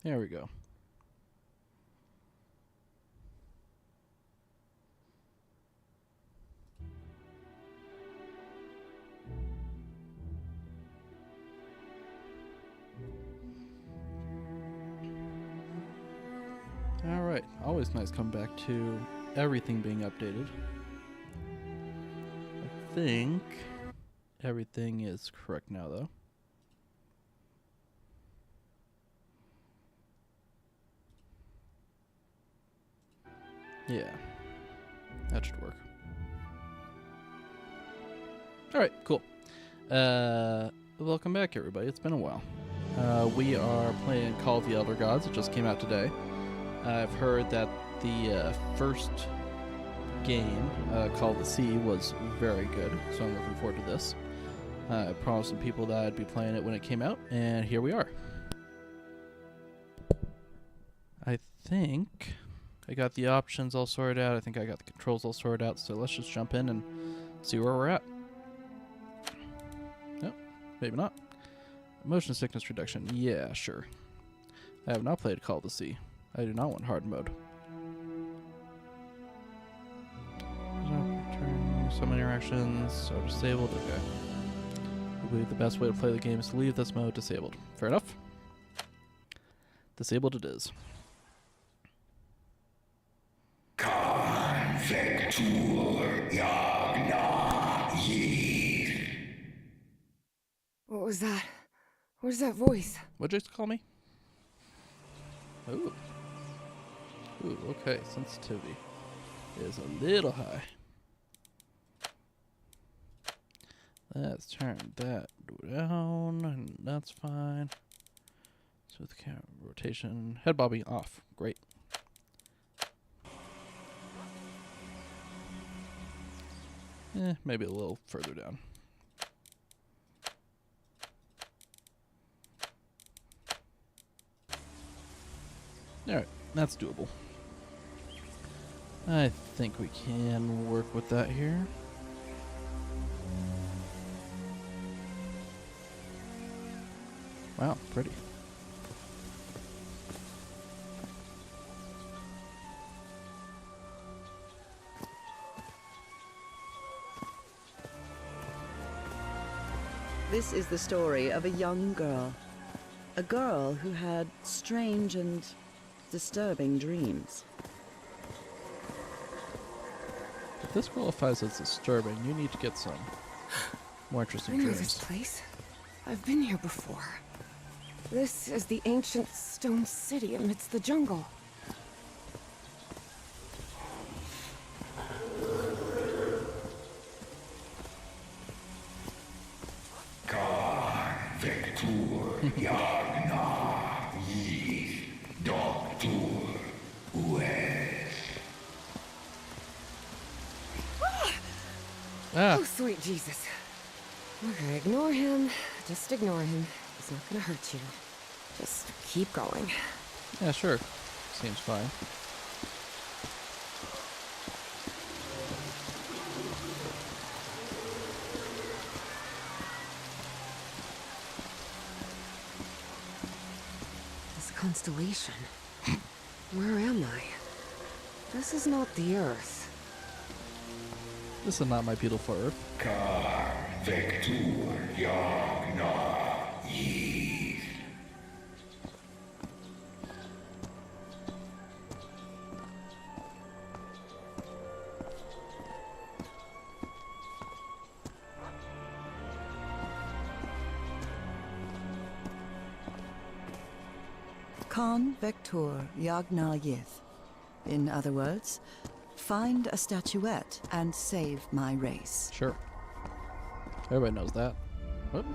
There we go. Alright, always nice come back to everything being updated. I think everything is correct now, though. Yeah, that should work. Alright, cool. Welcome back, everybody. It's been a while. We are playing Call of the Elder Gods. It just came out today. I've heard that the first game, Call of the Sea, was very good, so I'm looking forward to this. I promised some people that I'd be playing it when it came out, and here we are. I think I got the options all sorted out. I think I got the controls all sorted out, so let's just jump in and see where we're at. Nope, maybe not. Motion sickness reduction. Yeah, sure. I have not played Call of the Sea. I do not want hard mode. Some interactions are disabled. Okay. I believe the best way to play the game is to leave this mode disabled. Fair enough. Disabled it is. What was that? Where's that voice? What'd you just call me? Ooh. Ooh, okay. Sensitivity is a little high. Let's turn that down, and that's fine. So the camera rotation, head bobbing off. Great. Maybe a little further down. Alright, that's doable. I think we can work with that here. Wow, pretty. This is the story of a young girl. A girl who had strange and disturbing dreams. If this qualifies as disturbing, you need to get some more interesting I know dreams. this place. I've been here before. This is the ancient stone city amidst the jungle. Ah, Oh, sweet Jesus. Okay, ignore him. Just ignore him. He's not gonna hurt you. Just keep going. yeah, sure. Seems fine. This constellation. Where am I? This is not the Earth. This is not my beautiful Earth. Khan Vector Yagna Yith. In other words, find a statuette and save my race. Sure. Everybody knows that. Whoop.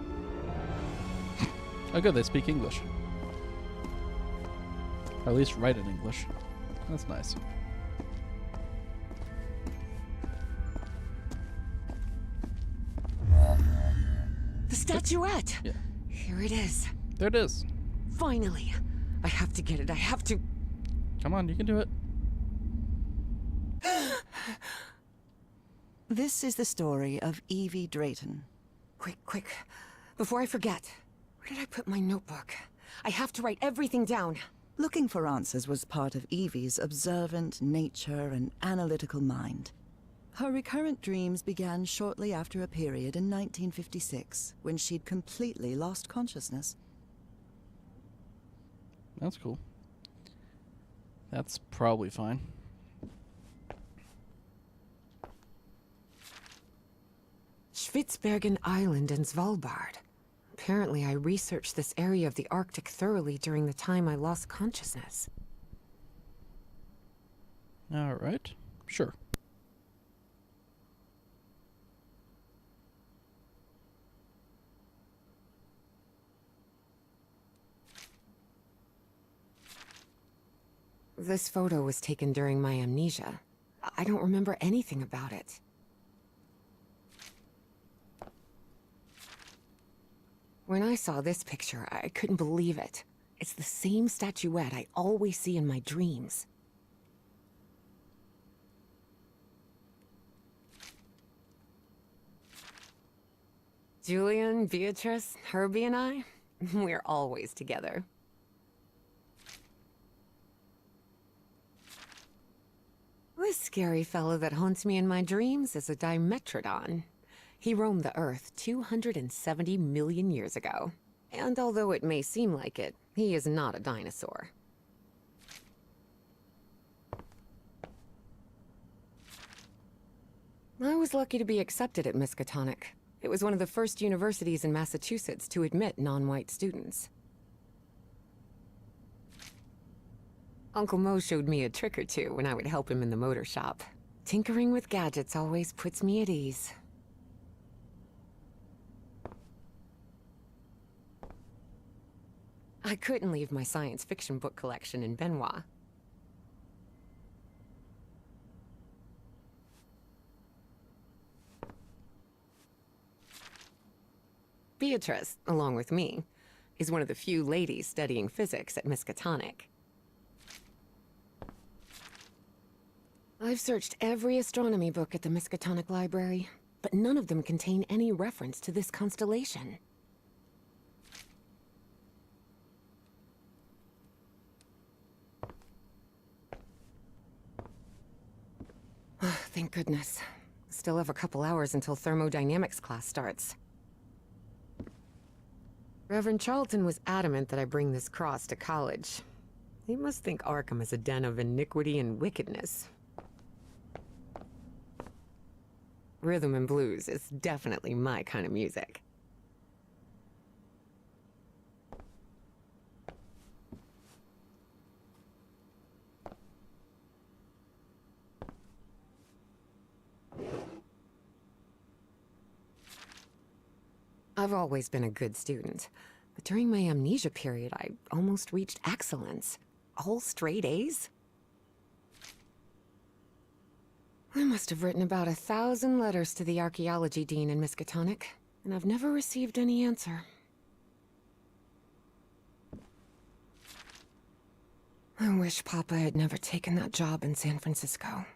Oh good, they speak English. Or at least write in English. That's nice. The statuette! Yeah. Here it is. There it is. Finally. I have to get it. I have to. Come on, you can do it. This is the story of Evie Drayton. Quick, quick. Before I forget. Where did I put my notebook? I have to write everything down. Looking for answers was part of Evie's observant nature and analytical mind. Her recurrent dreams began shortly after a period in 1956, when she'd completely lost consciousness. That's cool. That's probably fine. Spitsbergen Island and Svalbard. Apparently, I researched this area of the Arctic thoroughly during the time I lost consciousness. All right. Sure. This photo was taken during my amnesia. I don't remember anything about it. When I saw this picture, I couldn't believe it. It's the same statuette I always see in my dreams. Julian, Beatrice, Herbie and I, we're always together. This scary fellow that haunts me in my dreams is a Dimetrodon. He roamed the Earth 270 million years ago. And although it may seem like it, he is not a dinosaur. I was lucky to be accepted at Miskatonic. It was one of the first universities in Massachusetts to admit non-white students. Uncle Mo showed me a trick or two when I would help him in the motor shop. Tinkering with gadgets always puts me at ease. I couldn't leave my science fiction book collection in Benoit. Beatrice, along with me, is one of the few ladies studying physics at Miskatonic. I've searched every astronomy book at the Miskatonic Library, but none of them contain any reference to this constellation. Thank goodness. Still have a couple hours until thermodynamics class starts. Reverend Charlton was adamant that I bring this cross to college. He must think Arkham is a den of iniquity and wickedness. Rhythm and blues is definitely my kind of music. I've always been a good student, but during my amnesia period, I almost reached excellence. All straight A's? I must have written about 1,000 letters to the archaeology dean in Miskatonic, and I've never received any answer. I wish Papa had never taken that job in San Francisco.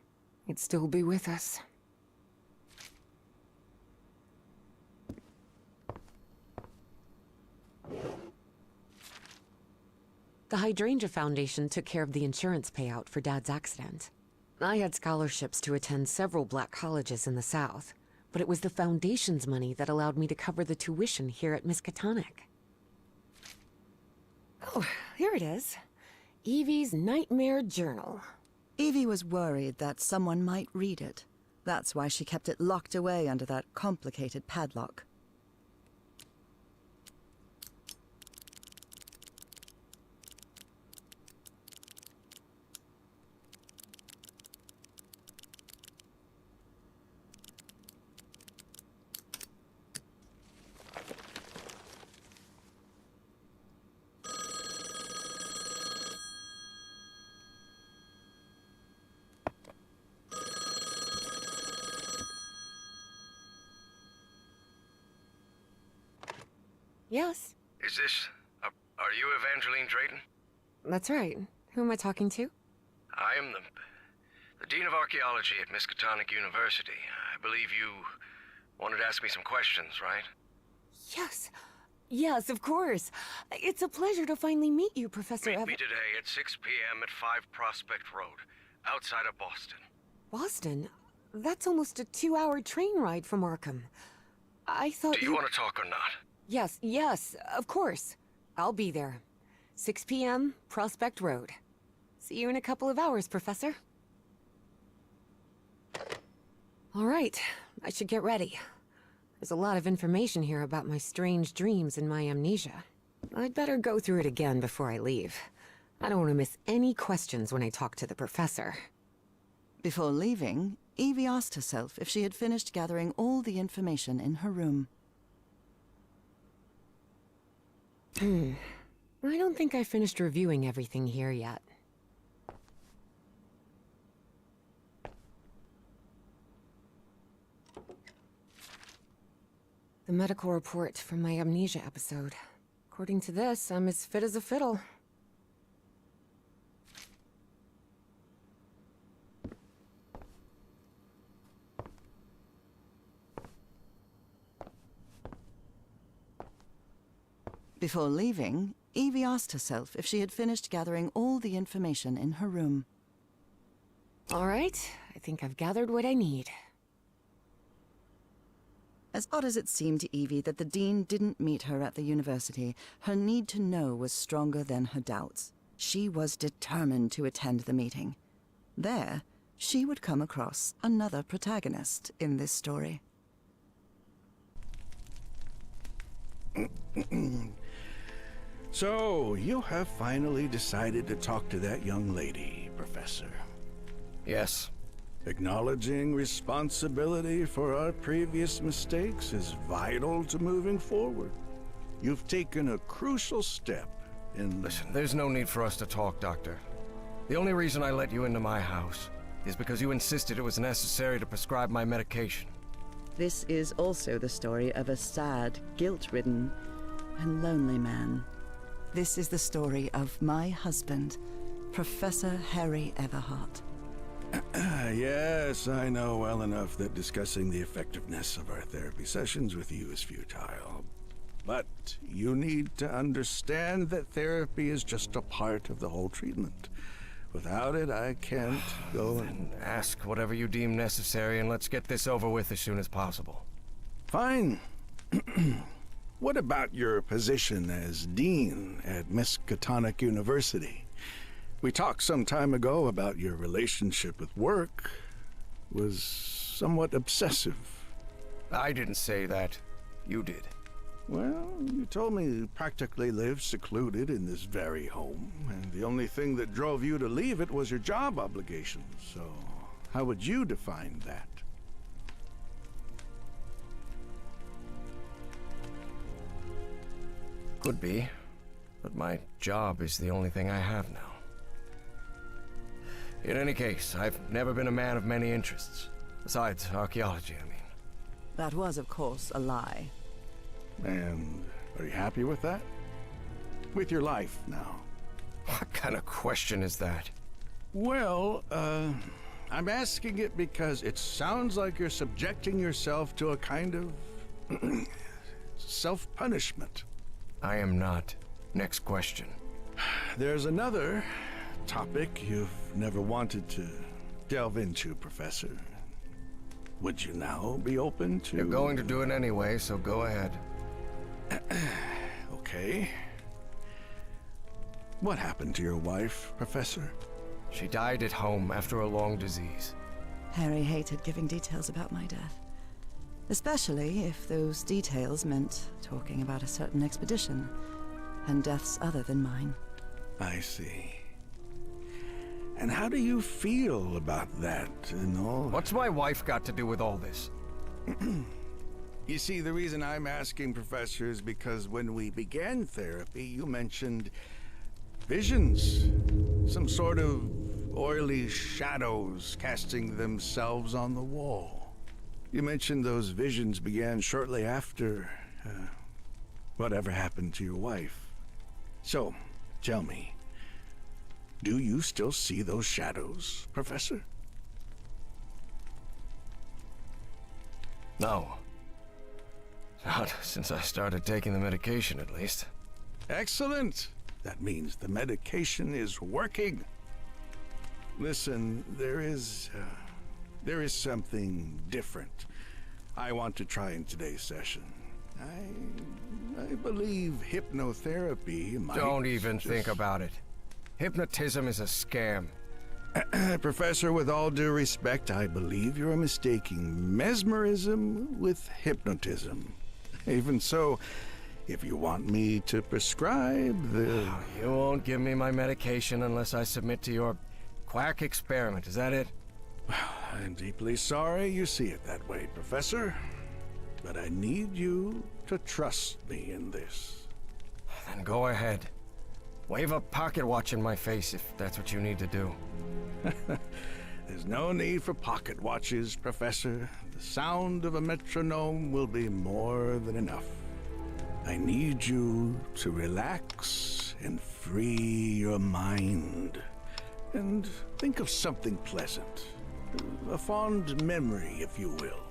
He'd still be with us. The Hydrangea Foundation took care of the insurance payout for Dad's accident. I had scholarships to attend several black colleges in the South, but it was the Foundation's money that allowed me to cover the tuition here at Miskatonic. Oh, here it is. Evie's Nightmare Journal. Evie was worried that someone might read it. That's why she kept it locked away under that complicated padlock. Yes, Is this... are you Evangeline Drayton? that's right. Who am I talking to? I am the Dean of Archaeology at Miskatonic University. I believe you wanted to ask me some questions, right? Yes. Yes, of course. It's a pleasure to finally meet you, Professor Meet me today at 6 p.m. at 5 Prospect Road, outside of Boston. Boston? That's almost a 2-hour train ride from Arkham. I thought Do you want to talk or not? Yes, of course. I'll be there. 6 p.m., Prospect Road. See you in a couple of hours, Professor. All right, I should get ready. There's a lot of information here about my strange dreams and my amnesia. I'd better go through it again before I leave. I don't want to miss any questions when I talk to the professor. Before leaving, Evie asked herself if she had finished gathering all the information in her room. I don't think I finished reviewing everything here yet. The medical report from my amnesia episode. According to this, I'm as fit as a fiddle. Before leaving, Evie asked herself if she had finished gathering all the information in her room. All right, I think I've gathered what I need. As odd as it seemed to Evie that the Dean didn't meet her at the university, her need to know was stronger than her doubts. She was determined to attend the meeting. There, she would come across another protagonist in this story. So, you have finally decided to talk to that young lady, Professor. Yes. Acknowledging responsibility for our previous mistakes is vital to moving forward. You've taken a crucial step in... Listen, there's no need for us to talk, Doctor. The only reason I let you into my house is because you insisted it was necessary to prescribe my medication. This is also the story of a sad, guilt-ridden, and lonely man. This is the story of my husband, Professor Harry Everhart. Yes, I know well enough that discussing the effectiveness of our therapy sessions with you is futile. But you need to understand that therapy is just a part of the whole treatment. Without it, I can't go and... Ask whatever you deem necessary and let's get this over with as soon as possible. Fine. What about your position as Dean at Miskatonic University? We talked some time ago about your relationship with work was somewhat obsessive. I didn't say that. You did. Well, you told me you practically lived secluded in this very home, and the only thing that drove you to leave it was your job obligations. So, how would you define that? Could be, but my job is the only thing I have now. In any case, I've never been a man of many interests. Besides archaeology, I mean. That was, of course, a lie. And are you happy with that? With your life now? What kind of question is that? Well, I'm asking it because it sounds like you're subjecting yourself to a kind of self-punishment. I am not. Next question. There's another topic you've never wanted to delve into, Professor. Would you now be open to... You're going to do it anyway, so go ahead. Okay. What happened to your wife, Professor? She died at home after a long disease. Harry hated giving details about my death. Especially if those details meant talking about a certain expedition, and deaths other than mine. I see. And how do you feel about that and all? What's my wife got to do with all this? You see, the reason I'm asking, Professor, is because when we began therapy, you mentioned visions. Some sort of oily shadows casting themselves on the wall. You mentioned those visions began shortly after whatever happened to your wife. So, tell me, do you still see those shadows, Professor? No. Not since I started taking the medication, at least. Excellent. That means the medication is working. Listen, there is something different I want to try in today's session. I believe hypnotherapy might... Don't even think about it. Hypnotism is a scam. Professor, with all due respect, I believe you're mistaking mesmerism with hypnotism. Even so, if you want me to prescribe the... You won't give me my medication unless I submit to your quack experiment, is that it? I'm deeply sorry you see it that way, Professor. But I need you to trust me in this. Then go ahead. Wave a pocket watch in my face if that's what you need to do. There's no need for pocket watches, Professor. The sound of a metronome will be more than enough. I need you to relax and free your mind. And think of something pleasant. A fond memory, if you will.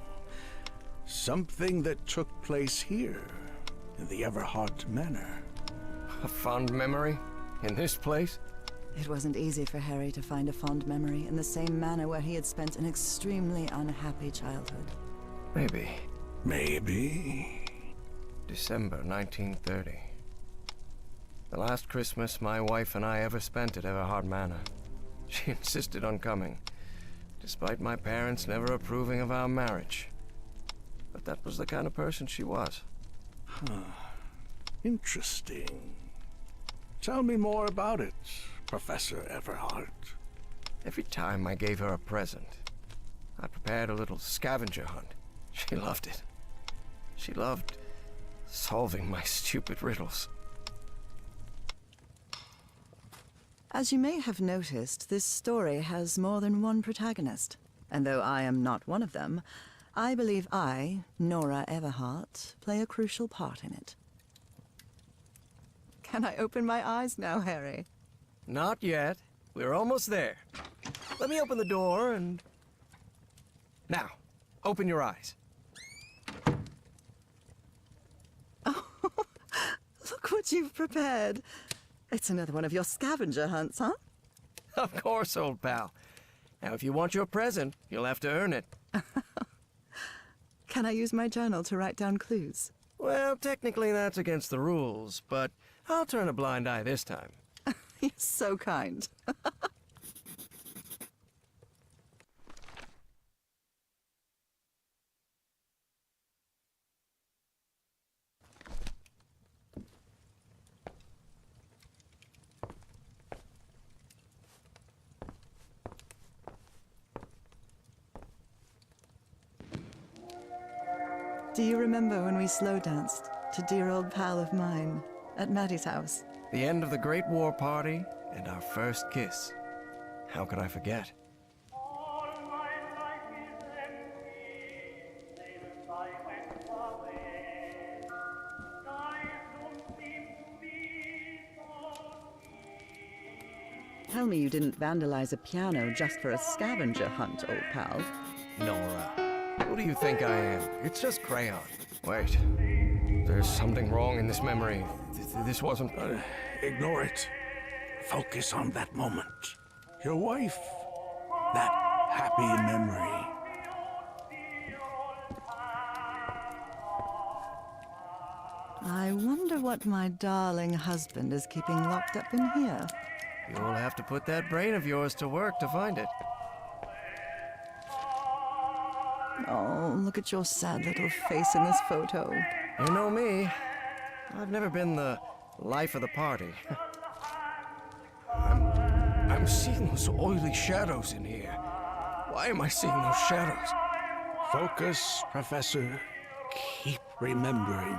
Something that took place here, in the Everhart Manor. A fond memory? In this place? It wasn't easy for Harry to find a fond memory in the same manor where he had spent an extremely unhappy childhood. Maybe. Maybe. December 1930. The last Christmas my wife and I ever spent at Everhart Manor. She insisted on coming, despite my parents never approving of our marriage. But that was the kind of person she was. Interesting. Tell me more about it, Professor Everhart. Every time I gave her a present, I prepared a little scavenger hunt. She loved it. She loved solving my stupid riddles. As you may have noticed, this story has more than one protagonist. And though I am not one of them, I believe I, Nora Everhart, play a crucial part in it. Can I open my eyes now, Harry? Not yet. We're almost there. Let me open the door and... Now, open your eyes. Oh, look what you've prepared. It's another one of your scavenger hunts, huh? Of course, old pal. Now, if you want your present, you'll have to earn it. Can I use my journal to write down clues? Well, technically that's against the rules, but I'll turn a blind eye this time. You're so kind. Do you remember when we slow danced to Dear Old Pal of Mine at Maddie's house? The end of the Great War Party and our first kiss. How could I forget? Tell me you didn't vandalize a piano just for a scavenger hunt, old pal. Nora, who do you think I am? It's just crayon. Wait, there's something wrong in this memory. This wasn't... Ignore it. Focus on that moment. Your wife. That happy memory. I wonder what my darling husband is keeping locked up in here. You'll have to put that brain of yours to work to find it. Oh, look at your sad little face in this photo. You know me. I've never been the life of the party. I'm seeing those oily shadows in here. Why am I seeing those shadows? Focus, Professor. Keep remembering.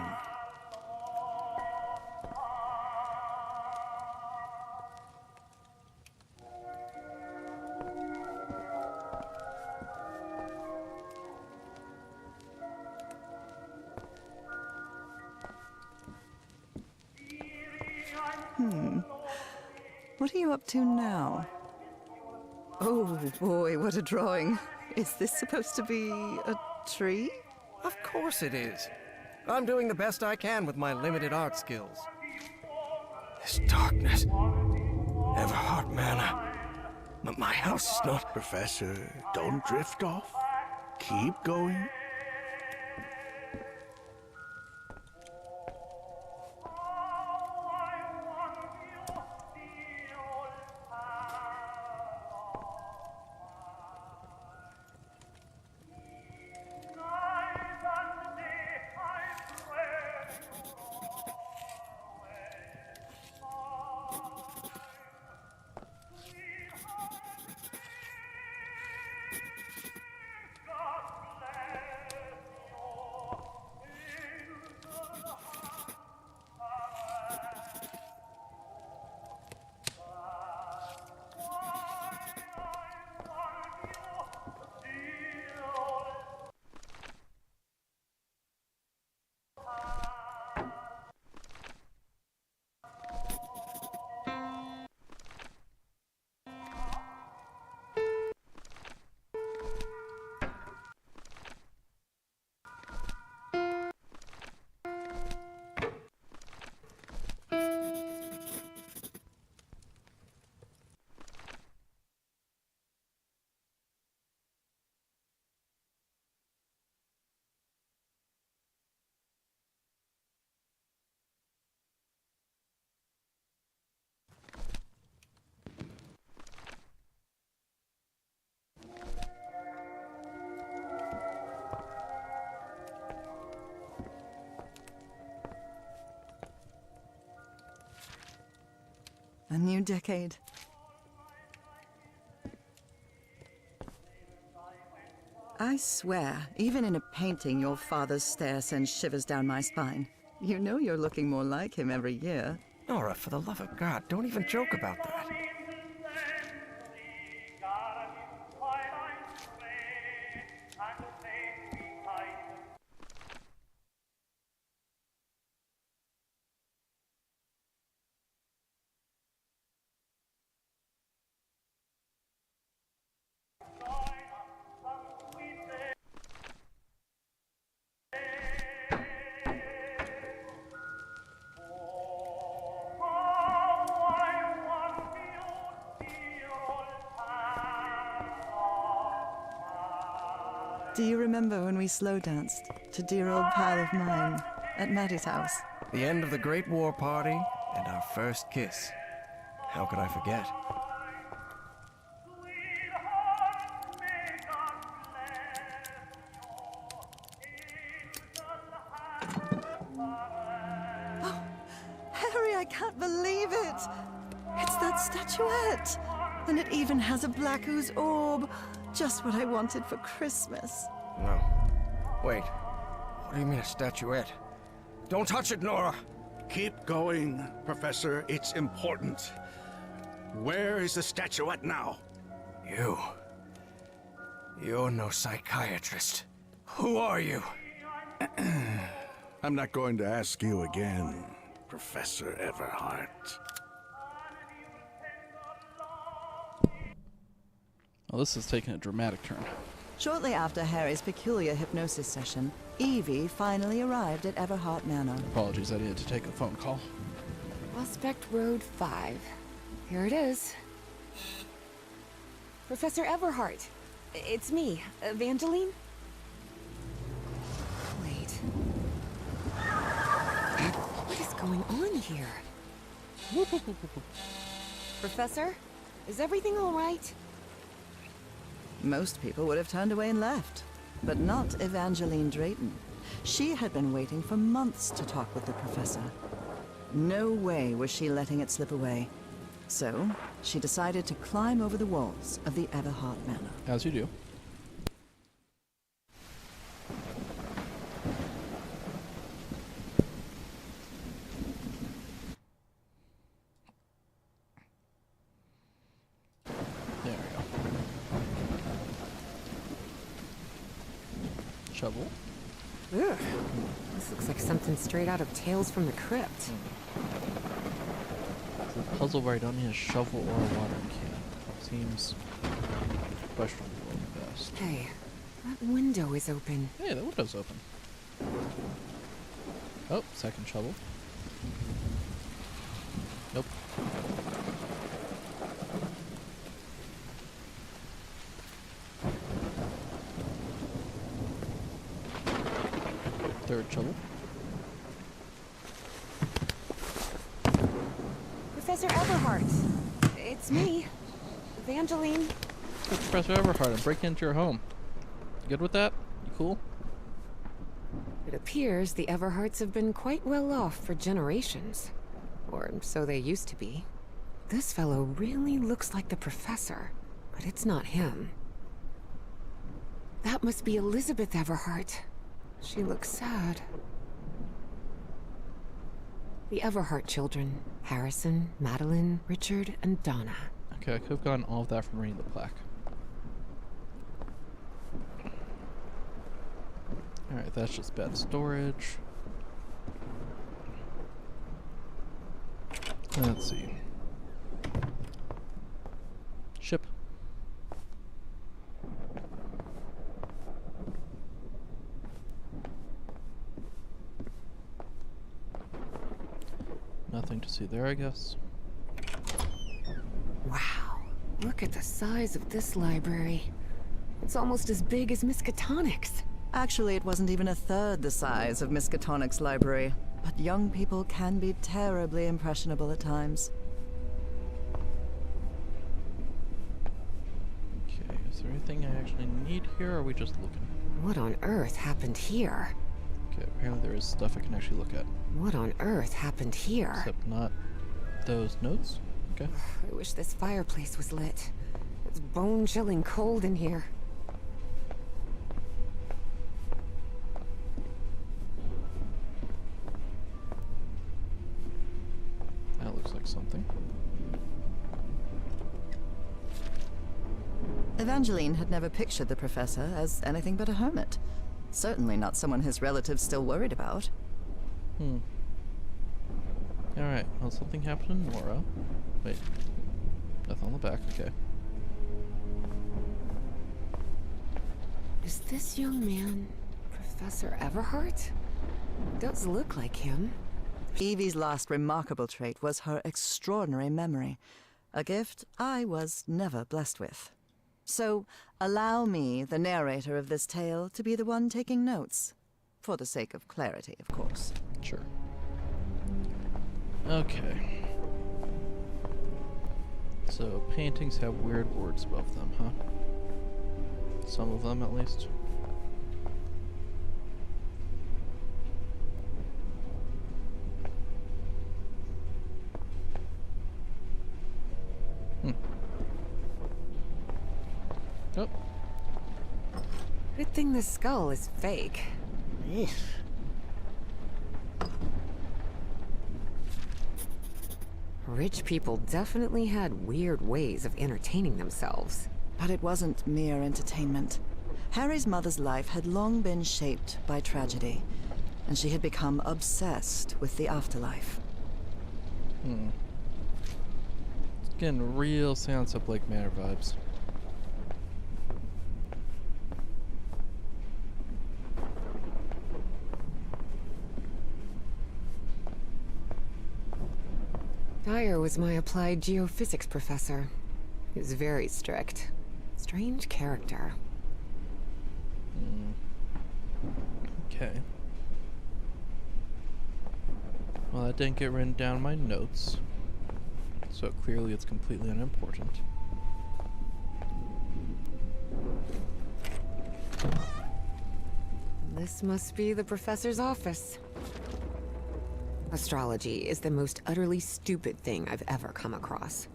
What are you up to now? Oh boy, what a drawing. Is this supposed to be a tree? Of course it is. I'm doing the best I can with my limited art skills. This darkness. Everhard Manor. My house is not... Professor, don't drift off. Keep going. A new decade. I swear, even in a painting, your father's stare sends shivers down my spine. You know you're looking more like him every year. Nora, for the love of God, don't even joke about that. Do you remember when we slow danced to Dear Old Pal of Mine at Maddie's house? The end of the Great War Party and our first kiss. How could I forget? Harry, I can't believe it! It's that statuette! And it even has a black ooze orb. Just what I wanted for Christmas. No. Wait. What do you mean a statuette? Don't touch it, Nora! Keep going, Professor. It's important. Where is the statuette now? You're no psychiatrist. Who are you? I'm not going to ask you again, Professor Everhart. Well, this is taking a dramatic turn. Shortly after Harry's peculiar hypnosis session, Evie finally arrived at Everhart Manor. Apologies, I needed to take a phone call. Prospect Road 5. Here it is. Professor Everhart. It's me, Evangeline. Wait. What is going on here? Professor, is everything all right? Most people would have turned away and left, but not Evangeline Drayton. She had been waiting for months to talk with the professor. No way was she letting it slip away. So, she decided to climb over the walls of the Everhart Manor. As you do. There we go. Shovel. Ugh. This looks like something straight out of Tales from the Crypt. The puzzle where I don't need a shovel or a watering can. Seems questionable at best. Hey, that window is open. Hey, the window's open. Oh, second shovel. Nope. Third shovel. Professor Everhart. It's me, Evangeline. Hey, Professor Everhart, I'm breaking into your home. You good with that? You cool? It appears the Everharts have been quite well off for generations. Or so they used to be. This fellow really looks like the professor, but it's not him. That must be Elizabeth Everhart. She looks sad. The Everhart children, Harrison, Madeline, Richard, and Donna. Okay, I could have gotten all of that from reading the plaque. Alright, that's just bad storage. Let's see. Ship. Nothing to see there, I guess. Wow, look at the size of this library. It's almost as big as Miskatonic's. Actually, it wasn't even a third the size of Miskatonic's library. But young people can be terribly impressionable at times. Okay, is there anything I actually need here, or are we just looking? What on earth happened here? Okay, apparently there is stuff I can actually look at. What on earth happened here? Except not those notes. Okay. I wish this fireplace was lit. It's bone-chilling cold in here. That looks like something. Evangeline had never pictured the professor as anything but a hermit. Certainly not someone his relatives still worried about. Alright, well, something happened to Nora. Wait. Nothing on the back, okay. Is this young man Professor Everhart? Does look like him. Evie's last remarkable trait was her extraordinary memory, a gift I was never blessed with. So, allow me, the narrator of this tale, to be the one taking notes. For the sake of clarity, of course. Sure. Okay. So, paintings have weird words above them, huh? Some of them, at least. Oh. Good thing the skull is fake. Rich people definitely had weird ways of entertaining themselves. But it wasn't mere entertainment. Harry's mother's life had long been shaped by tragedy, and she had become obsessed with the afterlife. It's getting real Silence of Blake Manor vibes. Dyer was my applied geophysics professor. He was very strict. Strange character. Okay. Well, that didn't get written down in my notes, so clearly it's completely unimportant. This must be the professor's office. Astrology is the most utterly stupid thing I've ever come across.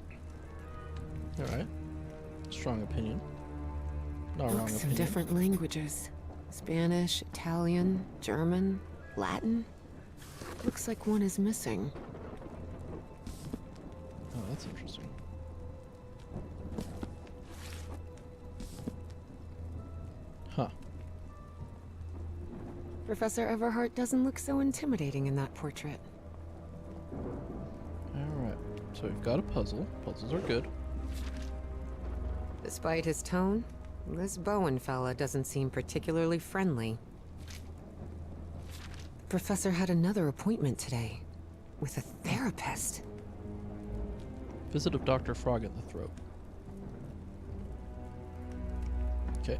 Alright. Strong opinion. Not a wrong Books in opinion. different languages. Spanish, Italian, German, Latin. Looks like one is missing. Oh, that's interesting. Huh. Professor Everhart doesn't look so intimidating in that portrait. Alright. So we've got a puzzle. Puzzles are good. Despite his tone, this Bowen fella doesn't seem particularly friendly. Professor had another appointment today. With a therapist. Visit of Dr. Frog in the throat. Okay.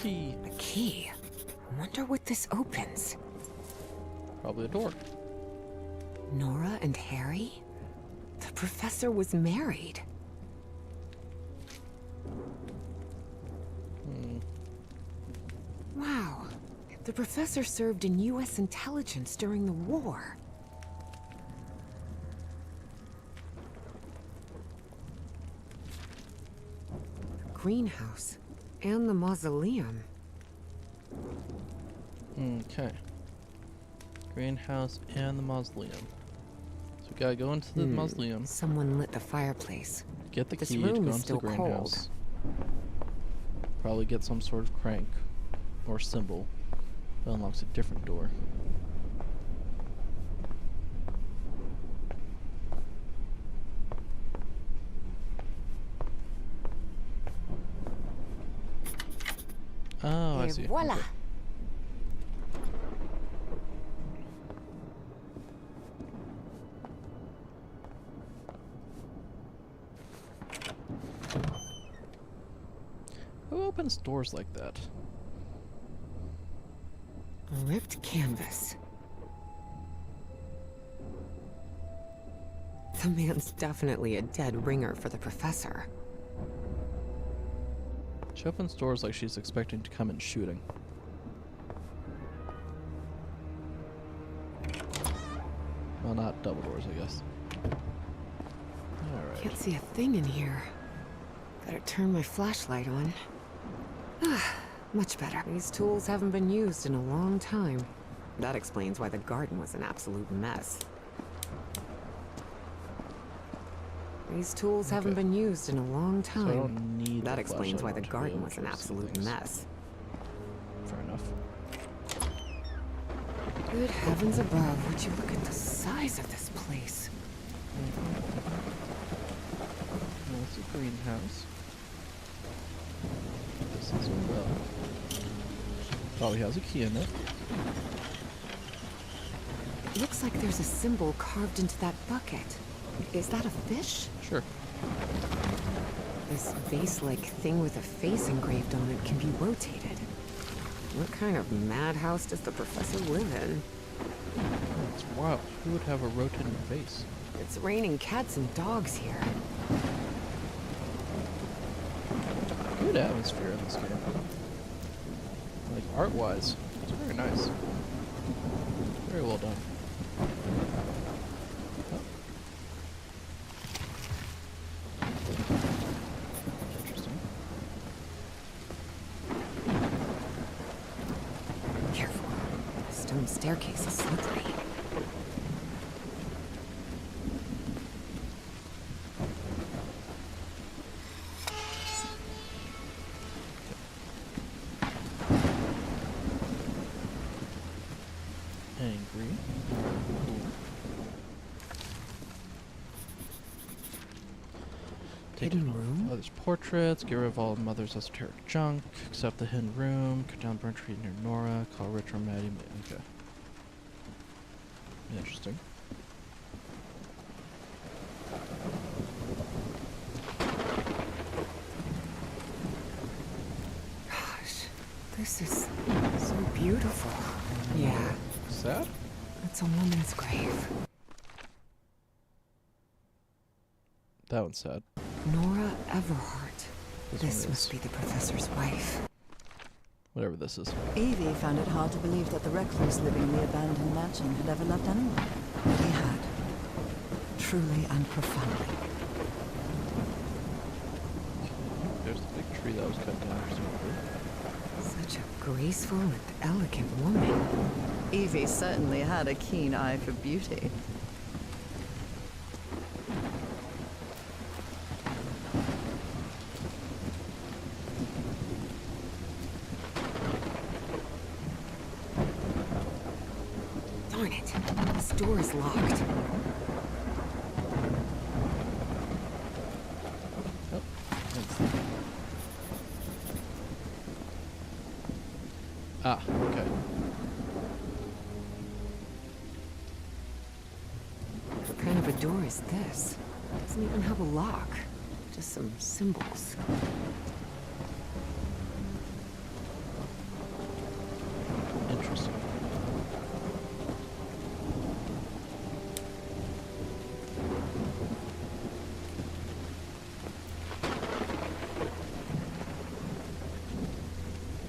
Key. A key? I wonder what this opens. Probably a door. Nora and Harry? The professor was married. Wow. The professor served in U.S. intelligence during the war. The greenhouse. And the mausoleum. Okay. Greenhouse and the mausoleum. So we gotta go into the mausoleum, Someone lit the fireplace. get the This key to room go is into the still cold. greenhouse. Probably get some sort of crank or symbol that unlocks a different door. Oh, I Et see. voila! Okay. Who opens doors like that? Ripped canvas. The man's definitely a dead ringer for the professor. She opens doors like she's expecting to come in shooting. Well, not double doors, I guess. Alright. Can't see a thing in here. Better turn my flashlight on. Much better. These tools haven't been used in a long time. That explains why the garden was an absolute mess. These tools haven't Okay. been used in a long So I time. don't need That the explains why flashlight the to be garden able was to an see absolute things. mess. Fair enough. Good heavens above, would you look at the size of this place? Well, it's a greenhouse. This is a well. Probably has a key in it. Looks like there's a symbol carved into that bucket. Is that a fish? Sure. This vase-like thing with a face engraved on it can be rotated. What kind of madhouse does the professor live in? It's wild. Who would have a rotating vase? It's raining cats and dogs here. Good atmosphere in this game. Like, art-wise, it's very nice. Very well done. Oh. Interesting. Careful. The stone staircase is slippery. Angry. Hidden room? Mother's portraits, get rid of all Mother's esoteric junk, accept the hidden room, cut down burn tree near Nora, call Rich or Maddie. Okay. Interesting. Gosh, this is so beautiful. Yeah, Sad? it's a woman's grave. That one's sad. Nora Everhart. This This one must is. be the professor's wife. Whatever this is. Evie found it hard to believe that the recluse living in the abandoned mansion had ever loved anyone. But he had. Truly and profoundly. There's the big tree that was cut down, presumably. Such a graceful and elegant woman. Evie certainly had a keen eye for beauty. Darn it. This door is locked. Oh, Ah, okay. What kind of a door is this? Doesn't even have a lock. Just some symbols. Interesting.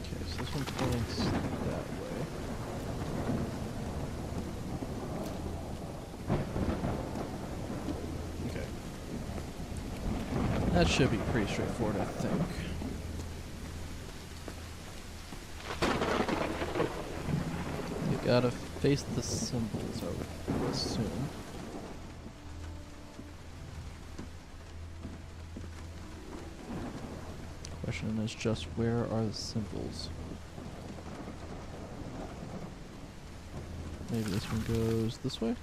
Okay, so this one points that way. Okay. That should be pretty straightforward, I think. You gotta face the symbols, I would assume. Question is just, where are the symbols? Maybe this one goes this way?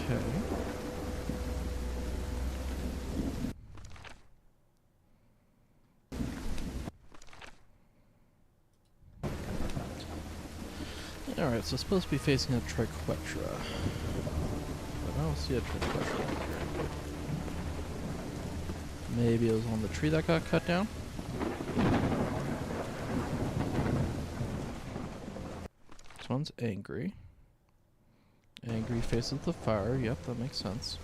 Okay. Alright, so it's supposed to be facing a triquetra. But I don't see a triquetra here. Maybe it was on the tree that got cut down? This one's angry. Angry faces the fire. Yep, that makes sense.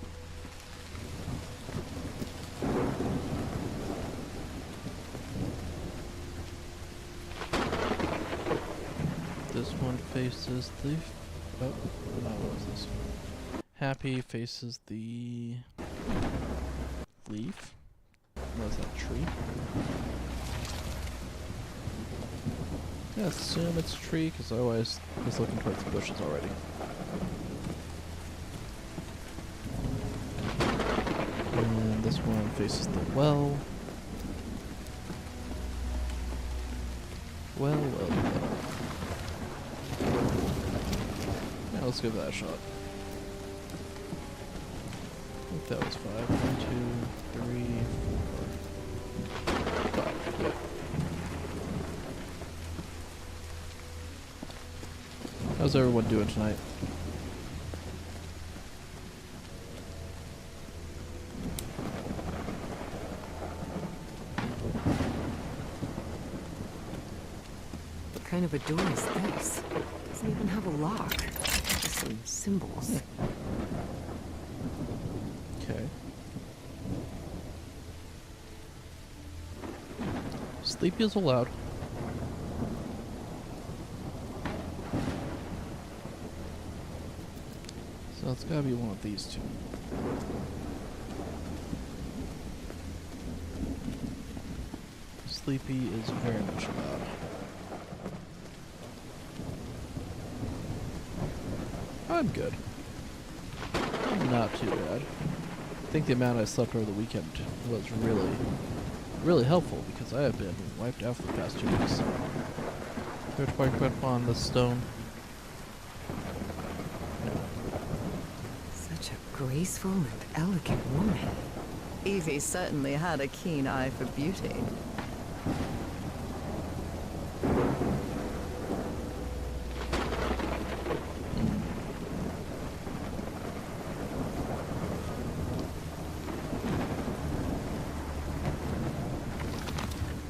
This one faces the... Oh, what is this? Happy faces the... leaf? What is that, tree? Yeah, assume it's a tree, because otherwise it's looking towards the bushes already. And this one faces the well. Well. Yeah, let's give that a shot. I think that was 5. 1, 2, 3, 4, 5. Yeah. How's everyone doing tonight? What kind of a door is this? Doesn't even have a lock. Just some symbols. Okay. Sleepy is allowed. So it's gotta be one of these two. Sleepy is very much allowed. I'm good. I'm not too bad. I think the amount I slept over the weekend was really helpful because I have been wiped out for the past 2 weeks. Third wipe up on the stone. Such a graceful and elegant woman. Evie certainly had a keen eye for beauty.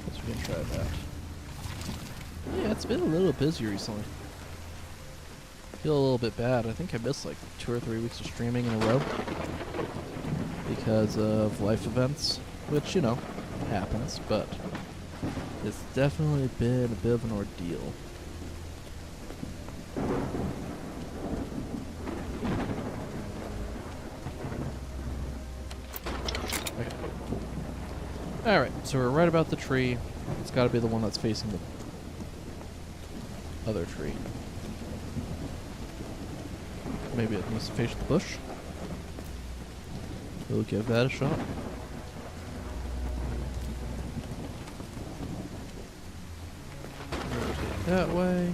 Guess we can try that. Yeah, it's been a little busy recently. Feel a little bit bad. I think I missed like 2 or 3 weeks of streaming in a row because of life events, which, you know, happens, but it's definitely been a bit of an ordeal. Okay. Alright, so we're right about the tree. It's got to be the one that's facing the other tree. Maybe it needs to face the bush. We'll give that a shot. Rotate that way.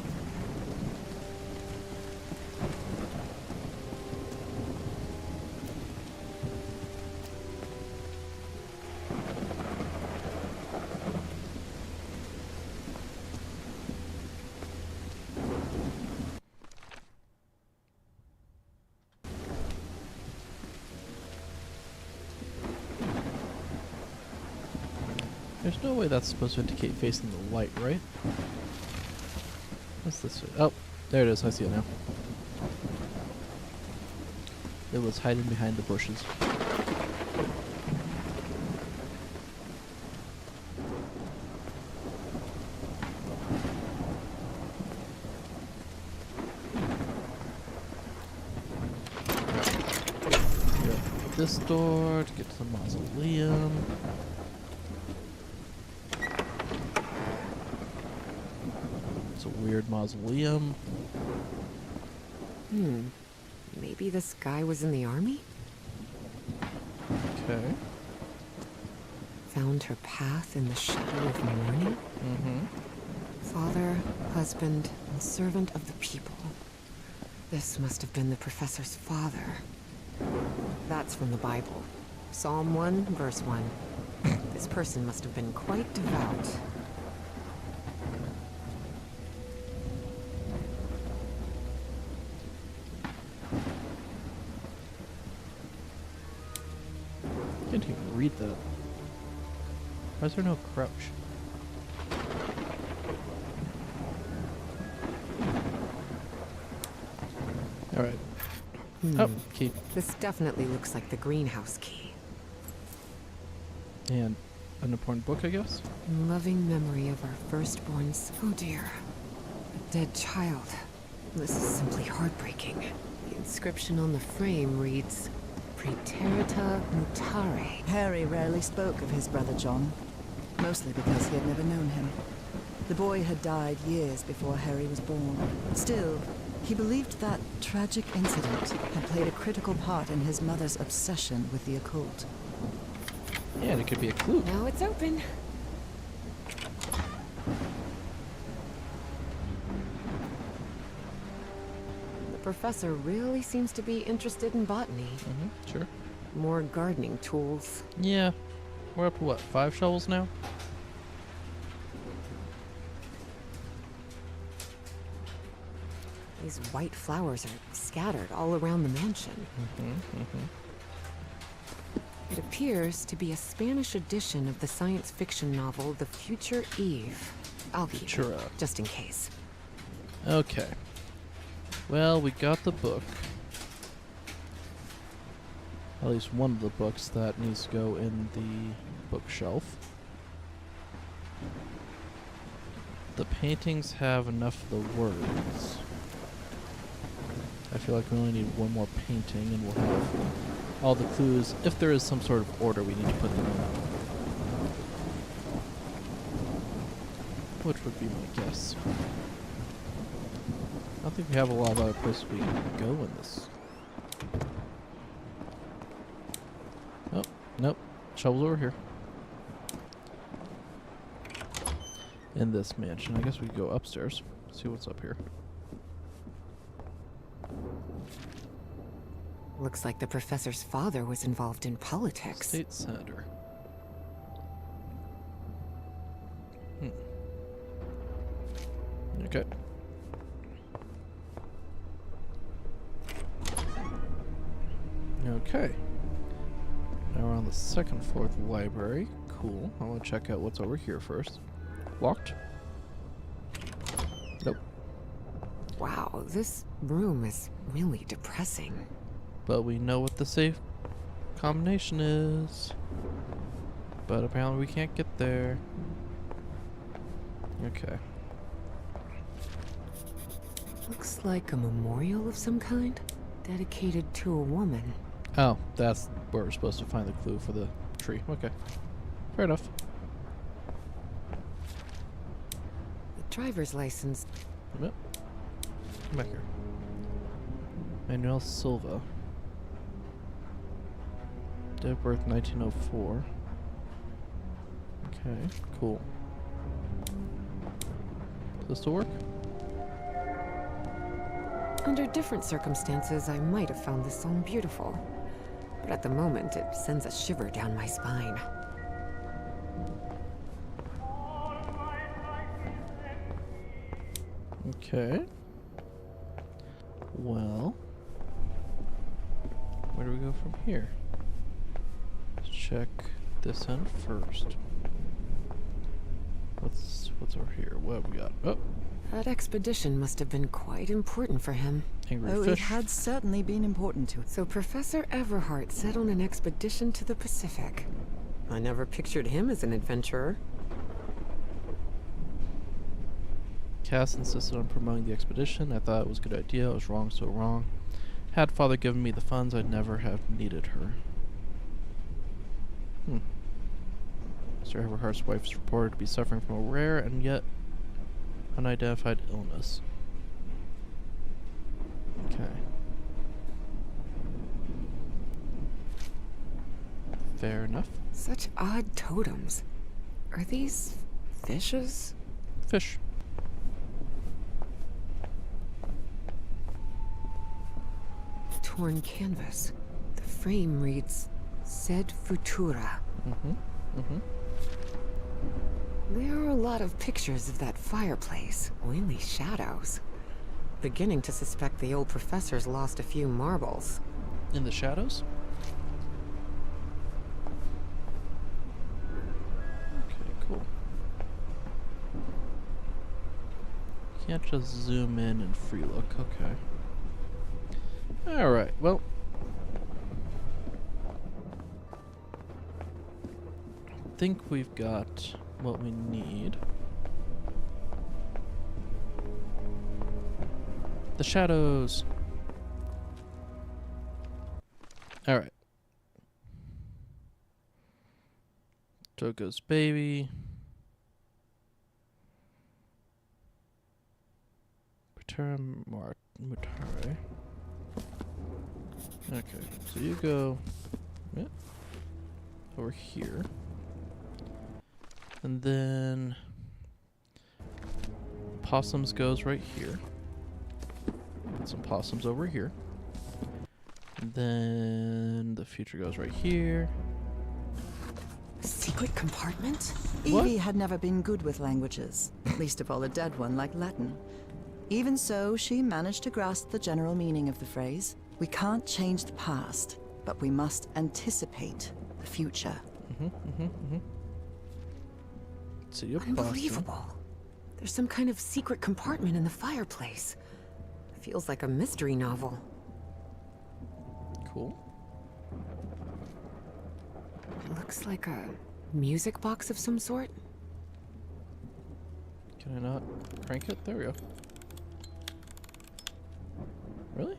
There's no way that's supposed to indicate facing the light, right? What's this? Oh, there it is. I see it now. It was hiding behind the bushes. Go this door to get to the mausoleum. It's a weird mausoleum. Maybe this guy was in the army? Okay. Found her path in the shadow of morning? Father, husband, and servant of the people. This must have been the professor's father. That's from the Bible. Psalm 1, verse 1. This person must have been quite devout. Can't even read that. Why is there no crouch? Alright. Oh, key. This definitely looks like the greenhouse key. And an important book, I guess? In loving memory of our firstborn oh dear. A dead child. This is simply heartbreaking. The inscription on the frame reads, Praeterita mutare. Harry rarely spoke of his brother John, mostly because he had never known him. The boy had died years before Harry was born. Still, he believed that tragic incident had played a critical part in his mother's obsession with the occult. Yeah, and it could be a clue. Now it's open. The professor really seems to be interested in botany. Sure. More gardening tools. Yeah. We're up to what, 5 shovels now? These white flowers are scattered all around the mansion. It appears to be a Spanish edition of the science fiction novel The Future Eve. I'll keep it, Sure. just in case. Okay. Well, we got the book. At least one of the books that needs to go in the bookshelf. The paintings have enough of the words. I feel like we only need one more painting and we'll have all the clues, if there is some sort of order we need to put them in. Which would be my guess. I don't think we have a lot of other places we can go in this. Oh, nope. Shovels over here. In this mansion. I guess we could go upstairs. See what's up here. Looks like the professor's father was involved in politics. State senator. Okay. Okay. Now we're on the second floor of the library. Cool. I want to check out what's over here first. Locked? Nope. Wow, this room is really depressing. But we know what the safe combination is. But apparently we can't get there. Okay. Looks like a memorial of some kind, dedicated to a woman. Oh, that's where we're supposed to find the clue for the tree. Okay. Fair enough. The driver's license. Yep. Come back here. Manuel Silva. Date of birth 1904. Okay, cool. Does this still work? Under different circumstances, I might have found this song beautiful. But at the moment, it sends a shiver down my spine. Okay. Well, where do we go from here? Let's check this end first. What's over here? What have we got? Oh, That expedition must have been quite important for him. angry Oh, fish. it had certainly been important to us. So Professor Everhart set on an expedition to the Pacific. I never pictured him as an adventurer. Cass insisted on promoting the expedition. I thought it was a good idea. I was wrong, so wrong. Had Father given me the funds, I'd never have needed her. Mr. Everhart's wife is reported to be suffering from a rare and yet unidentified illness. Okay. Fair enough. Such odd totems. Are these fishes? Fish. Torn canvas. The frame reads, Sed Futura. There are a lot of pictures of that fireplace. Oily shadows. Beginning to suspect the old professor's lost a few marbles. In the shadows? Okay, cool. Can't just zoom in and free look. Okay. Alright, well. I think we've got what we need. The shadows. Alright. Togo's baby. Mutare. Okay, so you go over here. And then possums goes right here. Put some possums over here. And then the future goes right here. Secret compartment? What? Evie had never been good with languages, least of all a dead one like Latin. Even so, she managed to grasp the general meaning of the phrase. We can't change the past, but we must anticipate the future. See you, Unbelievable. There's some kind of secret compartment in the fireplace. Feels like a mystery novel. Cool. It looks like a music box of some sort. Can I not crank it? There we go. Really?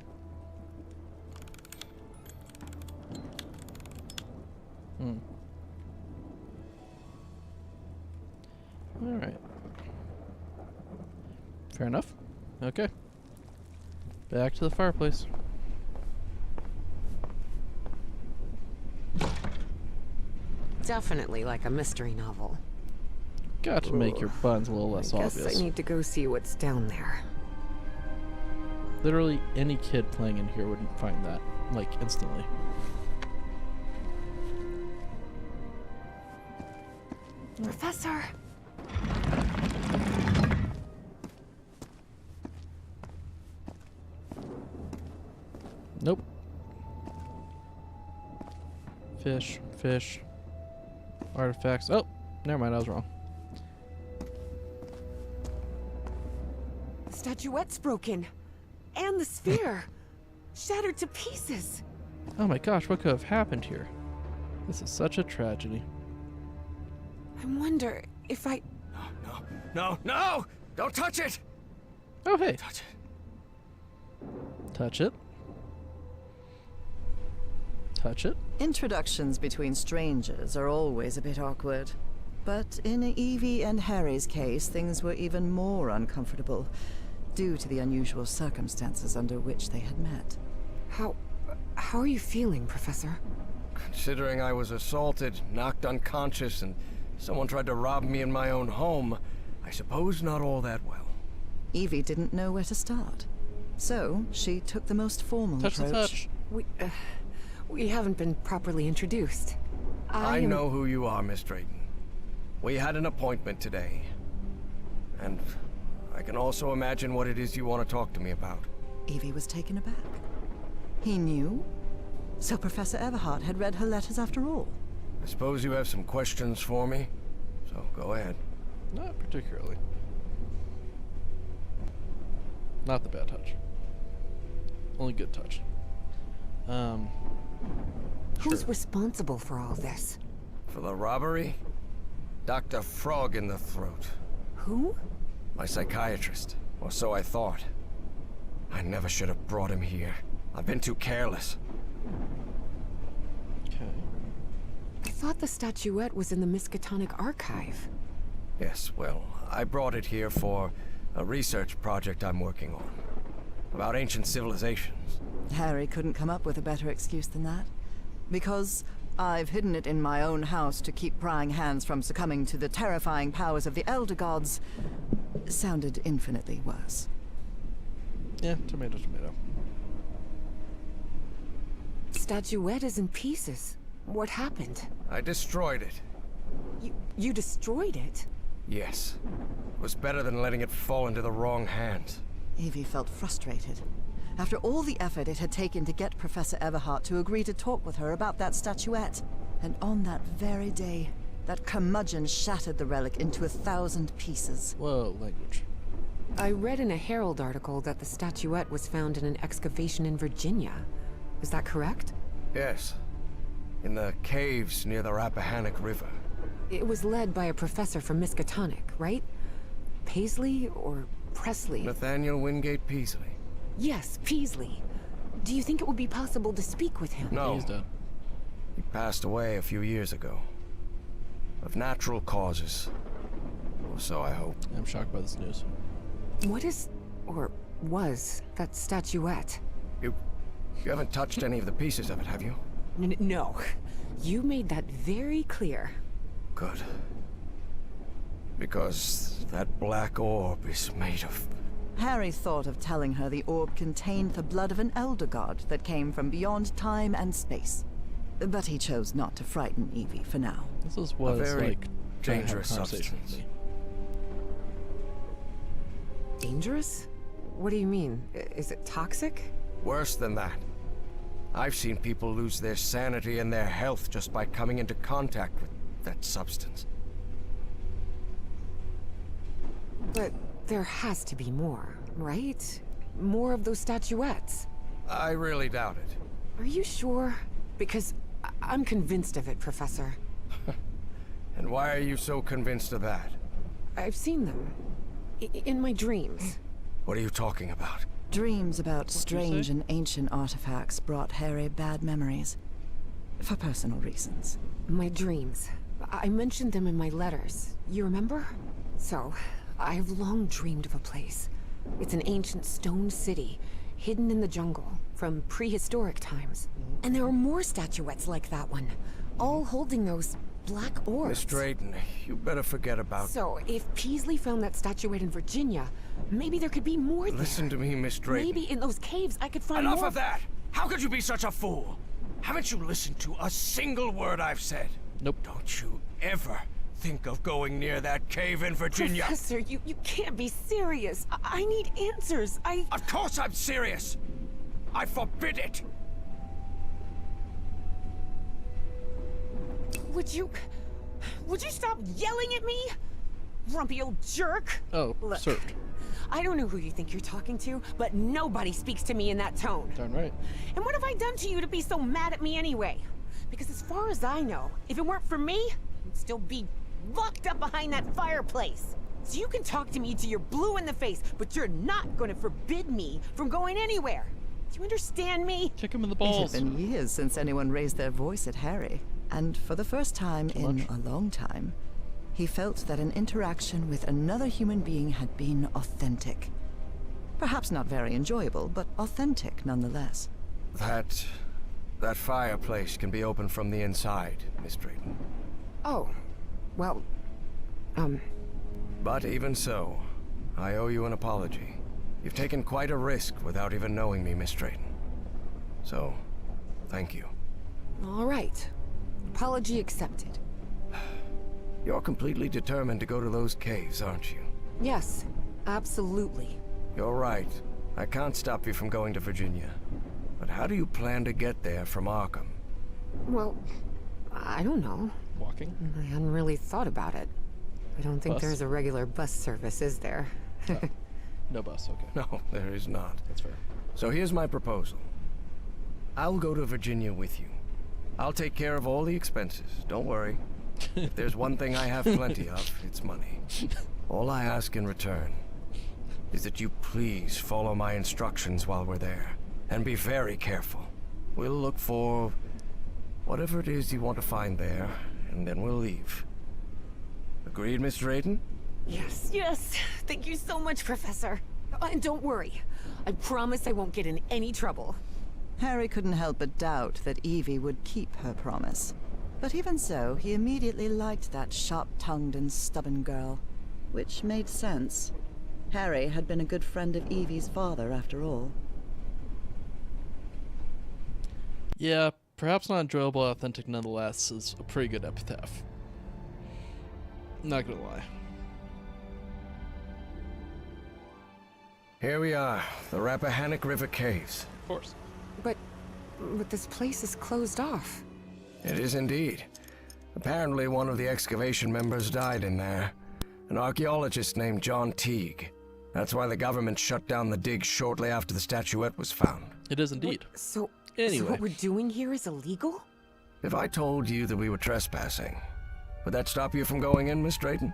Alright. Fair enough. Okay. Back to the fireplace. Definitely like a mystery novel. Got to make your buttons a little less I guess obvious. I need to go see what's down there. Literally any kid playing in here would find that, like, instantly. Professor! Nope. Fish, fish. Artifacts. Oh, never mind, I was wrong. The statuette's broken. And the sphere. Shattered to pieces. Oh my gosh, what could have happened here? This is such a tragedy. I wonder if I... No! Don't touch it! Oh, hey. Touch it. Touch it. Touch it? Introductions between strangers are always a bit awkward. But in Evie and Harry's case, things were even more uncomfortable, due to the unusual circumstances under which they had met. How are you feeling, Professor? Considering I was assaulted, knocked unconscious, and someone tried to rob me in my own home, I suppose not all that well. Evie didn't know where to start. So, she took the most formal Touch approach. the touch. We haven't been properly introduced. I know who you are, Miss Drayton. We had an appointment today. And I can also imagine what it is you want to talk to me about. Evie was taken aback. He knew? So Professor Everhart had read her letters after all? I suppose you have some questions for me, so go ahead. Not particularly. Not the bad touch. Only good touch. Who's Sure. responsible for all this? For the robbery? Dr. Frog in the throat. Who? My psychiatrist. Or so I thought. I never should have brought him here. I've been too careless. Okay. I thought the statuette was in the Miskatonic archive. Yes, well, I brought it here for a research project I'm working on. About ancient civilizations. Harry couldn't come up with a better excuse than that. Because I've hidden it in my own house to keep prying hands from succumbing to the terrifying powers of the Elder Gods sounded infinitely worse. Yeah, tomato, tomato. Statuette is in pieces. What happened? I destroyed it. You destroyed it? Yes. It was better than letting it fall into the wrong hands. Evie felt frustrated. After all the effort it had taken to get Professor Everhart to agree to talk with her about that statuette. And on that very day, that curmudgeon shattered the relic into 1,000 pieces. Whoa, language. I read in a Herald article that the statuette was found in an excavation in Virginia. Is that correct? Yes. In the caves near the Rappahannock River. It was led by a professor from Miskatonic, right? Paisley or Presley? Nathaniel Wingate Peasley. Yes, Peasley. Do you think it would be possible to speak with him? No. He's dead. He passed away a few years ago. Of natural causes. Or so I hope. I'm shocked by this news. What is, or was, that statuette? You haven't touched any of the pieces of it, have you? No. You made that very clear. Good. Because that black orb is made of... Harry thought of telling her the orb contained the blood of an Elder God that came from beyond time and space. But he chose not to frighten Evie for now. This is what A it's very like trying to have a dangerous conversation with substance. me. Dangerous? What do you mean? Is it toxic? Worse than that. I've seen people lose their sanity and their health just by coming into contact with that substance. But there has to be more, right? More of those statuettes. I really doubt it. Are you sure? Because I'm convinced of it, Professor. And why are you so convinced of that? I've seen them. In my dreams. What are you talking about? Dreams about What'd you strange say? and ancient artifacts brought Harry bad memories. For personal reasons. My dreams. I mentioned them in my letters. You remember? So, I've long dreamed of a place. It's an ancient stone city, hidden in the jungle, from prehistoric times. And there are more statuettes like that one, all holding those black orbs. Miss Drayton, you better forget about... So, if Peasley found that statuette in Virginia, maybe there could be more there. Listen to me, Miss Drayton. Maybe in those caves I could find Enough more. of that! How could you be such a fool? Haven't you listened to a single word I've said? Nope. Don't you ever think of going near that cave in Virginia. Professor, you can't be serious. I need answers. Of course I'm serious! I forbid it! Would you stop yelling at me? Grumpy old jerk. Oh, Look, sir. I don't know who you think you're talking to, but nobody speaks to me in that tone. Darn right. And what have I done to you to be so mad at me anyway? Because as far as I know, if it weren't for me, you'd still be locked up behind that fireplace. So you can talk to me till you're blue in the face, but you're not going to forbid me from going anywhere. Do you understand me? Kick him in the It had balls. been years since anyone raised their voice at Harry, and for the first time in much. a long time, he felt that an interaction with another human being had been authentic. Perhaps not very enjoyable, but authentic nonetheless. That fireplace can be opened from the inside, Miss Drayton. Oh, well, But even so, I owe you an apology. You've taken quite a risk without even knowing me, Miss Drayton. So, thank you. all right. Apology accepted. You're completely determined to go to those caves, aren't you? Yes, absolutely. You're right. I can't stop you from going to Virginia. But how do you plan to get there from Arkham? Well, I don't know. Walking. I hadn't really thought about it. I don't think Bus? there's a regular bus service, is there? No bus, okay. No, there is not. That's fair. So here's my proposal. I'll go to Virginia with you. I'll take care of all the expenses, don't worry. If there's one thing I have plenty of, it's money. All I ask in return is that you please follow my instructions while we're there. And be very careful. We'll look for whatever it is you want to find there, and then we'll leave. Agreed, Miss Drayton? Yes, yes. Thank you so much, Professor. And don't worry. I promise I won't get in any trouble. Harry couldn't help but doubt that Evie would keep her promise. But even so, he immediately liked that sharp-tongued and stubborn girl. Which made sense. Harry had been a good friend of Evie's father, after all. Yeah, perhaps not enjoyable, authentic nonetheless is a pretty good epitaph. Not gonna lie. Here we are, the Rappahannock River Caves. Of course. But this place is closed off. It is indeed. Apparently one of the excavation members died in there. An archaeologist named John Teague. That's why the government shut down the dig shortly after the statuette was found. It is indeed. So Anyway. what we're doing here is illegal? If I told you that we were trespassing, would that stop you from going in, Miss Drayton?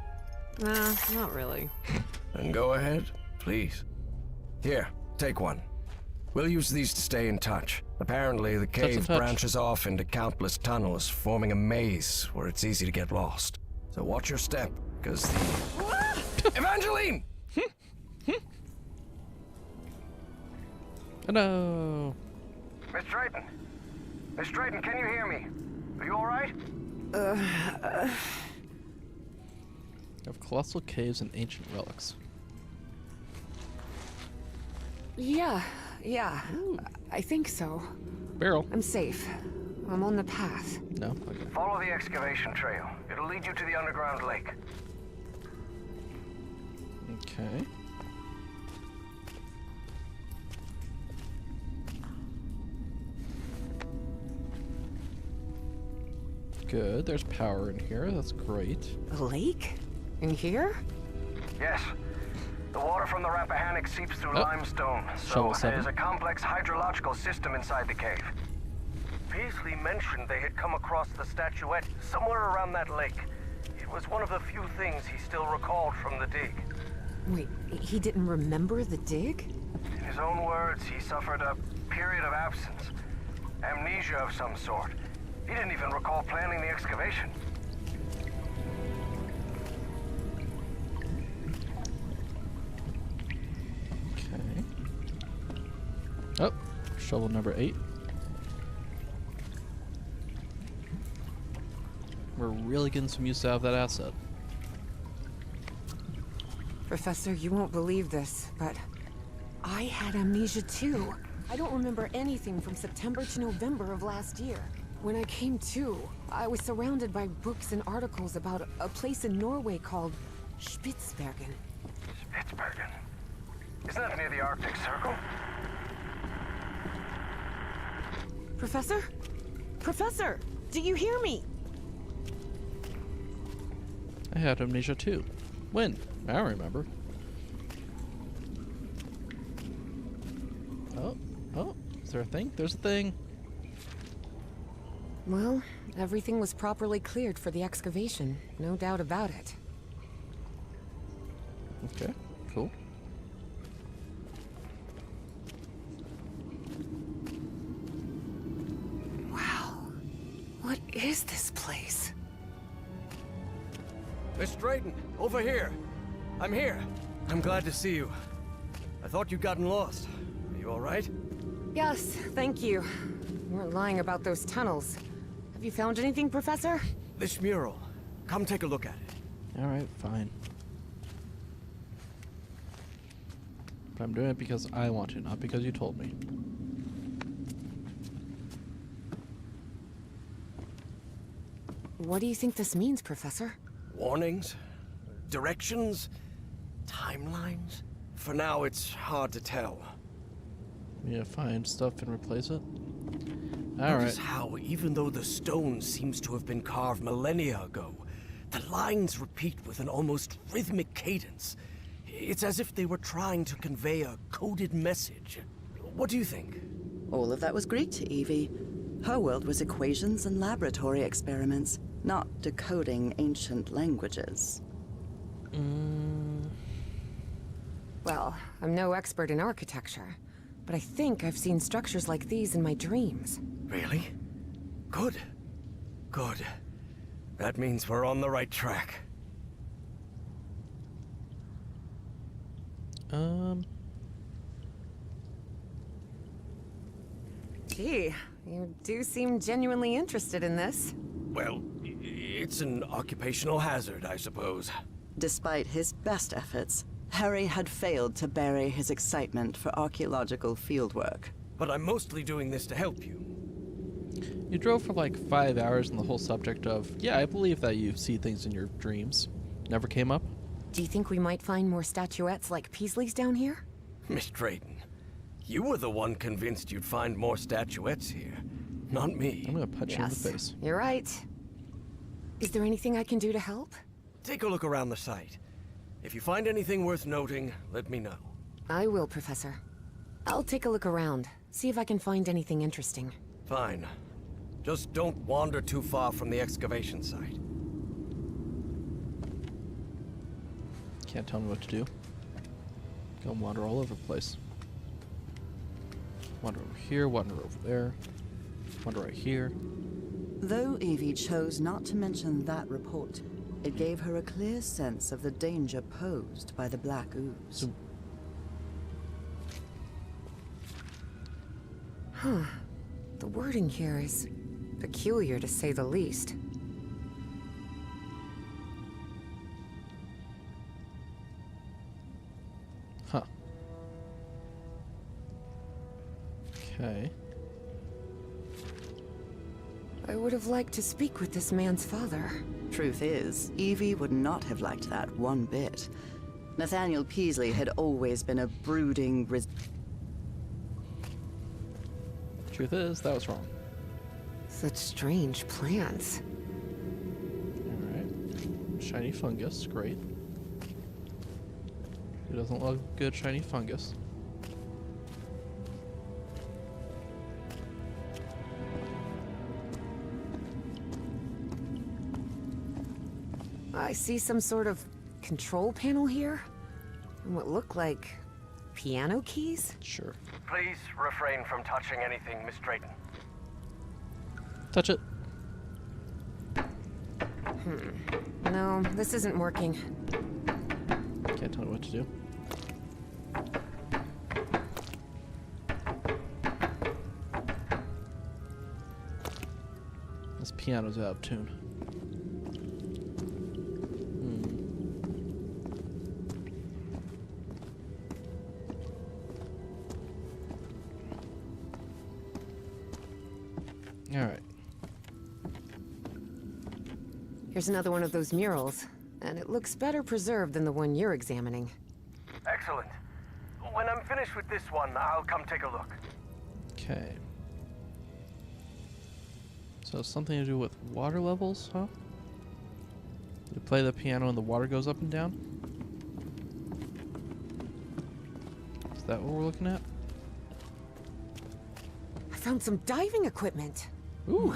Not really. Then go ahead, please. Here, take one. We'll use these to stay in touch. Apparently, the Touch and cave touch. branches off into countless tunnels, forming a maze where it's easy to get lost. So watch your step, because the... Evangeline! Oh, no. Miss Drayton! Miss Drayton, can you hear me? Are you alright? Of colossal caves and ancient relics. Yeah. I think so. Barrel. I'm safe. I'm on the path. No? Okay. Follow the excavation trail. It'll lead you to the underground lake. Okay. Good. There's power in here. That's great. A lake? In here? Yes. The water from the Rappahannock seeps through limestone, Shovel so 7. there's a complex hydrological system inside the cave. Beasley mentioned they had come across the statuette somewhere around that lake. It was one of the few things he still recalled from the dig. Wait, he didn't remember the dig? In his own words, he suffered a period of absence. Amnesia of some sort. He didn't even recall planning the excavation. Okay. Oh, shovel number 8. We're really getting some use out of that asset. Professor, you won't believe this, but I had amnesia too. I don't remember anything from September to November of last year. When I came to, I was surrounded by books and articles about a place in Norway called Spitsbergen. Spitsbergen. Isn't that near the Arctic Circle? Professor? Professor! Do you hear me? I had amnesia too. When? I don't remember. Oh, is there a thing? There's a thing. Well, everything was properly cleared for the excavation. No doubt about it. Okay, cool. is this place? Miss Drayton, over here. I'm here. I'm glad to see you. I thought you'd gotten lost. Are you all right? Yes, thank you. You weren't lying about those tunnels. Have you found anything, Professor? This mural. Come take a look at it. Alright, fine. But I'm doing it because I want to, not because you told me. What do you think this means, Professor? Warnings? Directions? Timelines? For now, it's hard to tell. We need to find stuff and replace it. Notice Alright. how, even though the stone seems to have been carved millennia ago, the lines repeat with an almost rhythmic cadence. It's as if they were trying to convey a coded message. What do you think? All of that was Greek to Evie. Her world was equations and laboratory experiments, not decoding ancient languages. Well, I'm no expert in architecture, but I think I've seen structures like these in my dreams. Really? Good. Good. That means we're on the right track. Gee, you do seem genuinely interested in this. Well, it's an occupational hazard, I suppose. Despite his best efforts, Harry had failed to bury his excitement for archaeological fieldwork. But I'm mostly doing this to help you. You drove for like 5 hours on the whole subject of, yeah, I believe that you see things in your dreams. Never came up? Do you think we might find more statuettes like Peasley's down here? Miss Drayton, you were the one convinced you'd find more statuettes here, not me. I'm gonna punch you in the face. You're right. Is there anything I can do to help? Take a look around the site. If you find anything worth noting, let me know. I will, Professor. I'll take a look around, see if I can find anything interesting. Fine. Just don't wander too far from the excavation site. Can't tell me what to do. Go wander all over the place. Wander over here, wander over there. Wander right here. Though Evie chose not to mention that report, it gave her a clear sense of the danger posed by the black ooze. The wording here is peculiar, to say the least. Huh. Okay. I would have liked to speak with this man's father. Truth is, Evie would not have liked that one bit. Nathaniel Peasley had always been a brooding, Truth is, that was wrong. Such strange plans. Alright. Shiny fungus, great. Who doesn't love good shiny fungus? I see some sort of control panel here, and what look like piano keys? Sure. Please refrain from touching anything, Miss Drayton. Touch it. No, this isn't working. Can't tell me what to do. This piano's out of tune. Alright. Here's another one of those murals, and it looks better preserved than the one you're examining. Excellent. When I'm finished with this one, I'll come take a look. Okay. So something to do with water levels, huh? You play the piano and the water goes up and down? Is that what we're looking at? I found some diving equipment. Ooh.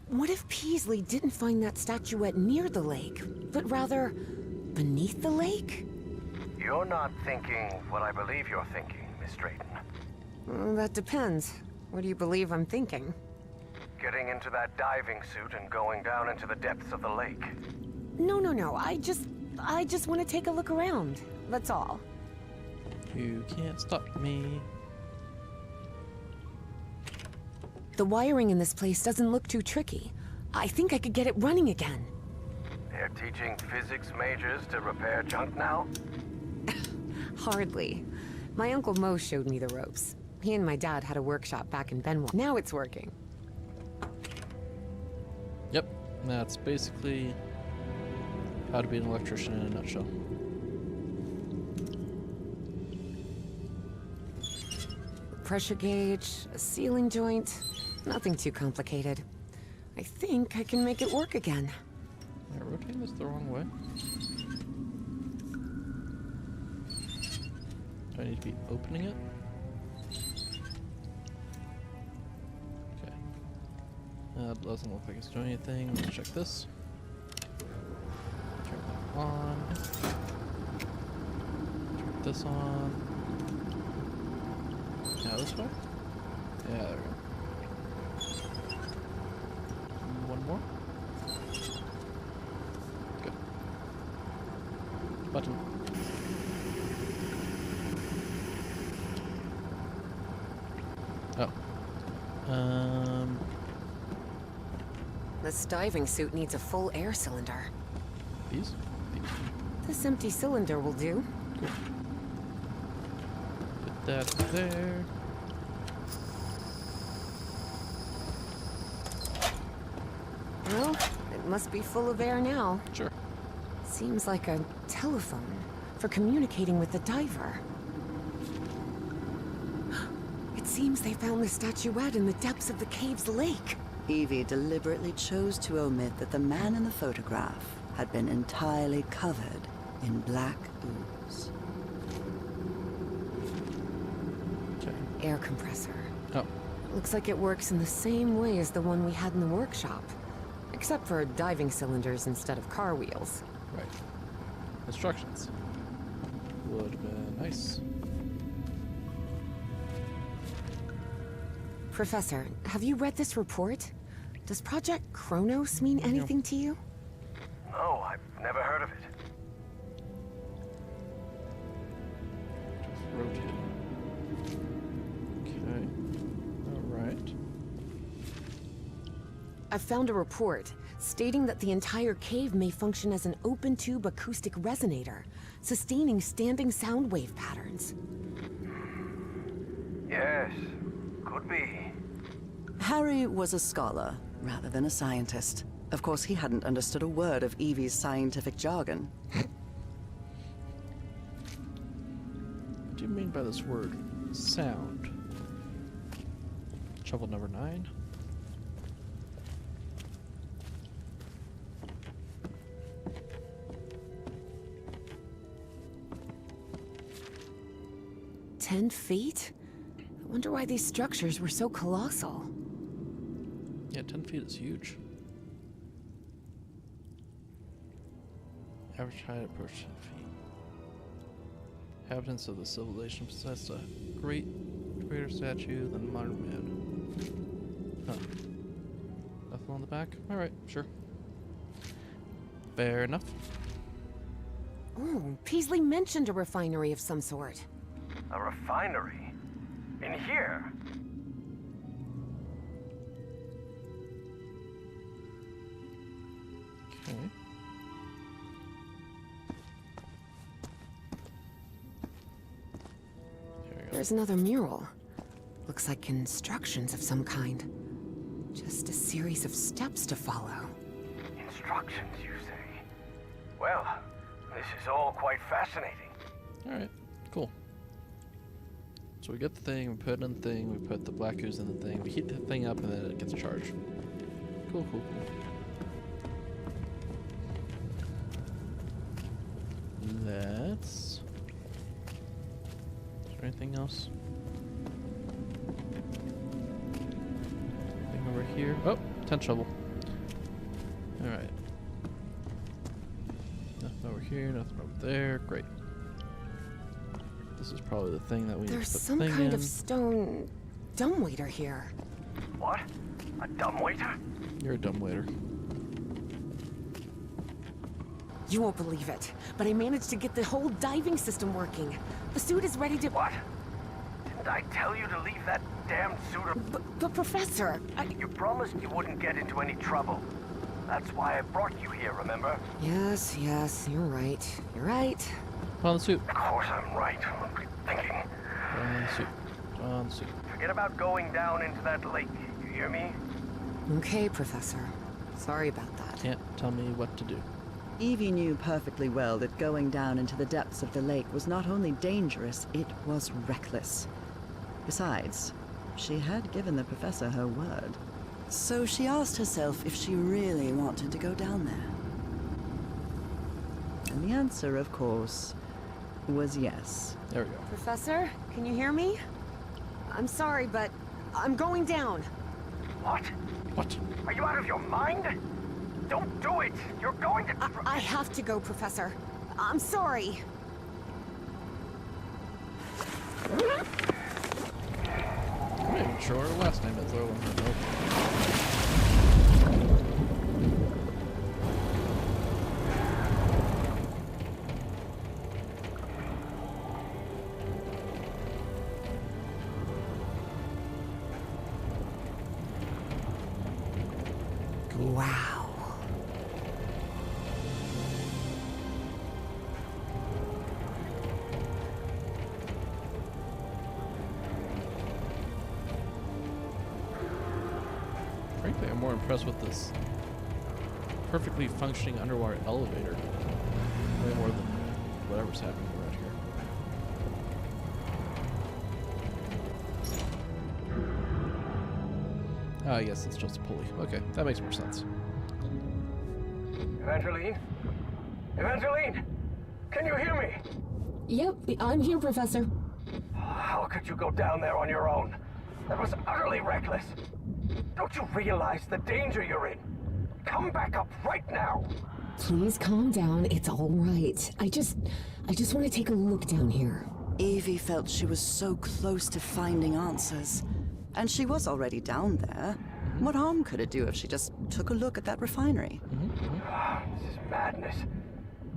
What if Peasley didn't find that statuette near the lake, but rather beneath the lake? You're not thinking what I believe you're thinking, Miss Drayton. Well, that depends. What do you believe I'm thinking? getting into that diving suit and going down into the depths of the lake? No. I just want to take a look around. That's all. You can't stop me. The wiring in this place doesn't look too tricky. I think I could get it running again. They're teaching physics majors to repair junk now? Hardly. My Uncle Mo showed me the ropes. He and my dad had a workshop back in Benwell. Now it's working. Yep, that's basically how to be an electrician in a nutshell. Pressure gauge, a sealing joint, nothing too complicated. I think I can make it work again. Am I rotating this the wrong way? Do I need to be opening it? Okay. That doesn't look like it's doing anything. Let's check this. Turn that on. Turn this on. Now this way? Yeah, there we go. One more. Good. Button. Oh. This diving suit needs a full air cylinder. These? This empty cylinder will do. Cool. Put that there. Well, it must be full of air now. Sure. Seems like a telephone for communicating with the diver. It seems they found the statuette in the depths of the cave's lake. Evie deliberately chose to omit that the man in the photograph had been entirely covered in black ooze. Okay. Air compressor. Oh. Looks like it works in the same way as the one we had in the workshop. Except for diving cylinders instead of car wheels. Right. Instructions. Would have been nice. Professor, have you read this report? Does Project Kronos mean anything to you? No, I've never heard of it. Just rotate. Okay. Alright. I've found a report stating that the entire cave may function as an open-tube acoustic resonator, sustaining standing sound wave patterns. Yes, could be. Harry was a scholar rather than a scientist. Of course, he hadn't understood a word of Evie's scientific jargon. What do you mean by this word? Sound. Shovel number 9. "10 feet? I wonder why these structures were so colossal." Yeah, 10 feet is huge. Average height approach 10 feet. Inhabitants of the civilization possessed a greater statue than modern man. Huh. Nothing on the back? Alright, sure. Fair enough. Oh, Peasley mentioned a refinery of some sort. A refinery? In here? Okay. There we go. There's another mural. Looks like instructions of some kind. Just a series of steps to follow. Instructions, you say? Well, this is all quite fascinating. Alright, cool. So we get the thing, we put it in the thing, we put the black ooze in the thing, we heat the thing up, and then it gets charged. Cool, cool, cool. Let's... Is there anything else? Anything over here? Oh, tent shovel. Alright. Nothing over here, nothing over there. Great. This is probably the thing that we need There's to put some the thing kind in. of stone dumbwaiter here. What? A dumbwaiter? You're a dumbwaiter. You won't believe it, but I managed to get the whole diving system working. The suit is ready to... What? Didn't I tell you to leave that damn suit? But Professor, You promised you wouldn't get into any trouble. That's why I brought you here, remember? Yes, you're right. You're right. On the suit. Of course I'm right. What were you thinking? On the suit. On the suit. Forget about going down into that lake. You hear me? Okay, Professor. Sorry about that. Can't tell me what to do. Evie knew perfectly well that going down into the depths of the lake was not only dangerous, it was reckless. Besides, she had given the professor her word. So she asked herself if she really wanted to go down there. And the answer, of course, was yes. There we go. Professor, can you hear me? I'm sorry, but I'm going down. What? What? Are you out of your mind? Don't do it! You're going to... I have to go, Professor. I'm sorry. I'm not even sure last time I throw one her note. Wow. Frankly, I'm more impressed with this perfectly functioning underwater elevator. Way more than whatever's happening around here. Oh, I guess it's just a pulley. Okay, that makes more sense. Evangeline? Evangeline! Can you hear me? Yep, I'm here, Professor. How could you go down there on your own? That was utterly reckless. Don't you realize the danger you're in? Come back up right now. Please calm down. It's all right. I just want to take a look down here. Evie felt she was so close to finding answers. And she was already down there. What harm could it do if she just took a look at that refinery? This is madness.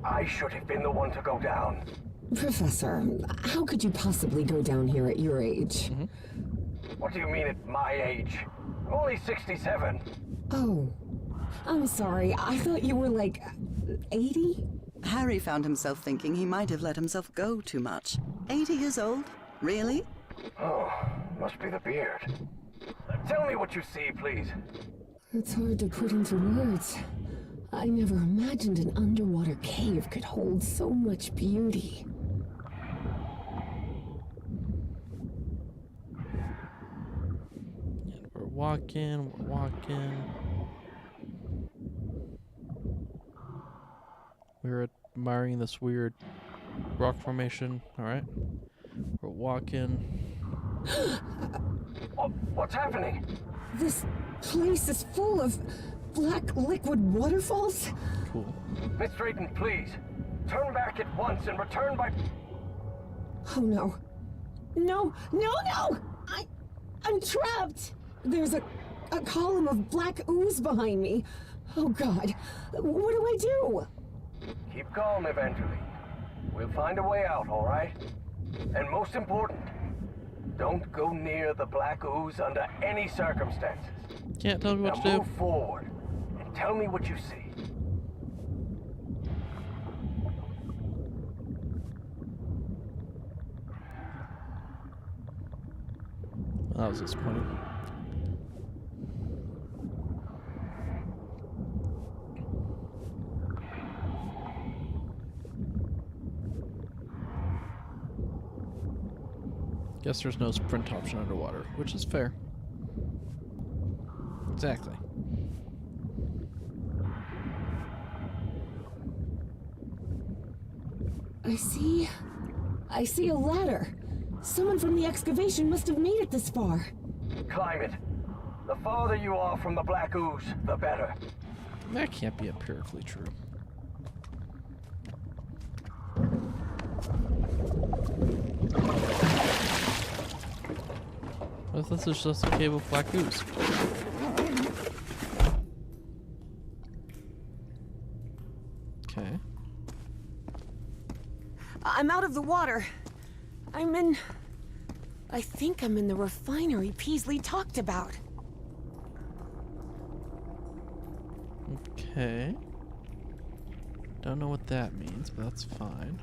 I should have been the one to go down. Professor, how could you possibly go down here at your age? What do you mean at my age? I'm only 67. Oh, I'm sorry. I thought you were like 80? Harry found himself thinking he might have let himself go too much. 80 years old? Really? Oh, must be the beard. Tell me what you see, please. It's hard to put into words. I never imagined an underwater cave could hold so much beauty. And we're walking, we're walking. We're admiring this weird rock formation, alright? We're walking. What's happening? This place is full of black liquid waterfalls? Cool. Miss Drayton, please. Turn back at once and return by... Oh no. No! I'm trapped! There's a column of black ooze behind me. Oh god. What do I do? Keep calm, Evangeline. We'll find a way out, all right? And most important, don't go near the black ooze under any circumstances. Can't tell me what Now to do. move forward and tell me what you see. That was disappointing. Guess there's no sprint option underwater, which is fair. Exactly. I see a ladder. Someone from the excavation must have made it this far. Climb it. The farther you are from the black ooze, the better. That can't be empirically true. What if this is just a cave of black ooze? of the water. I think I'm in the refinery Peasley talked about. Okay. Don't know what that means, but that's fine.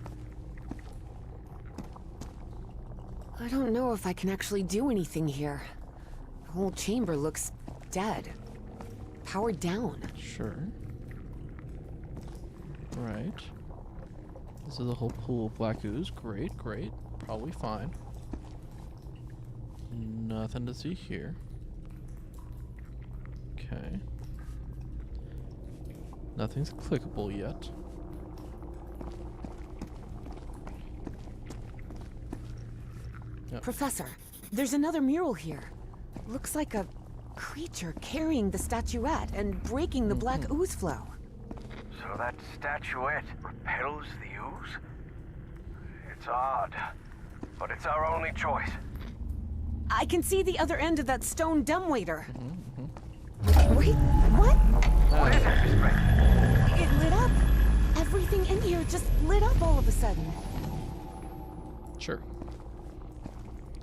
I don't know if I can actually do anything here. The whole chamber looks dead. Powered down. Sure. Right. This is a whole pool of black ooze. Great, great. Probably fine. Nothing to see here. Okay. Nothing's clickable yet. Yep. Professor, there's another mural here. Looks like a creature carrying the statuette and breaking the black ooze flow. So that statuette repels the ooze? It's odd, but it's our only choice. I can see the other end of that stone dumbwaiter. Wait, what? What is it, Miss Brent? It lit up. Everything in here just lit up all of a sudden. Sure.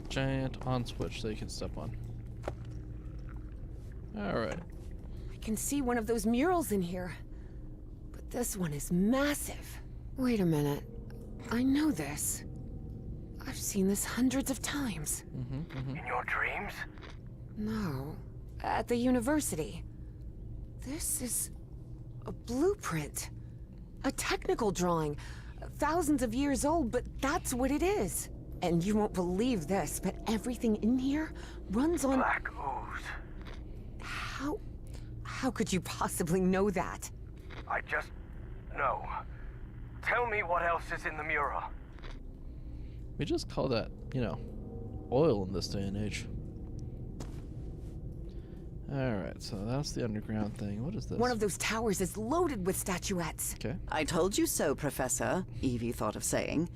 Giant on switch that you can step on. Alright. I can see one of those murals in here. But this one is massive. Wait a minute. I know this. I've seen this hundreds of times. In your dreams? No. At the university. This is a blueprint. A technical drawing. Thousands of years old, but that's what it is. And you won't believe this, but everything in here runs on... Black ooze. How could you possibly know that? I just know. Tell me what else is in the mural. We just call that, you know, oil in this day and age. Alright, so that's the underground thing. What is this? One of those towers is loaded with statuettes. Okay. I told you so, Professor, Evie thought of saying.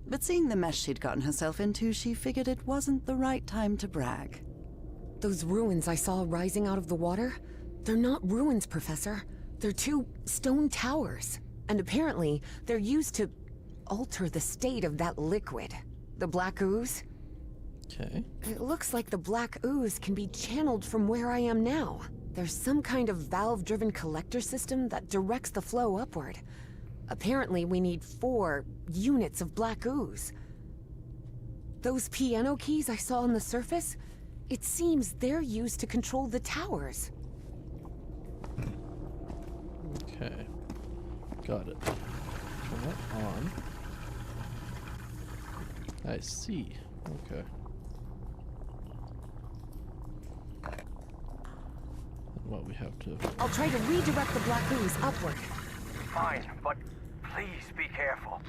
But seeing the mess she'd gotten herself into, she figured it wasn't the right time to brag. Those ruins I saw rising out of the water, they're not ruins, Professor. They're two stone towers. And apparently, they're used to alter the state of that liquid. The black ooze. Okay. It looks like the black ooze can be channeled from where I am now. There's some kind of valve-driven collector system that directs the flow upward. Apparently, we need 4 units of black ooze. Those piano keys I saw on the surface, it seems they're used to control the towers. Okay. Got it. Turn that on. I see. Okay. And what we have to... I'll try to redirect the black ooze upward. Fine, but please be careful.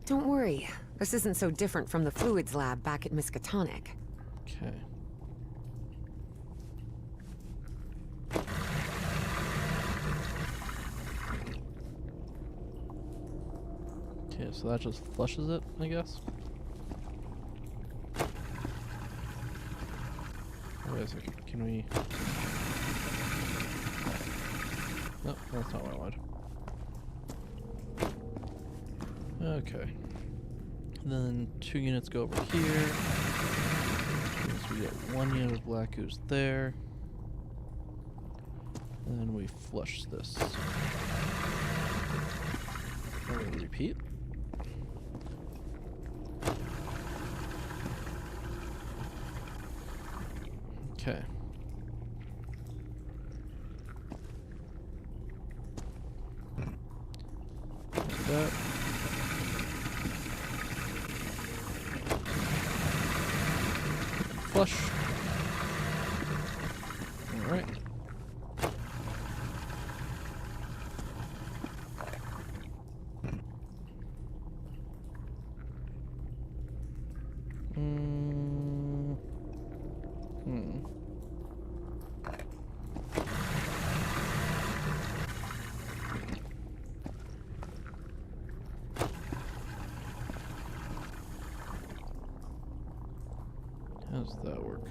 Don't worry. This isn't so different from the fluids lab back at Miskatonic. Okay. Okay, so that just flushes it, I guess. Wait a second, can we... No, that's not what I wanted. Okay. And then 2 units go over here. So we get 1 unit of black ooze there. And then we flush this. And we repeat. Okay. Like that. Flush. All right. How does that work?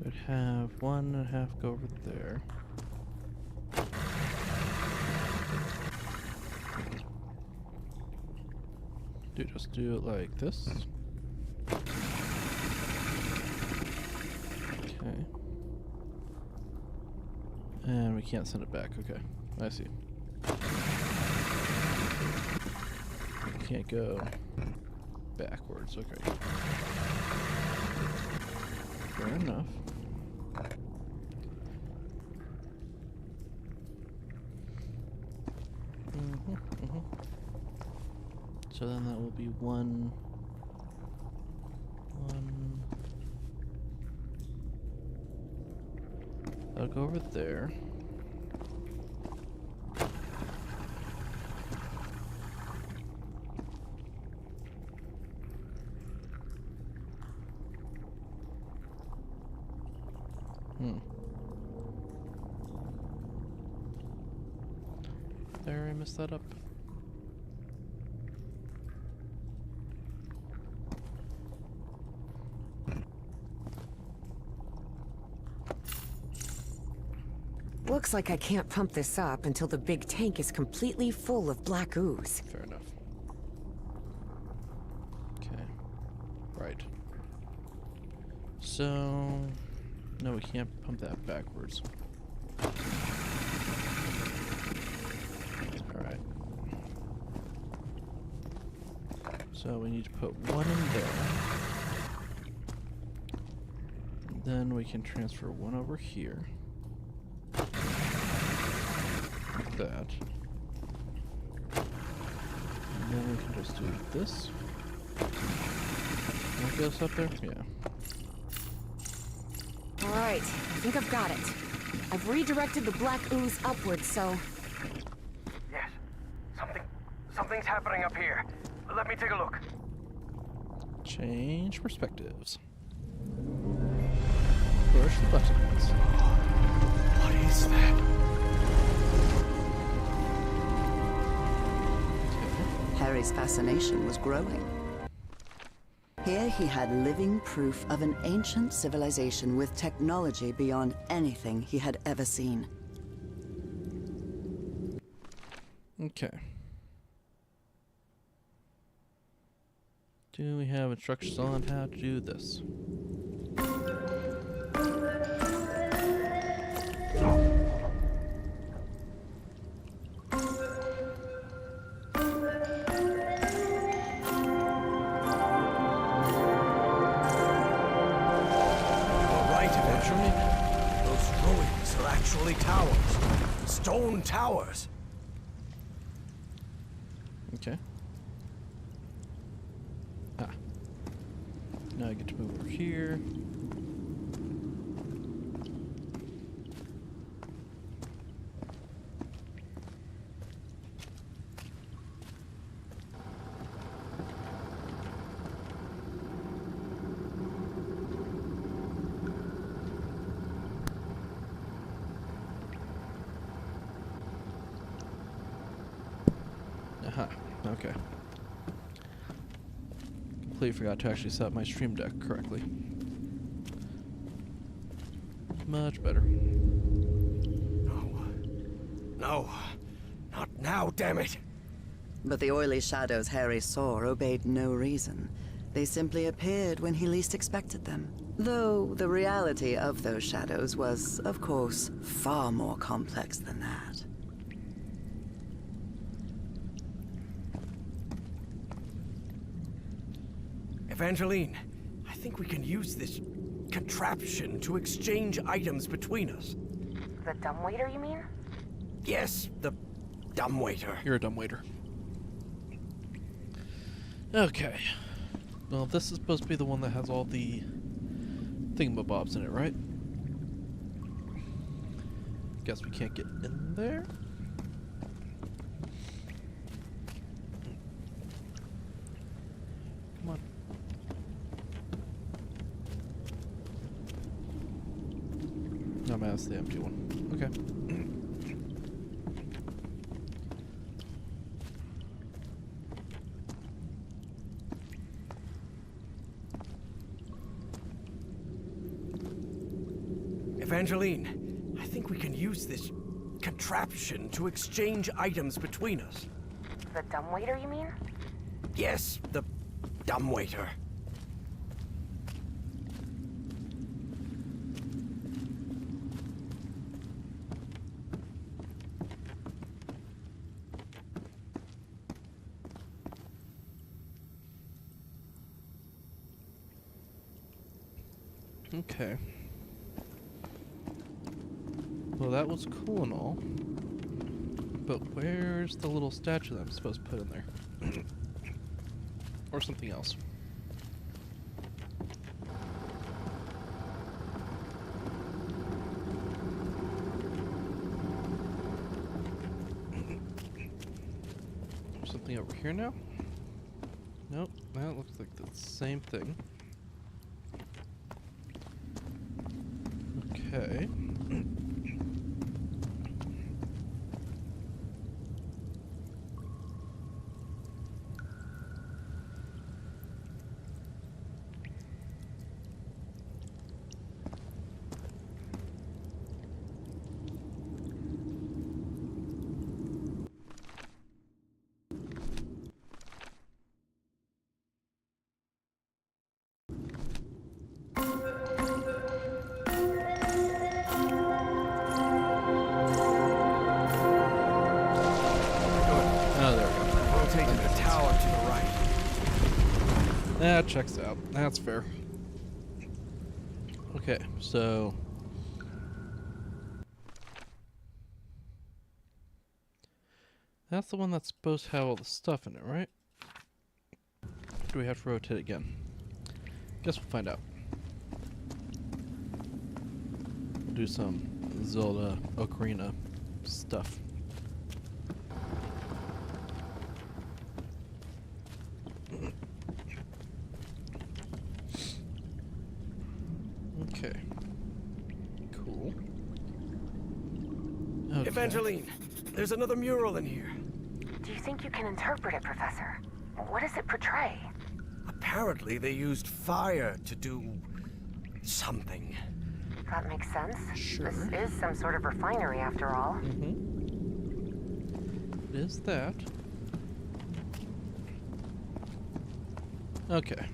Would have 1.5 go over there. Do just do it like this. Okay. And we can't send it back. Okay, I see. We can't go backwards. Okay. Fair enough. So then that will be one. I'll go over there. There, I messed that up. Looks like I can't pump this up until the big tank is completely full of black ooze. Fair enough. Okay. Right. So... No, we can't pump that backwards. Alright. So we need to put one in there. And then we can transfer one over here. Like that. And then we can just do this. That goes up there? Yeah. Alright, I think I've got it. I've redirected the black ooze upwards, so... Yes. Something's happening up here. Let me take a look. Change perspectives. Push the buttons. What is that? Harry's fascination was growing. Here he had living proof of an ancient civilization with technology beyond anything he had ever seen. Okay. Do we have instructions on how to do this? Towers. Stone towers. Okay. Ah. Now I get to move over here. Aha, okay. Completely forgot to actually set up my stream deck correctly. Much better. No, not now, damn it. But the oily shadows Harry saw obeyed no reason. They simply appeared when he least expected them. Though the reality of those shadows was, of course, far more complex than that. Evangeline, I think we can use this contraption to exchange items between us. The dumbwaiter, you mean? Yes, the dumbwaiter. You're a dumbwaiter. Okay. Well, this is supposed to be the one that has all the thingamabobs in it, right? Guess we can't get in there? Come on. No, man, that's the empty one. Okay. Evangeline, I think we can use this contraption to exchange items between us. The dumbwaiter, you mean? Yes, the dumbwaiter. Okay. Well, that was cool and all. But where's the little statue that I'm supposed to put in there? Or something else. Something over here now? Nope, that looks like the same thing. Okay. That checks out. That's fair. Okay, so... that's the one that's supposed to have all the stuff in it, right? Do we have to rotate again? Guess we'll find out. We'll do some Zelda Ocarina stuff. Okay. Cool. Okay. Evangeline, there's another mural in here. Do you think you can interpret it, Professor? What does it portray? Apparently they used fire to do something. That makes sense. Sure. This is some sort of refinery after all. It is that. Okay.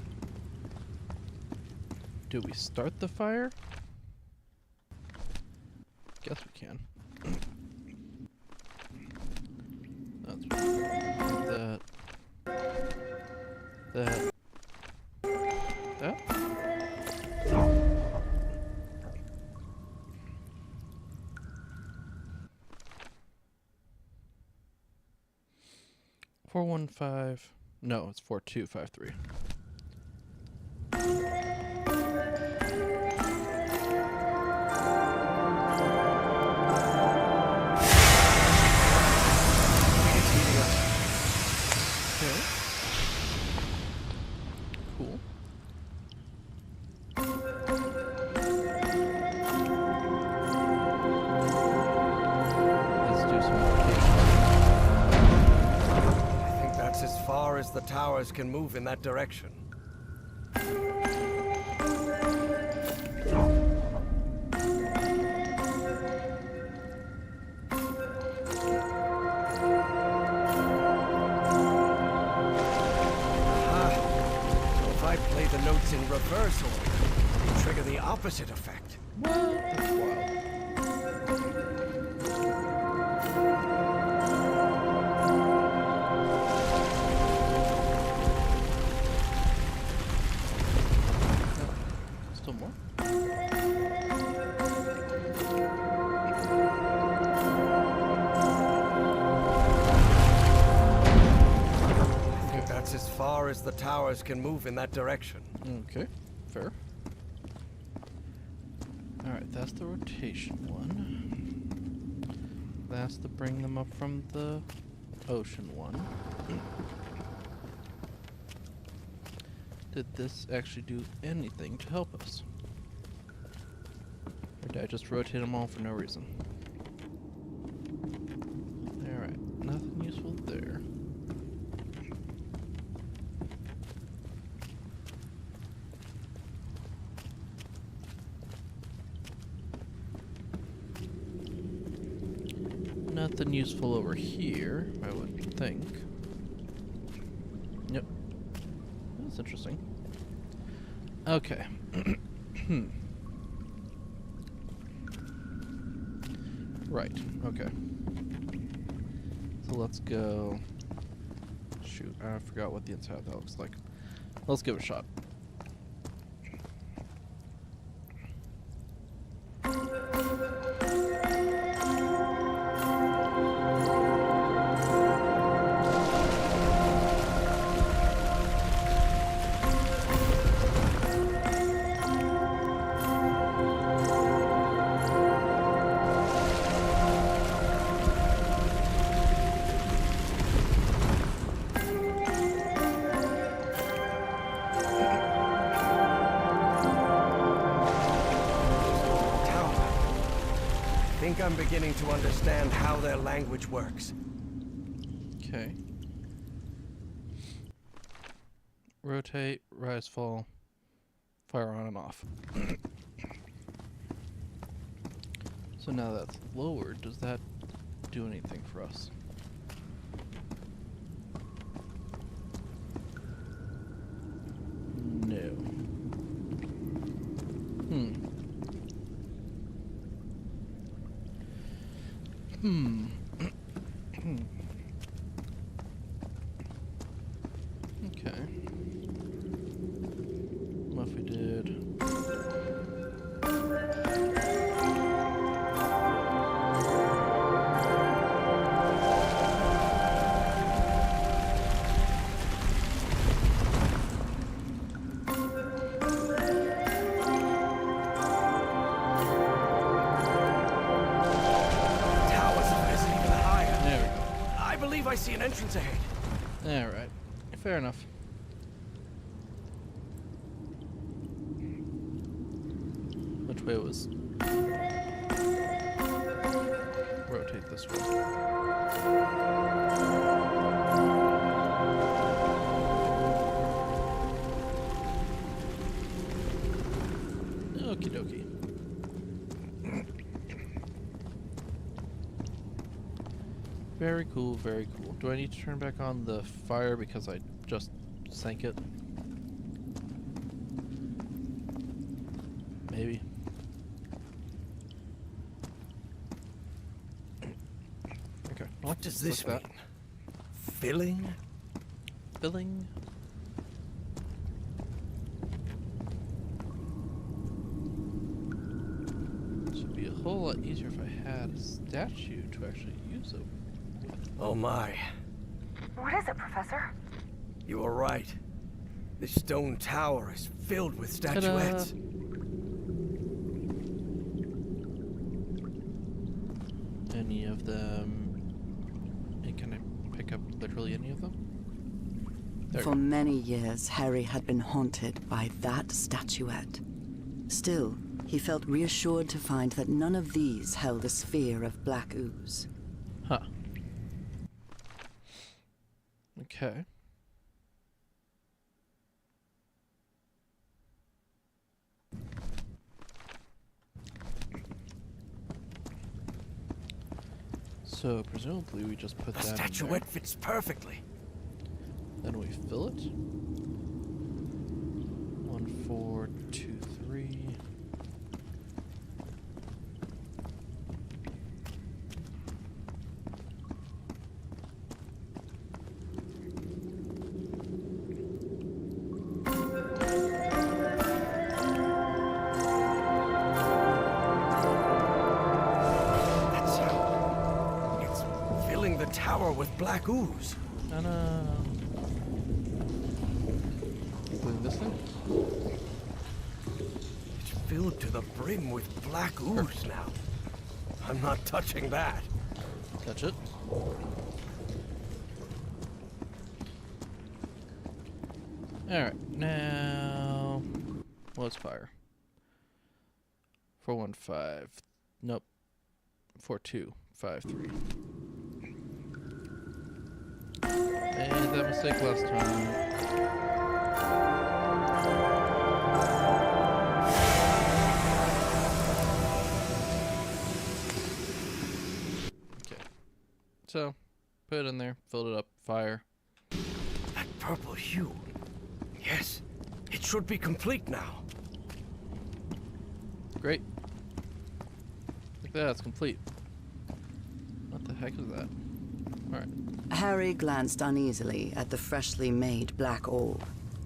Do we start the fire? Guess we can. That's that. That. That. Four 415. No, it's 4253. Cool. Let's do some application. I think that's as far as the towers can move in that direction. The notes in reverse order trigger the opposite effect. What? That's wild. Still more? I think that's as far as the towers can move in that direction. Okay, fair. Alright, that's the rotation one. That's the bring them up from the ocean one. Did this actually do anything to help us? Or did I just rotate them all for no reason? Alright, nothing useful there. Nothing useful over here, I wouldn't think. Yep. That's interesting. Okay. Right. Okay. So let's go. Shoot, I forgot what the inside of that looks like. Let's give it a shot. I think I'm beginning to understand how their language works. Okay. Rotate, rise, fall, fire on and off. So now that's lowered. Does that do anything for us? No. Okay. What if we did? I see an entrance ahead. Alright. Fair enough. Which way was... Rotate this way. Okie dokie. Very cool, very cool. Do I need to turn back on the fire because I just sank it? Maybe. Okay. Well, What does this mean? that. Filling? Filling. Should be a whole lot easier if I had a statue to actually use it. Oh my. What is it, Professor? You were right. This stone tower is filled with statuettes. Any of them... Can I pick up literally any of them? There For many years, Harry had been haunted by that statuette. Still, he felt reassured to find that none of these held a sphere of black ooze. Huh. Okay. So presumably we just put The that in statuette there. fits perfectly. Then we fill it. 1, 4, 2, 3. Tower with black ooze. No. Including this thing? It's filled to the brim with black ooze now. I'm not touching that. Touch it. Alright, now... What's fire? 415. Nope. 4253. Made that mistake last time. Okay. So, put it in there, filled it up, fire. That purple hue. Yes, it should be complete now. Great. Look at that, it's complete. What the heck is that? Alright. Harry glanced uneasily at the freshly made black orb.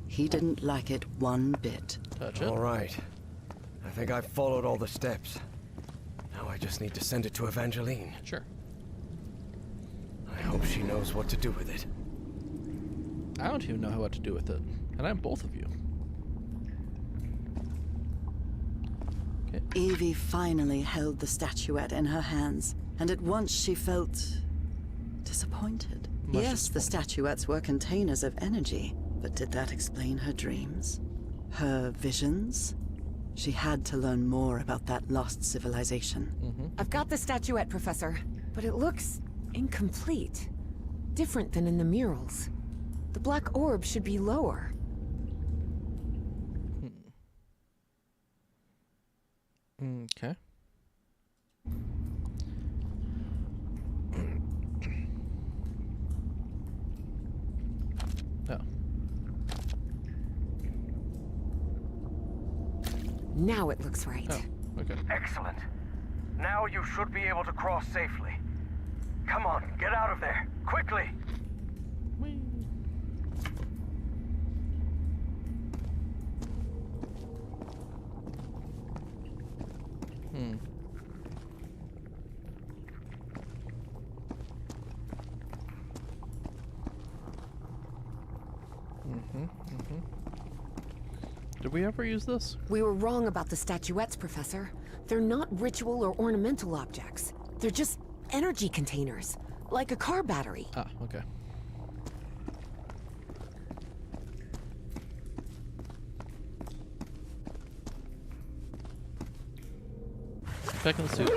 He didn't like it one bit. Touch it. All right. I think I've followed all the steps. Now I just need to send it to Evangeline. Sure. I hope she knows what to do with it. I don't even know what to do with it. And I'm both of you. Okay. Evie finally held the statuette in her hands, and at once she felt disappointed. Much Yes, the statuettes were containers of energy, but did that explain her dreams? Her visions? She had to learn more about that lost civilization. I've got the statuette, Professor, but it looks incomplete. Different than in the murals. The black orb should be lower. Okay. Oh. Now it looks right. Oh, okay. Excellent. Now you should be able to cross safely. Come on, get out of there, quickly. Whee. Did we ever use this? We were wrong about the statuettes, Professor. They're not ritual or ornamental objects. They're just energy containers, like a car battery. Ah, okay. Back in the suit.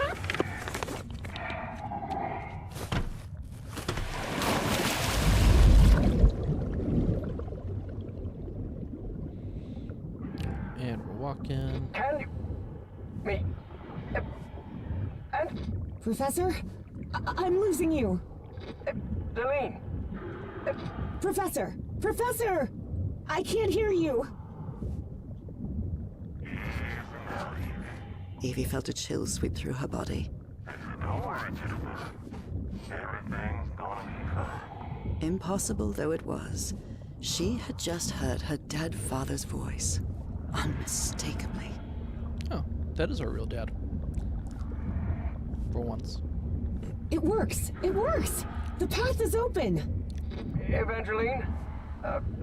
And we're walking. Can you... me... and... Professor? I'm losing you. Delene. Professor! Professor! I can't hear you. Evie felt a chill sweep through her body. Don't worry, gentlemen. Everything's gonna be fine. Impossible though it was, she had just heard her dead father's voice. Unmistakably. Oh, that is our real dad. For once. It works! It works! The path is open! Evangeline?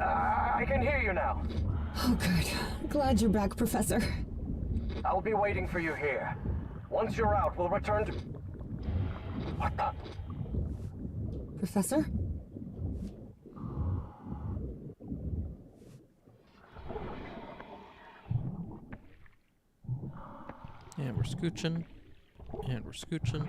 I can hear you now. Oh, good. Glad you're back, Professor. I'll be waiting for you here. Once you're out, we'll return to... What the... Professor? And we're scooching. And we're scooching.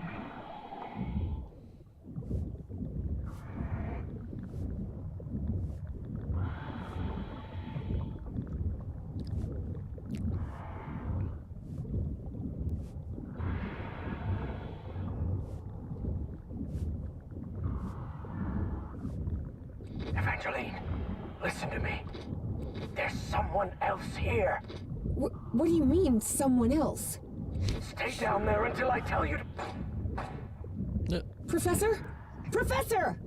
Evangeline, listen to me. There's someone else here. What do you mean, someone else? Stay down there until I tell you to... Professor? Professor!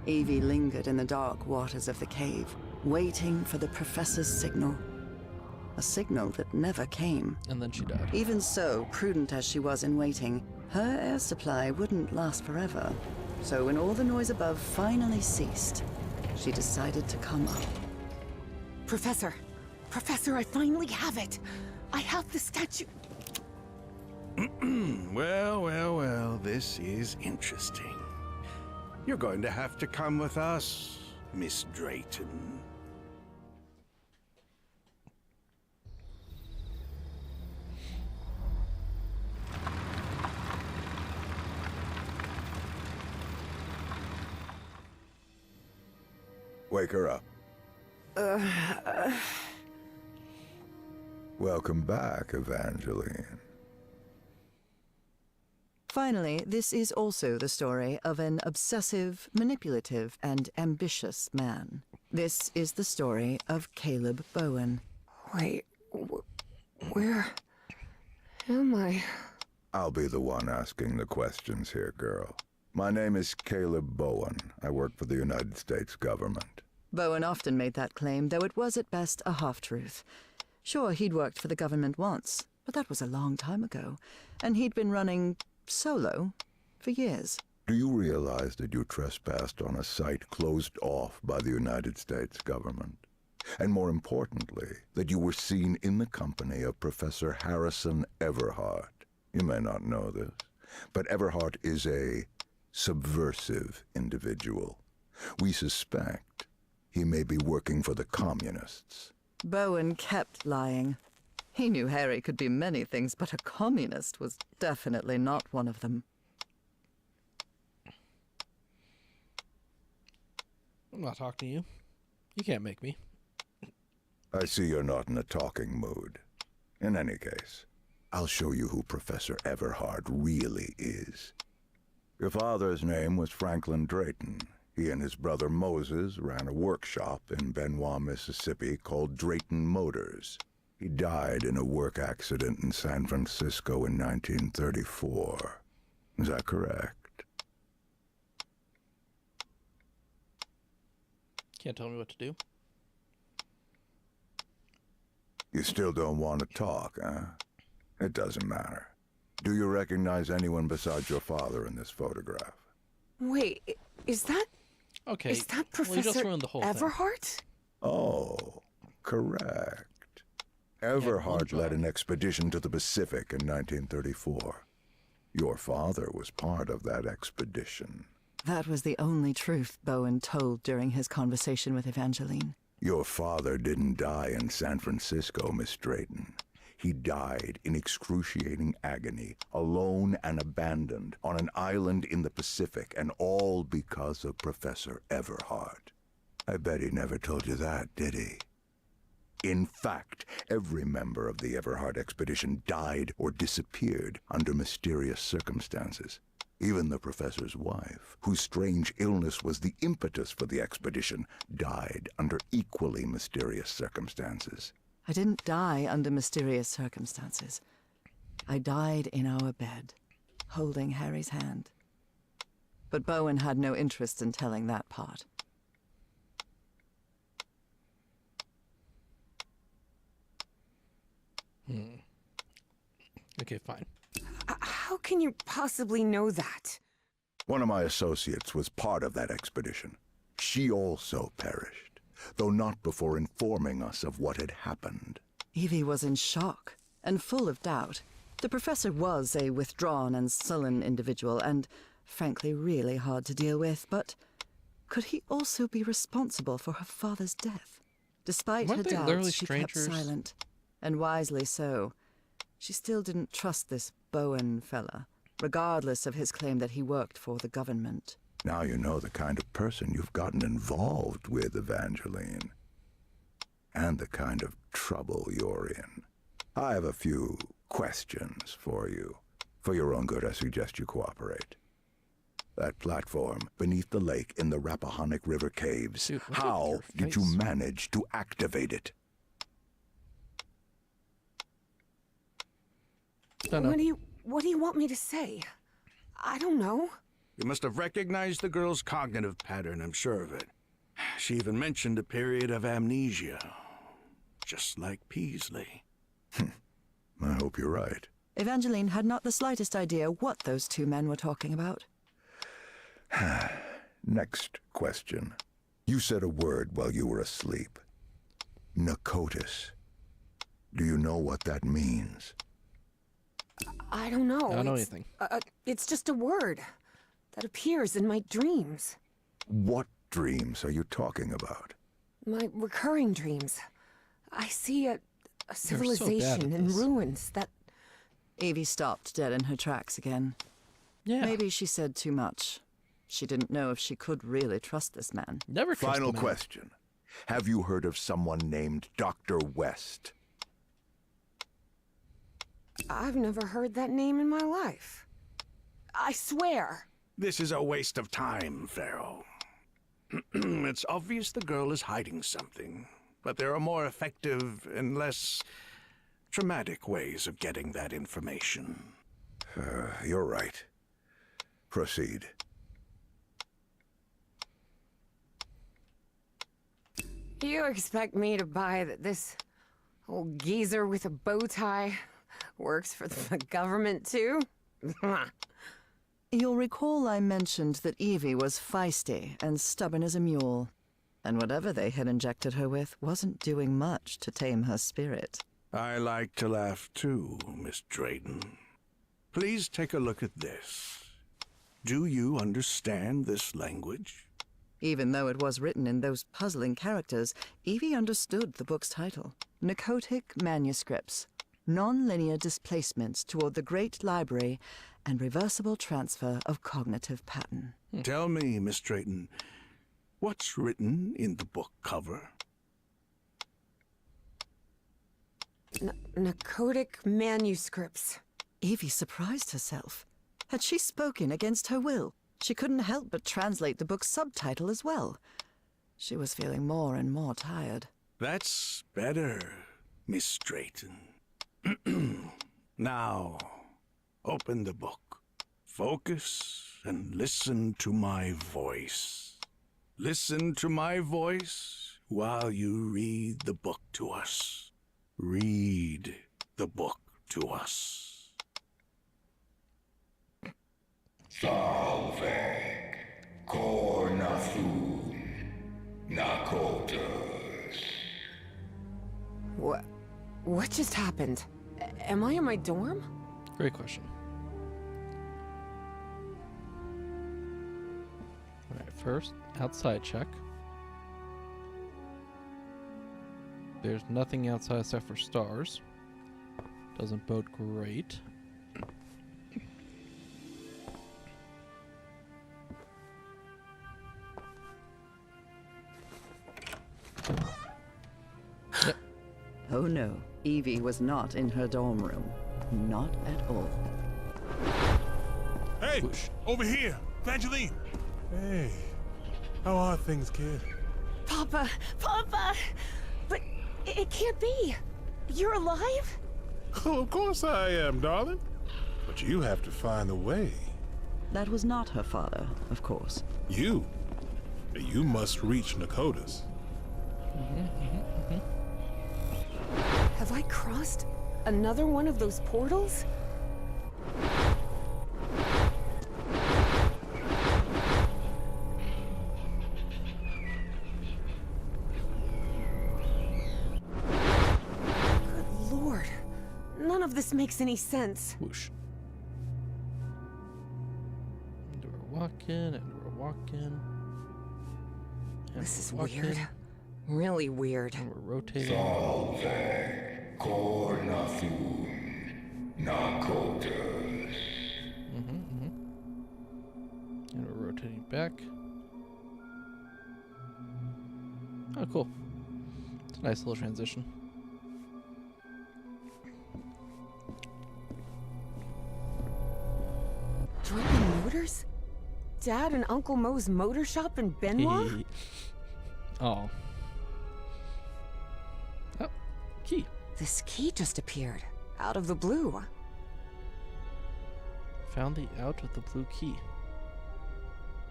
Evie lingered in the dark waters of the cave, waiting for the professor's signal. A signal that never came. And then she died. Even so, prudent as she was in waiting, her air supply wouldn't last forever. So when all the noise above finally ceased, she decided to come up. Professor! Professor, I finally have it! I have the statue... Well, this is interesting. You're going to have to come with us, Miss Drayton. Wake her up. Welcome back, Evangeline. Finally, this is also the story of an obsessive, manipulative, and ambitious man. This is the story of Caleb Bowen. Wait, where am I? I'll be the one asking the questions here, girl. My name is Caleb Bowen. I work for the United States government. Bowen often made that claim, though it was at best a half-truth. Sure, he'd worked for the government once, but that was a long time ago, and he'd been running solo for years. Do you realize that you trespassed on a site closed off by the United States government? And more importantly, that you were seen in the company of Professor Harrison Everhart. You may not know this, but Everhart is a subversive individual. We suspect he may be working for the communists. Bowen kept lying. He knew Harry could be many things, but a communist was definitely not one of them. I'm not talking to you. You can't make me. I see you're not in a talking mood. In any case, I'll show you who Professor Everhart really is. Your father's name was Franklin Drayton. He and his brother Moses ran a workshop in Benoit, Mississippi called Drayton Motors. He died in a work accident in San Francisco in 1934. Is that correct? Can't tell me what to do. You still don't want to talk, huh? It doesn't matter. Do you recognize anyone besides your father in this photograph? Wait, is that Okay. is that well, you just Professor ruined the whole thing. Everhart? Oh, correct. one Everhart led job. an expedition to the Pacific in 1934. Your father was part of that expedition. That was the only truth Bowen told during his conversation with Evangeline. Your father didn't die in San Francisco, Miss Drayton. He died in excruciating agony, alone and abandoned, on an island in the Pacific, and all because of Professor Everhart. I bet he never told you that, did he? In fact, every member of the Everhart expedition died or disappeared under mysterious circumstances. Even the professor's wife, whose strange illness was the impetus for the expedition, died under equally mysterious circumstances. I didn't die under mysterious circumstances. I died in our bed, holding Harry's hand. But Bowen had no interest in telling that part. Okay, fine. How can you possibly know that? One of my associates was part of that expedition. She also perished, though not before informing us of what had happened. Evie was in shock and full of doubt. The professor was a withdrawn and sullen individual and, frankly, really hard to deal with, but could he also be responsible for her father's death? Despite Weren't her they literally doubts, she kept strangers? silent, and wisely so. She still didn't trust this Bowen fella, regardless of his claim that he worked for the government. Now you know the kind of person you've gotten involved with, Evangeline. And the kind of trouble you're in. I have a few questions for you. For your own good, I suggest you cooperate. That platform beneath the lake in the Rappahannock River caves, Dude, what's up with how your did you face? manage to activate it? Don't know. What do you want me to say? I don't know. You must have recognized the girl's cognitive pattern, I'm sure of it. She even mentioned a period of amnesia. Just like Peasley. I hope you're right. Evangeline had not the slightest idea what those two men were talking about. Next question. You said a word while you were asleep. Nakotis. Do you know what that means? I don't know. I don't know It's- anything. It's just a word that appears in my dreams. What dreams are you talking about? My recurring dreams. I see a so bad at civilization in this. ruins that... Evie stopped dead in her tracks again. Yeah. Maybe she said too much. She didn't know if she could really trust this man. Never trust Final a man. question. Have you heard of someone named Dr. West? I've never heard that name in my life. I swear. This is a waste of time, Pharaoh. It's obvious the girl is hiding something, but there are more effective and less traumatic ways of getting that information. You're right. Proceed. You expect me to buy that this old geezer with a bow tie works for the government, too? You'll recall I mentioned that Evie was feisty and stubborn as a mule, and whatever they had injected her with wasn't doing much to tame her spirit. I like to laugh too, Miss Drayton. Please take a look at this. Do you understand this language? Even though it was written in those puzzling characters, Evie understood the book's title. Narcotic Manuscripts. Non-linear displacements toward the Great Library and reversible transfer of cognitive pattern. Tell me, Miss Drayton, what's written in the book cover? Narcotic Manuscripts. Evie surprised herself. Had she spoken against her will? She couldn't help but translate the book's subtitle as well. She was feeling more and more tired. That's better, Miss Drayton. Now, open the book. Focus and listen to my voice. Listen to my voice while you read the book to us. Read the book to us. Salve, Cornathun, Nakotas. What just happened? Am I in my dorm? Great question. Alright, first, outside check. There's nothing outside except for stars. Doesn't bode great. Yep. Oh no, Evie was not in her dorm room. Not at all. Hey, Whoosh. over here, Evangeline. Hey, how are things, kid? Papa! Papa! But it can't be! You're alive? Oh, of course I am, darling. But you have to find a way. That was not her father, of course. You must reach Nakotas. Have I crossed another one of those portals? Good Lord. None of this makes any sense. Whoosh. And we're walking, and we're walking. And This is we're walking, weird. Really weird. And we're rotating. Salve, Cornathun, Nakotas. And we're rotating back. Oh, cool. It's a nice little transition. Dropping motors? Dad and Uncle Mo's motor shop in Benoit? Oh. Oh, key. This key just appeared, out of the blue. Found the out of the blue key.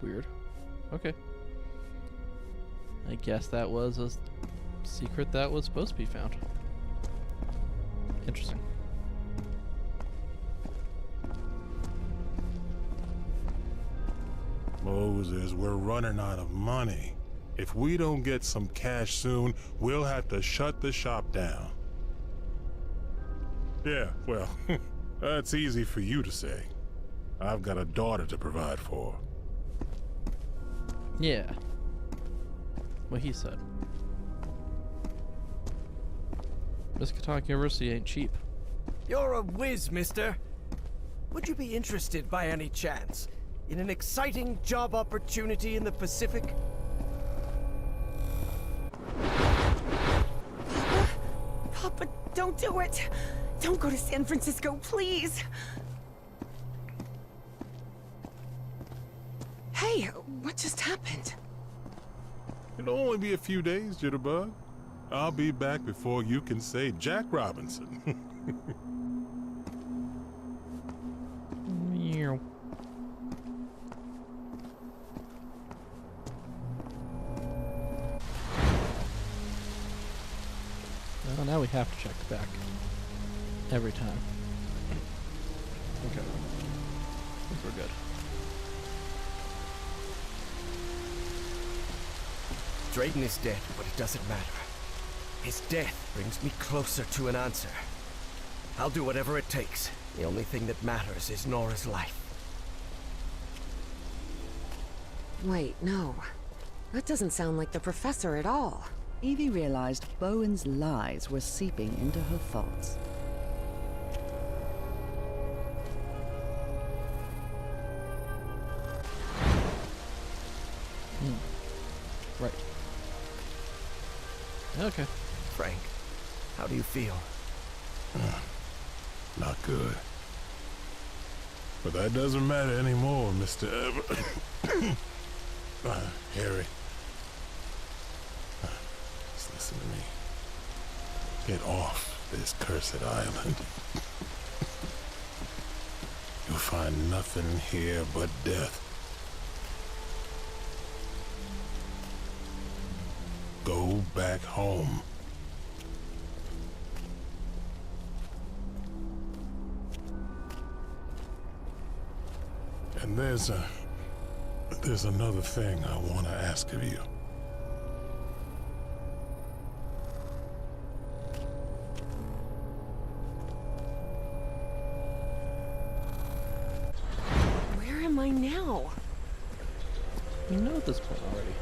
Weird. Okay. I guess that was a secret that was supposed to be found. Interesting. Moses, we're running out of money. If we don't get some cash soon, we'll have to shut the shop down. Yeah, well, that's easy for you to say. I've got a daughter to provide for. Yeah. What he said. Miskatonic University ain't cheap. You're a whiz, mister. Would you be interested by any chance in an exciting job opportunity in the Pacific? Papa, don't do it! Don't go to San Francisco, please! What just happened? It'll only be a few days, Jitterbug. I'll be back before you can say Jack Robinson. Meow. Well, now we have to check back. Every time. Okay. I think we're good. Drayton is dead, but it doesn't matter. His death brings me closer to an answer. I'll do whatever it takes. The only thing that matters is Nora's life. Wait, no. That doesn't sound like the professor at all. Evie realized Bowen's lies were seeping into her thoughts. Right. Okay. Frank, how do you feel? Not good. But that doesn't matter anymore, Mr. Harry. Just listen to me. Get off this cursed island. You'll find nothing here but death. Go back home. And there's another thing I want to ask of you. Where am I now? We know at this point already.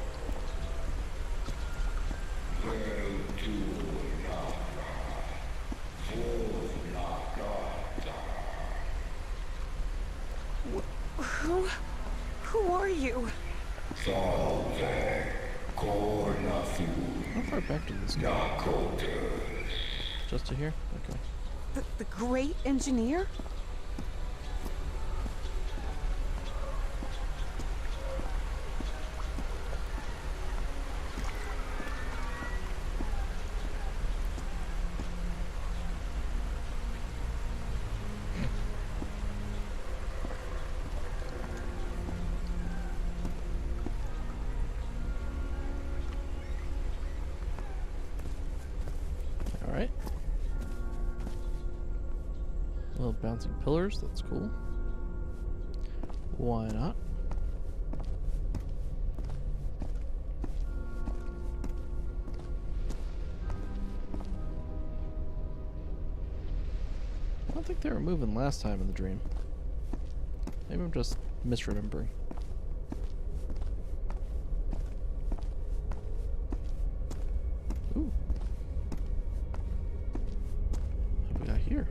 Who are you? How far back did this go? Just to here? Okay. The great engineer? Alright. Little bouncing pillars, that's cool. Why not? I don't think they were moving last time in the dream. Maybe I'm just misremembering. Ooh. What have we got here?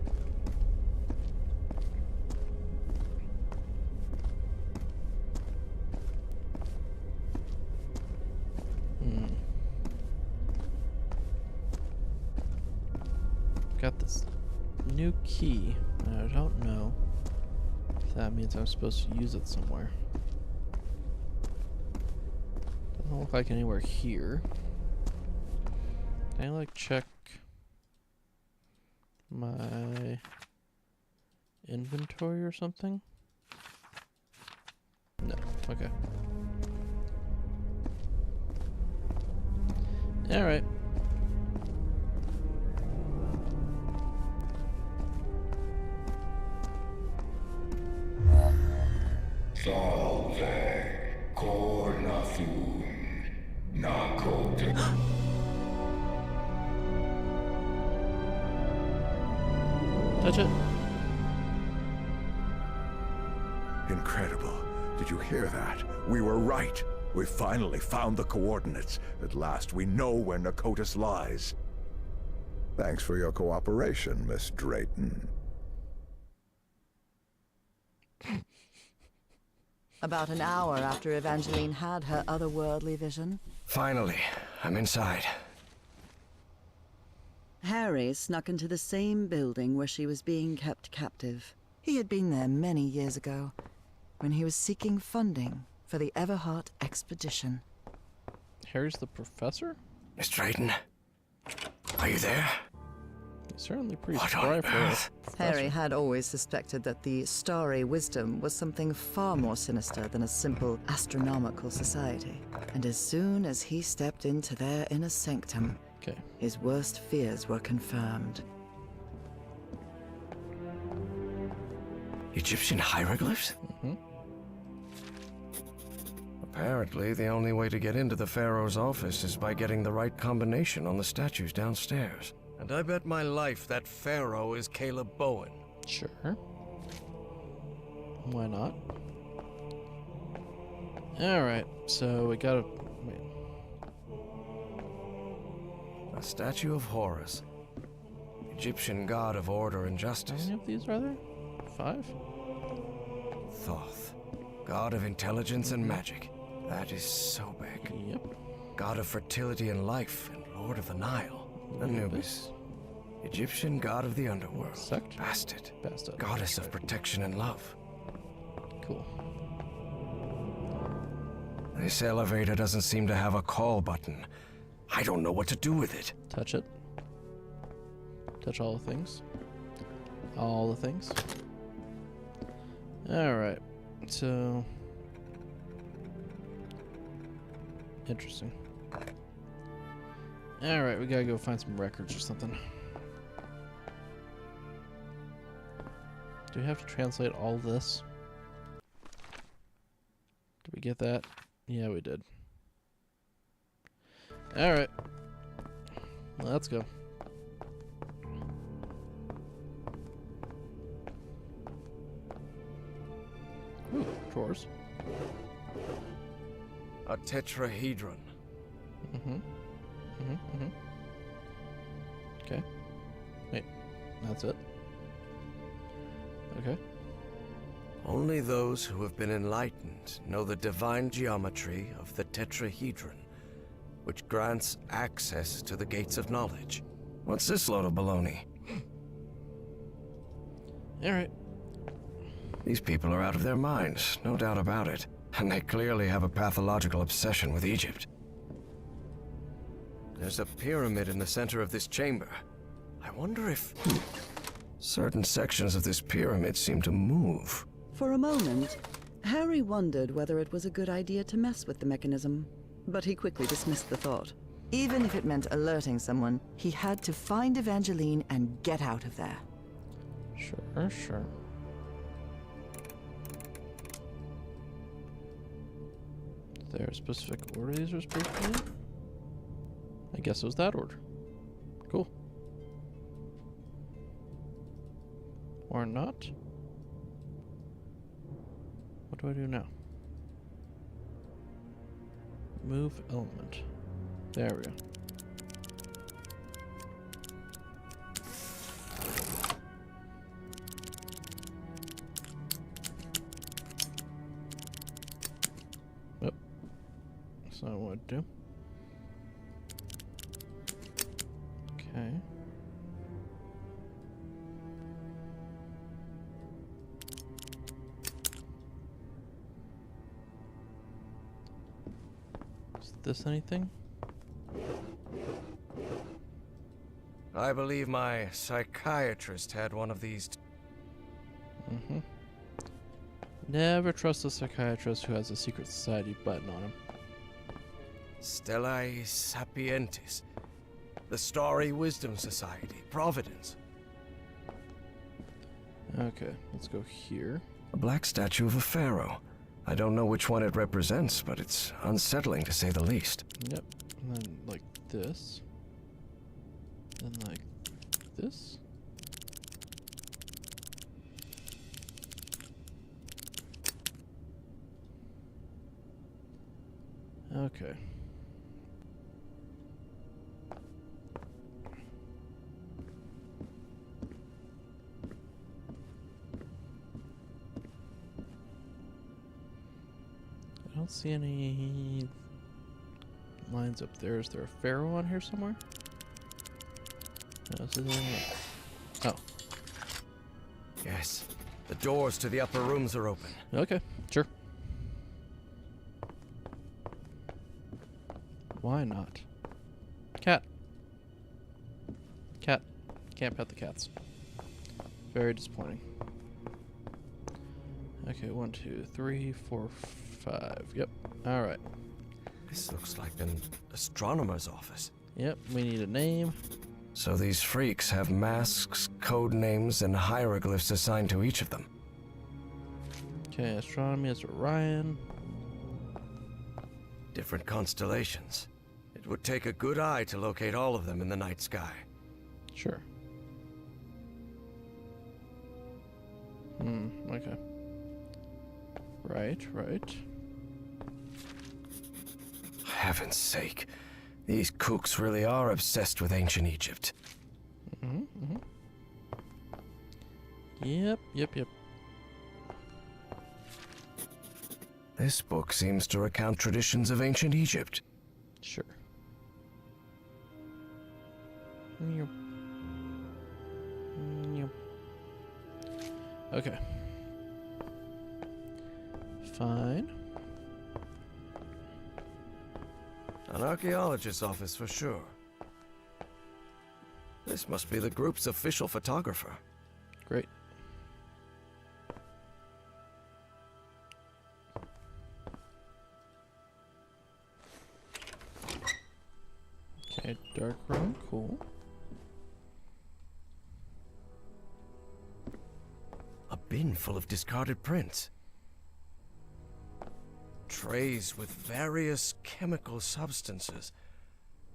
Got this new key, and I don't know if that means I'm supposed to use it somewhere. Doesn't look like anywhere here. Can I like check my inventory or something? No. Okay. Alright. Touch it. Incredible. Did you hear that? We were right. We finally found the coordinates. At last we know where Nakotis lies. Thanks for your cooperation, Miss Drayton. About an hour after Evangeline had her otherworldly vision, Finally, I'm inside. Harry snuck into the same building where she was being kept captive. He had been there many years ago, when he was seeking funding for the Everhart expedition. Harry's the professor? Miss Drayton, are you there? He's certainly pretty What spry on for a earth? Harry professor. had always suspected that the Starry Wisdom was something far more sinister than a simple astronomical society. And as soon as he stepped into their inner sanctum, Okay. his worst fears were confirmed. Egyptian hieroglyphs? Mm-hmm. Apparently, the only way to get into the Pharaoh's office is by getting the right combination on the statues downstairs. And I bet my life that Pharaoh is Caleb Bowen. Sure. Why not? Alright, so we gotta... Wait. A statue of Horus, Egyptian god of order and How justice. many of these are there? 5? Thoth, god of intelligence and magic. That is so big. Yep. God of fertility and life, and lord of the Nile. Anubis, Egyptian god of the underworld. Sect? Bastet, Bastet. goddess of protection and love. Cool. This elevator doesn't seem to have a call button. I don't know what to do with it. Touch it. Touch all the things. All the things. Alright. So... Interesting. Alright, we gotta go find some records or something. Do we have to translate all this? Did we get that? Yeah, we did. Alright. Let's go. Ooh, drawers. A tetrahedron. Okay. Wait, that's it? Okay. Only those who have been enlightened know the divine geometry of the tetrahedron, which grants access to the gates of knowledge. What's this load of baloney? Alright. These people are out of their minds, no doubt about it. And they clearly have a pathological obsession with Egypt. There's a pyramid in the center of this chamber. I wonder if... certain sections of this pyramid seem to move. For a moment, Harry wondered whether it was a good idea to mess with the mechanism, but he quickly dismissed the thought. Even if it meant alerting someone, he had to find Evangeline and get out of there. Sure, sure. Is there a specific order these are supposed to be in? I guess it was that order. Cool. Or not. What do I do now? Move element. There we go. Yep. That's not what I do. Okay. Is this anything? I believe my psychiatrist had one of these. Mm-hmm. Never trust a psychiatrist who has a secret society button on him. Stellae Sapientis. The Starry Wisdom Society, Providence. Okay, let's go here. A black statue of a pharaoh. I don't know which one it represents, but it's unsettling to say the least. Yep. And then like this. Then like this. Okay. I don't see any lines up there. Is there a pharaoh on here somewhere? No, this isn't it. Oh, Yes. The doors to the upper rooms are open. okay, sure. Why not? Cat. Cat. Can't pet the cats. Very disappointing. Okay, 1, 2, 3, 4, 5. Yep. Alright. This looks like an astronomer's office. Yep, we need a name. So these freaks have masks, code names, and hieroglyphs assigned to each of them. Okay, astronomy is Orion. Different constellations. It would take a good eye to locate all of them in the night sky. Sure. Okay. Right. Heaven's sake. These kooks really are obsessed with ancient Egypt. Yep. This book seems to recount traditions of ancient Egypt. Sure. Yep. Okay. Fine. An archaeologist's office for sure. This must be the group's official photographer. Great. Okay, dark room, cool. A bin full of discarded prints. Trays with various chemical substances.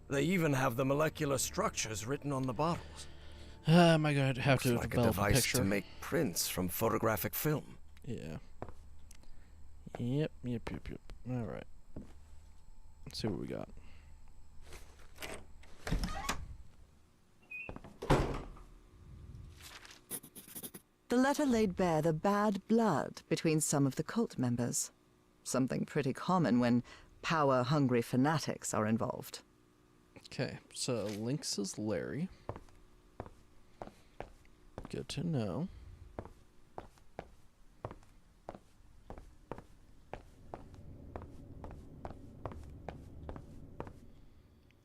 They even have the molecular structures written on the bottles. Am I going to have Looks to like a develop a device picture? to make prints from photographic film. Yeah. Yep. Alright. Let's see what we got. The letter laid bare the bad blood between some of the cult members. Something pretty common when power-hungry fanatics are involved. Okay, so Lynx is Larry. Good to know.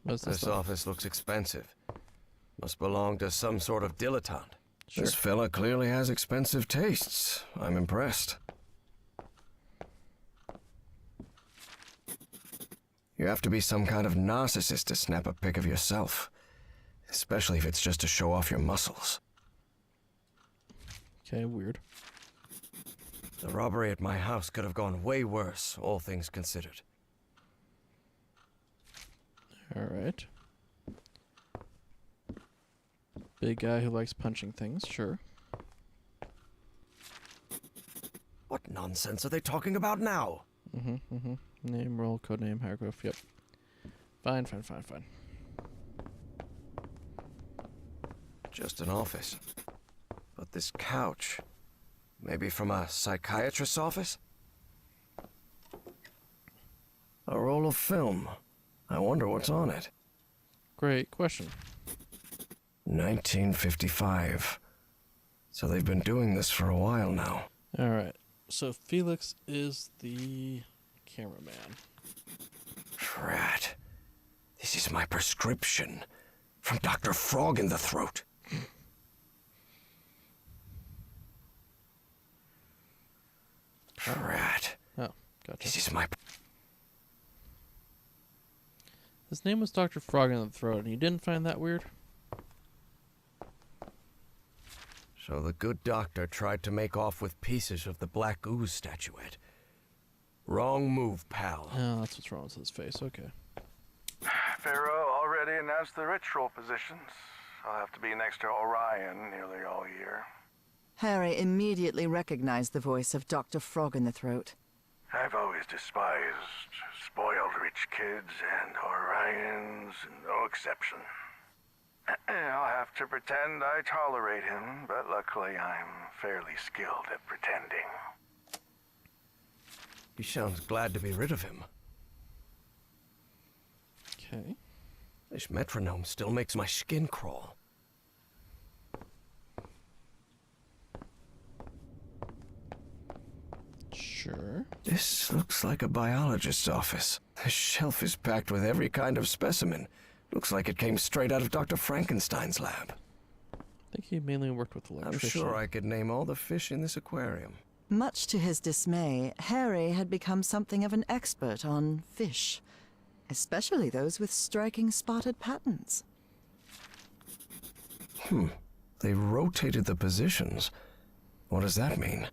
What's This office looks expensive. Must belong to some sort of dilettante. Sure. This fella clearly has expensive tastes. I'm impressed. You have to be some kind of narcissist to snap a pic of yourself. Especially if it's just to show off your muscles. Okay, weird. The robbery at my house could have gone way worse, all things considered. Alright. Big guy who likes punching things, sure. What nonsense are they talking about now? Name, role, codename, hieroglyph, yep. Fine. Just an office. But this couch... maybe from a psychiatrist's office? A roll of film. I wonder what's on it. Great question. 1955. So they've been doing this for a while now. Alright, so Felix is the cameraman. Drat. This is my prescription. From Dr. Frog in the Throat. Drat. Oh, gotcha. This is my... His name was Dr. Frog in the Throat, and you didn't find that weird? So the good doctor tried to make off with pieces of the Black Ooze statuette. Wrong move, pal. Oh, that's what's wrong with his face, okay. Pharaoh already announced the ritual positions. I'll have to be next to Orion nearly all year. Harry immediately recognized the voice of Dr. Frog in the Throat. I've always despised spoiled rich kids, and Orion's no exception. I'll have to pretend I tolerate him, but luckily I'm fairly skilled at pretending. He sounds glad to be rid of him. Okay. This metronome still makes my skin crawl. Sure. This looks like a biologist's office. The shelf is packed with every kind of specimen. Looks like it came straight out of Dr. Frankenstein's lab. I think he mainly worked with electrician. I'm sure I could name all the fish in this aquarium. Much to his dismay, Harry had become something of an expert on fish, especially those with striking spotted patterns. They rotated the positions. What does that mean?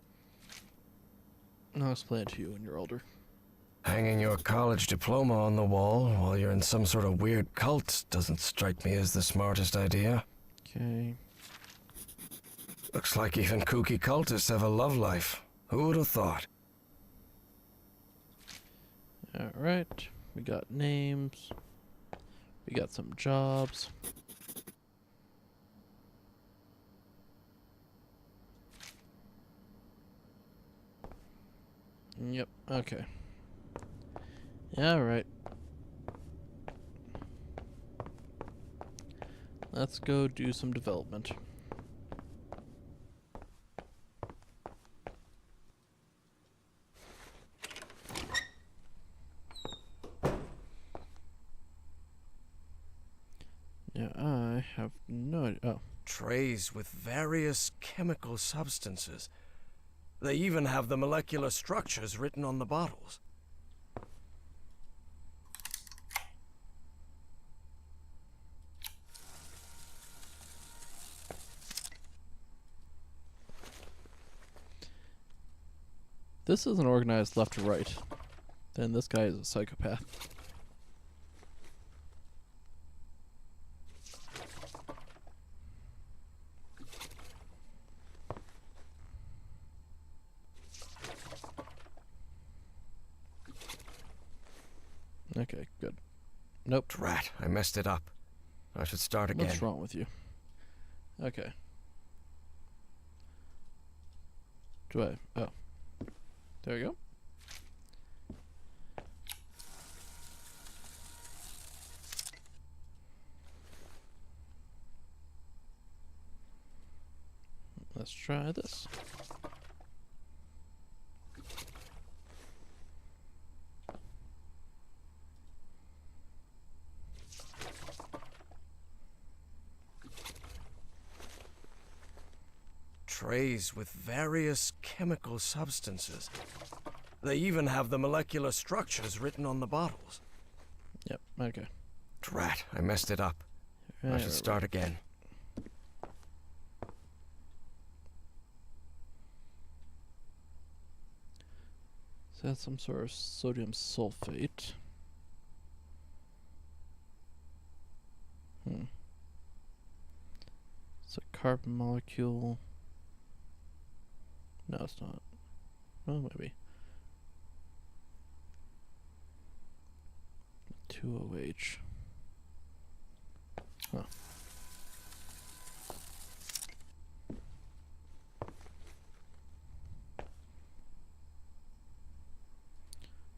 I'll explain it to you when you're older. Hanging your college diploma on the wall while you're in some sort of weird cult doesn't strike me as the smartest idea. Okay. Looks like even kooky cultists have a love life. Who would have thought? Alright. We got names. We got some jobs. Yep, okay. Yeah, alright. Let's go do some development. Yeah, I have no idea. Oh. Trays with various chemical substances. They even have the molecular structures written on the bottles. This isn't organized left to right. Then this guy is a psychopath. Okay, good. Nope. Drat, I messed it up. I should start again. What's wrong with you? Okay. Do I? Oh. There we go. Let's try this. Trays with various chemical substances. They even have the molecular structures written on the bottles. Yep, okay. Drat, I messed it up. I should start again. So that's some sort of sodium sulfate. It's a carbon molecule. No, it's not. Well, maybe. 2OH. Huh.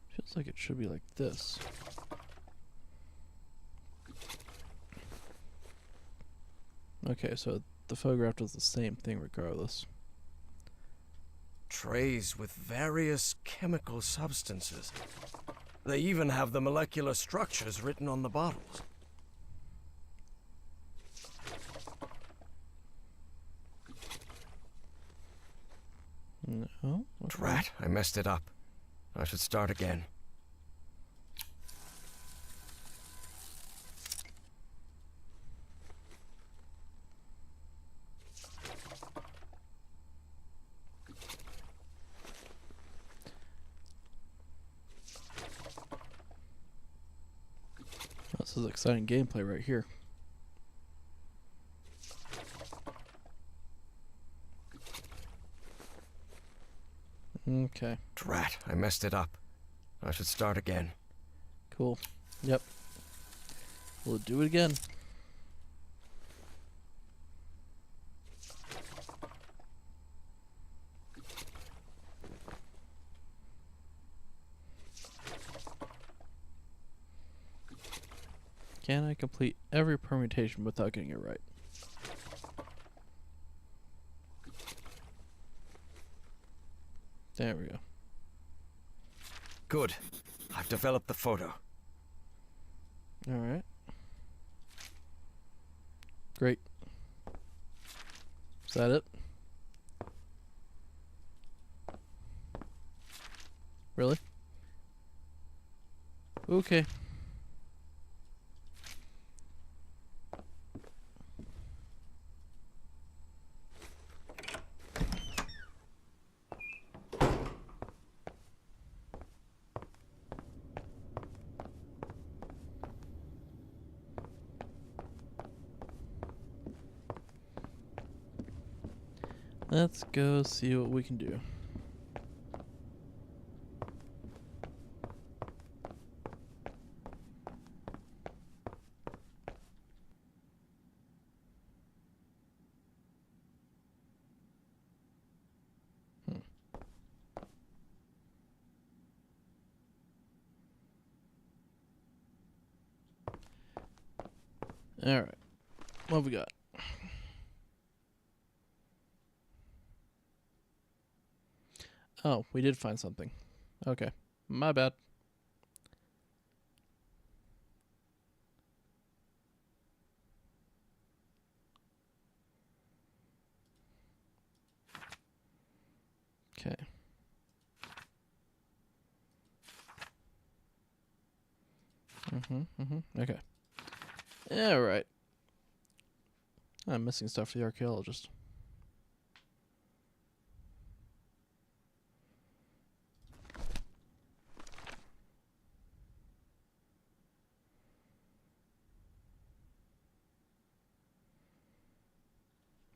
Feels like it should be like this. Okay, so the photograph does the same thing regardless. Trays with various chemical substances. They even have the molecular structures written on the bottles. No. Okay. Drat, I messed it up. I should start again. This is exciting gameplay right here. Okay. Drat, I messed it up. I should start again. Cool. Yep. We'll do it again. Can I complete every permutation without getting it right? There we go. Good. I've developed the photo. All right. Great. Is that it? Really? Okay. Let's go see what we can do. All right. What have we got? Oh, we did find something. Okay. My bad. Okay. Okay. All right. I'm missing stuff for the archaeologist.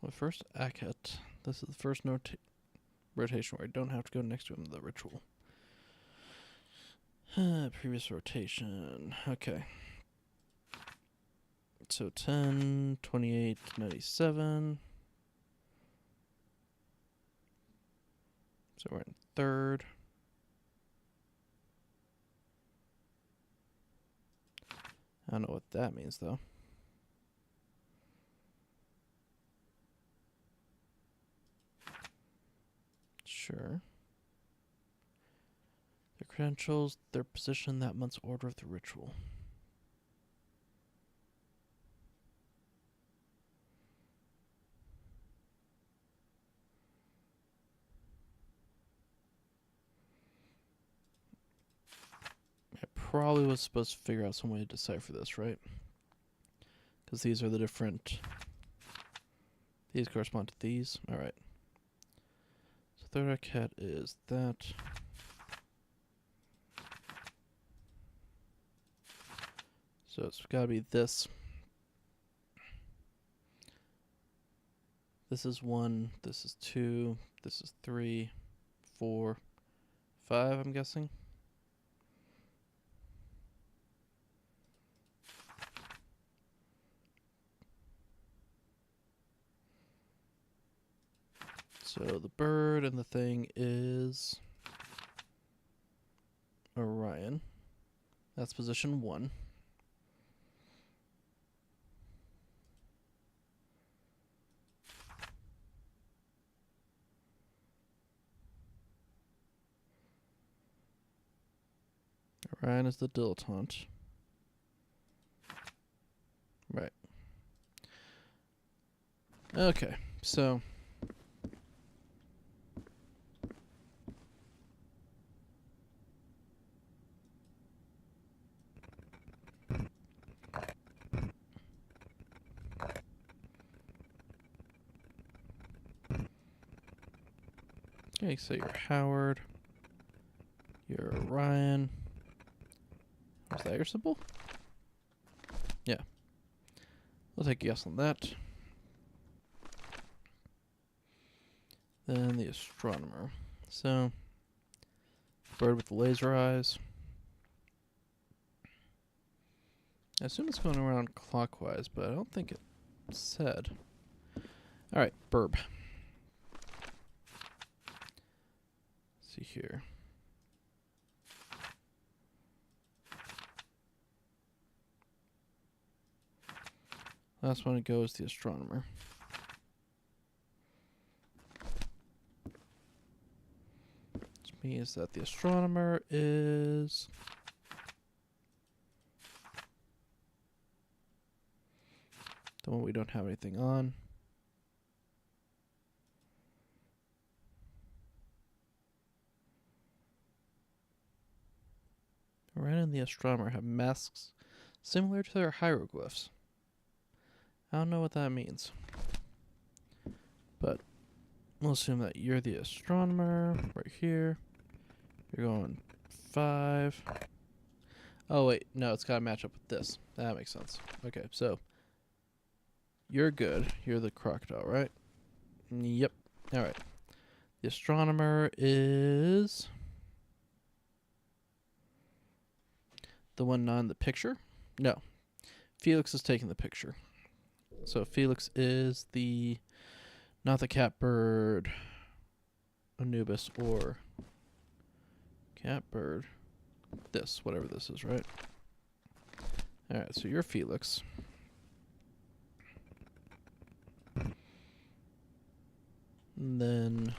Well, first Akhet. This is the first rotation where I don't have to go next to him. The ritual. Previous rotation. Okay. So 10, 28, 97. So we're in third. I don't know what that means, though. Sure. Their credentials, their position, that month's order of the ritual. I probably was supposed to figure out some way to decipher this, right? Because these are the different... These correspond to these. Alright. So third cat is that. So it's gotta be this. This is 1, this is 2, this is 3, 4, 5, I'm guessing. So the bird and the thing is Orion. That's position 1. Orion is the dilettante. Right. Okay, so... Okay, so you're Howard. You're Orion. Was that your symbol? Yeah. We'll take a guess on that. Then the astronomer. So, bird with the laser eyes. I assume it's going around clockwise, but I don't think it said. Alright, burb. See here. Last one to go is the astronomer. It's means that the astronomer is the one we don't have anything on. Ren and the astronomer have masks similar to their hieroglyphs. I don't know what that means. But we'll assume that you're the astronomer right here. You're going 5. Oh, wait. No, it's got to match up with this. That makes sense. Okay, so you're good. You're the crocodile, right? Yep. All right. The astronomer is the one not in the picture? No. Felix is taking the picture. So Felix is the not the catbird Anubis or catbird this, whatever this is, right? Alright, so you're Felix. And then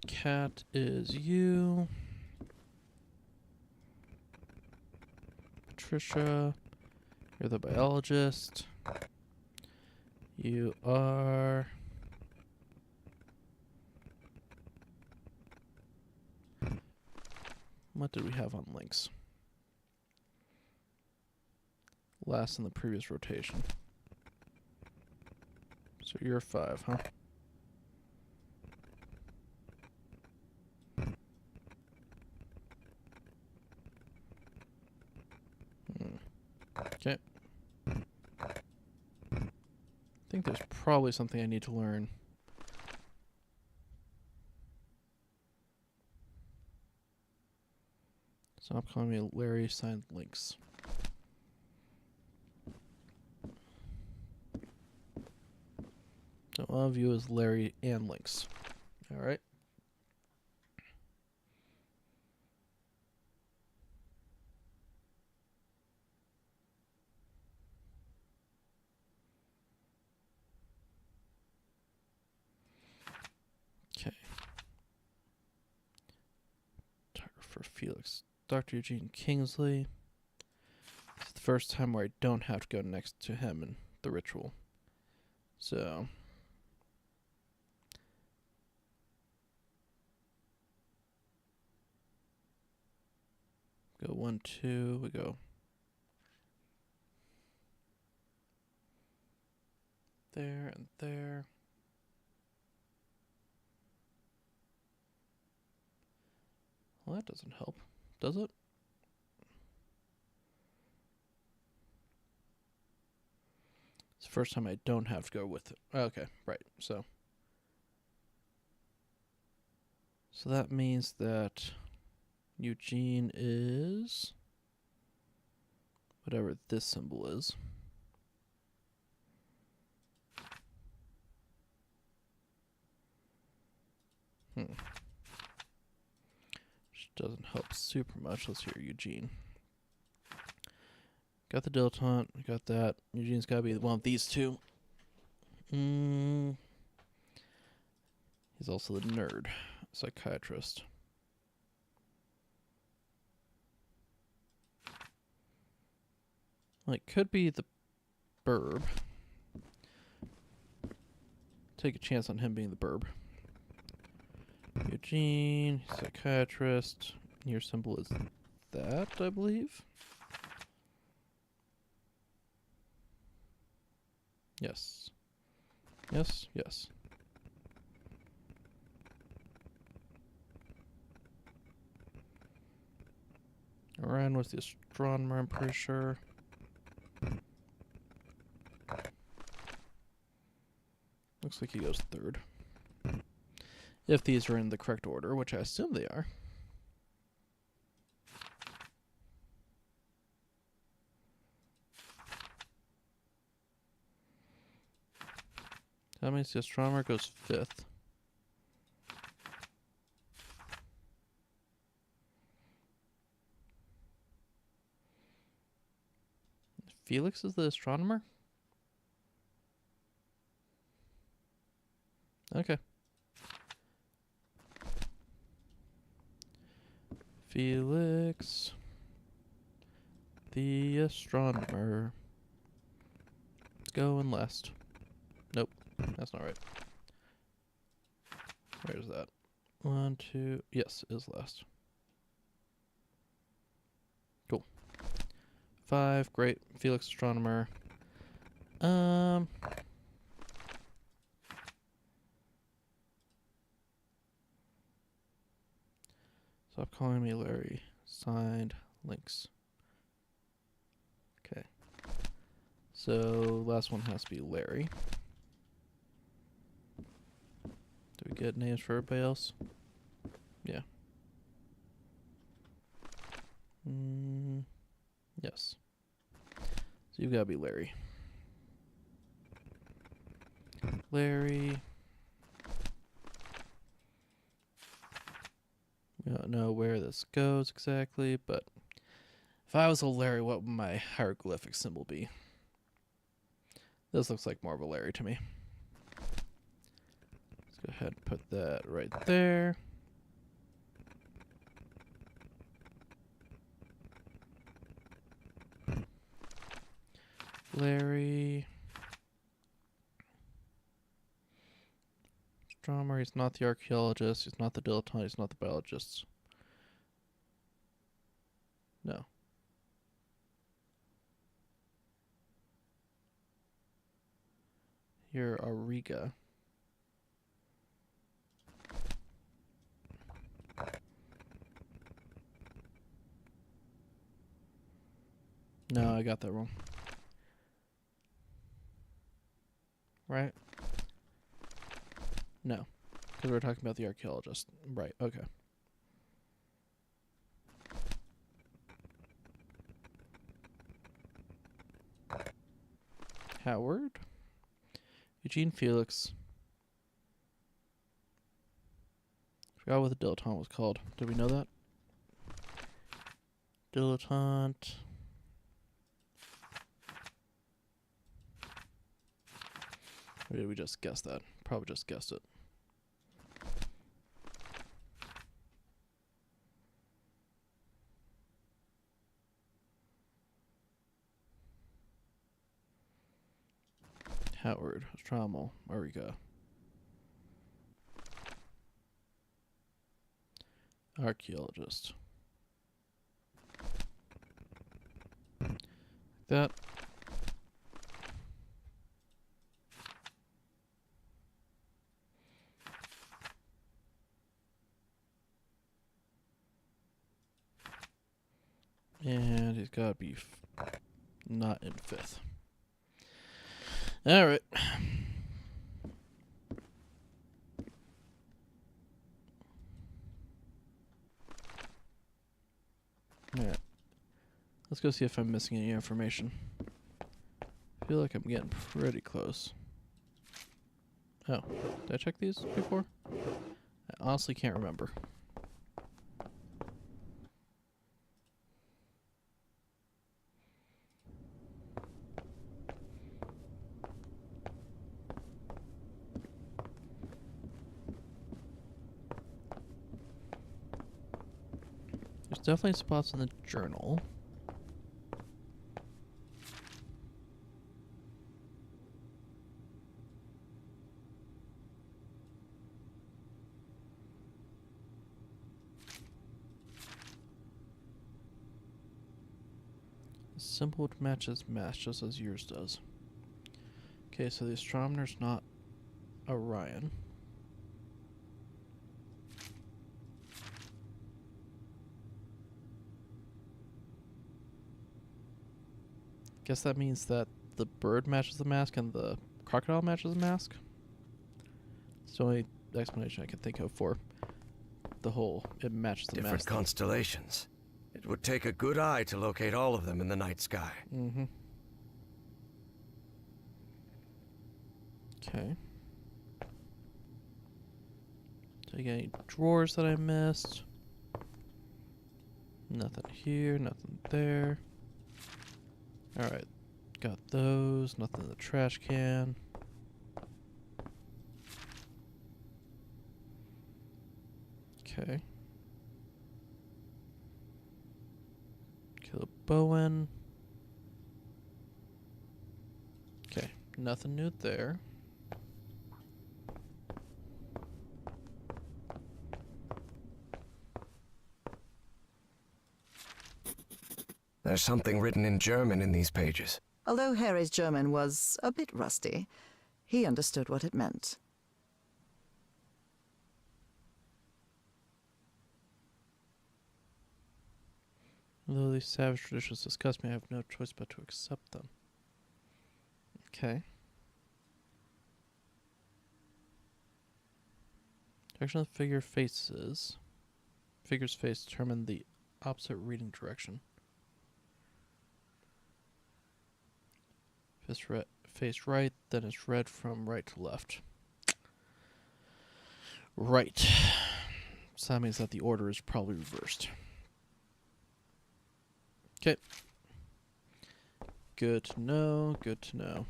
cat is you. Patricia, you're the biologist. You are what did we have on links? Last in the previous rotation. So you're 5, huh? Okay. I think there's probably something I need to learn. Stop calling me Larry signed links. So all of you is Larry and links. Alright. Okay. For Felix. Dr. Eugene Kingsley. It's the first time where I don't have to go next to him in the ritual. So go 1, 2, we go there and there. Well, that doesn't help, does it? It's the first time I don't have to go with it. Okay, right. So that means that Eugene is whatever this symbol is. Which doesn't help super much. Let's hear Eugene. Got the dilettante. Got that. Eugene's got to be one of these two. He's also the nerd. Psychiatrist. Well, it could be the burb. Take a chance on him being the burb. Eugene, psychiatrist. Your symbol is that, I believe. Yes. Yes, yes. Orion was the astronomer, I'm pretty sure. Looks like he goes 3rd. If these are in the correct order, which I assume they are. That means the astronomer goes 5th. Felix is the astronomer? Okay. Felix, the astronomer. Going last. Nope, that's not right. Where's that? 1, 2. Yes, it is last. Cool. 5. Great. Felix astronomer. Stop calling me Larry. Signed, Elyksr. Okay. So, last one has to be Larry. Do we get names for everybody else? Yeah. Yes. So you've got to be Larry. Larry. We don't know where this goes exactly, but if I was a Larry, what would my hieroglyphic symbol be? This looks like more of a Larry to me. Let's go ahead and put that right there. Larry. Astronomer, he's not the archaeologist, he's not the dilettante, he's not the biologist. No. You're Auriga. No, I got that wrong. Right? No. Because we're talking about the archaeologist. Right, okay. Howard? Eugene Felix. Forgot what the dilettante was called. Did we know that? Dilettante. Or did we just guess that? Probably just guessed it. Howard, astronomer, Auriga. Archaeologist. That. And he's got to be not in 5th. All right. All right. Let's go see if I'm missing any information. I feel like I'm getting pretty close. Oh, did I check these before? I honestly can't remember. There's definitely spots in the journal. The symbol matches mass just as yours does. Okay, so the astronomer's not Orion. Guess that means that the bird matches the mask and the crocodile matches the mask. It's the only explanation I can think of for the whole it matches the Different mask. constellations. It would take a good eye to locate all of them in the night sky. Mm-hmm. Okay. Take any drawers that I missed. Nothing here, nothing there. Alright, got those. Nothing in the trash can. Okay. Bowen. Okay, nothing new there. There's something written in German in these pages. Although Harry's German was a bit rusty, he understood what it meant. Although these savage traditions disgust me, I have no choice but to accept them. Okay. Direction of the figure faces. Figure's face determine the opposite reading direction. Face right, then it's read from right to left. Right. So that means that the order is probably reversed. Okay. Good to know, good to know.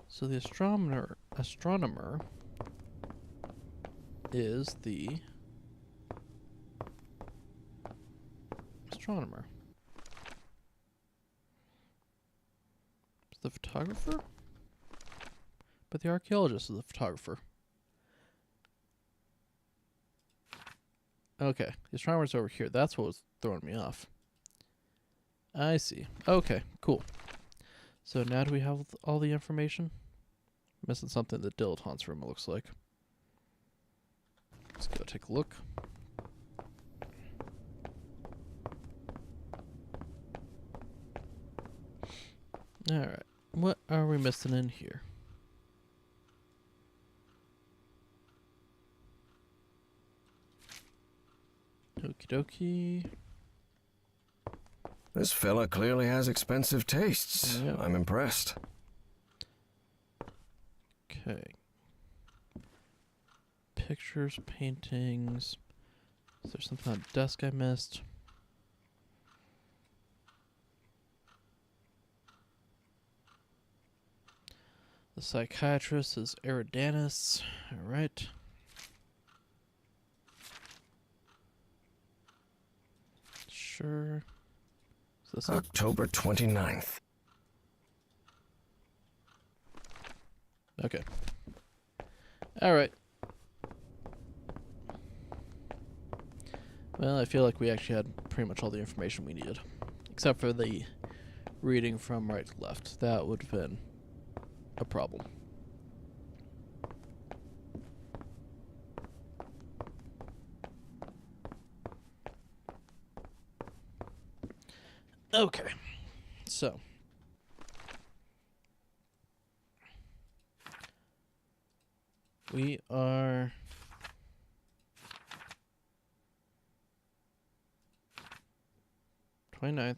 So the astronomer is the astronomer. The photographer? But the archaeologist is the photographer. Okay, the astronomer's over here. That's what was throwing me off. I see. Okay, cool. So now do we have all the information? Missing something in the dilettante's room, it looks like. Let's go take a look. Alright, what are we missing in here? Okie dokie. This fella clearly has expensive tastes. Yep. I'm impressed. Okay. Pictures, paintings. Is there something on the desk I missed? The psychiatrist is Eridanus. Alright. Sure. Is this October 29th. Okay. Alright. Well, I feel like we actually had pretty much all the information we needed. Except for the reading from right to left. That would have been a problem. Okay. So. We are 29th.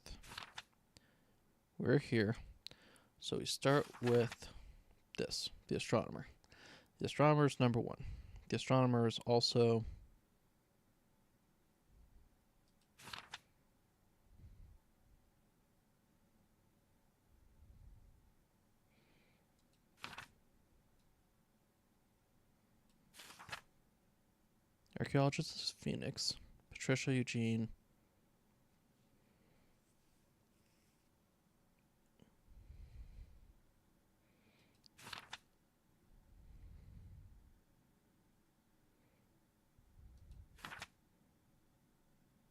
We're here. So we start with this, the astronomer. The astronomer is number one. The astronomer is also archaeologist is Phoenix. Patricia Eugene.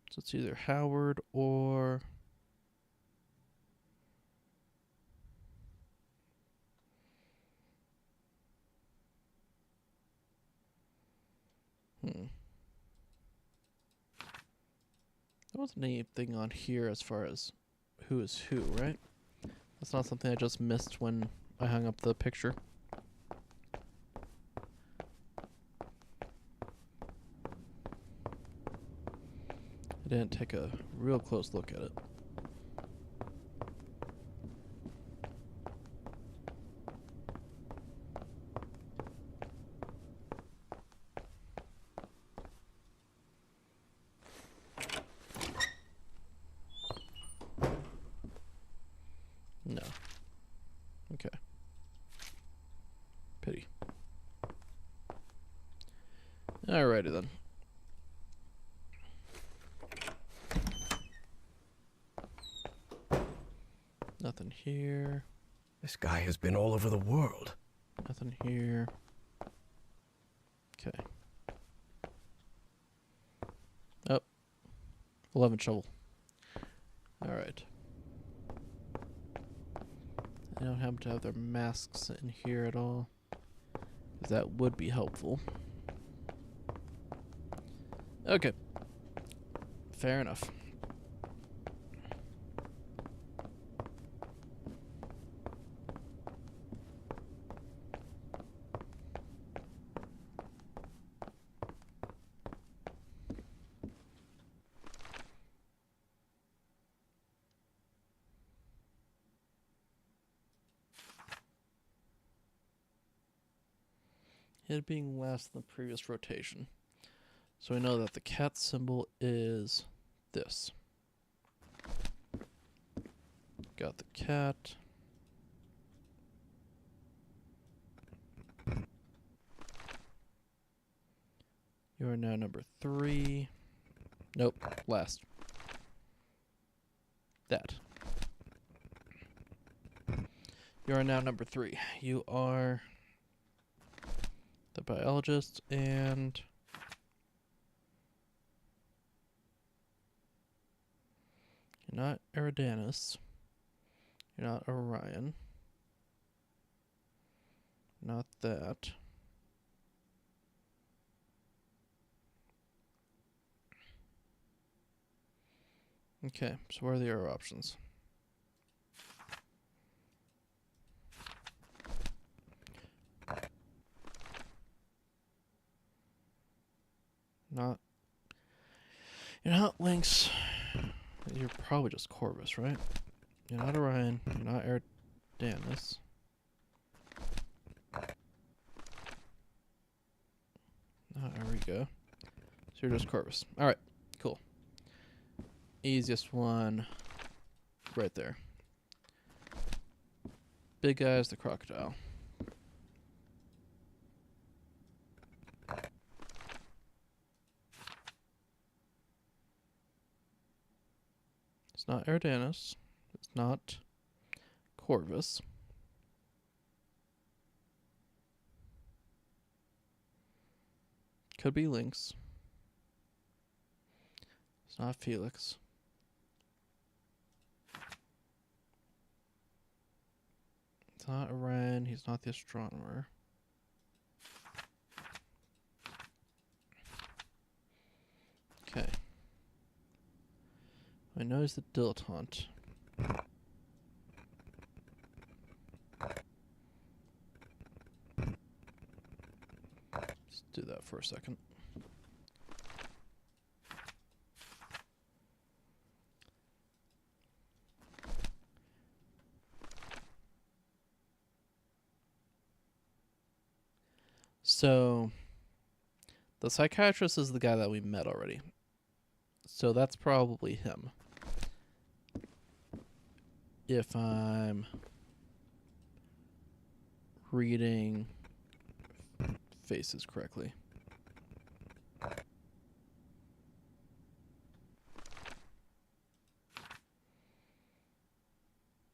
So it's either Howard or there wasn't anything on here as far as who is who, right? That's not something I just missed when I hung up the picture. I didn't take a real close look at it. No. Okay. Pity. Alrighty then. Nothing here. This guy has been all over the world. Nothing here. Okay. Oh. 11 shovel. Alright. They don't happen to have their masks in here at all, because that would be helpful. Okay. Fair enough. It being less than the previous rotation. So we know that the cat symbol is this. Got the cat. You are now number 3. Nope, last. That. You are now number 3. You are the biologist, and you're not Eridanus. You're not Orion. Not that. Okay, so what are the other options? You're not Lynx. You're probably just Corvus, right? You're not Orion. You're not Eridanus. There we go. So you're just Corvus. Alright, cool. Easiest one right there. Big guy's the crocodile. It's not Eridanus. It's not Corvus. Could be Lynx. It's not Felix. It's not Orion. He's not the astronomer. Okay. I know he's the dilettante. Let's do that for a second. So, the psychiatrist is the guy that we met already. So that's probably him. If I'm reading faces correctly.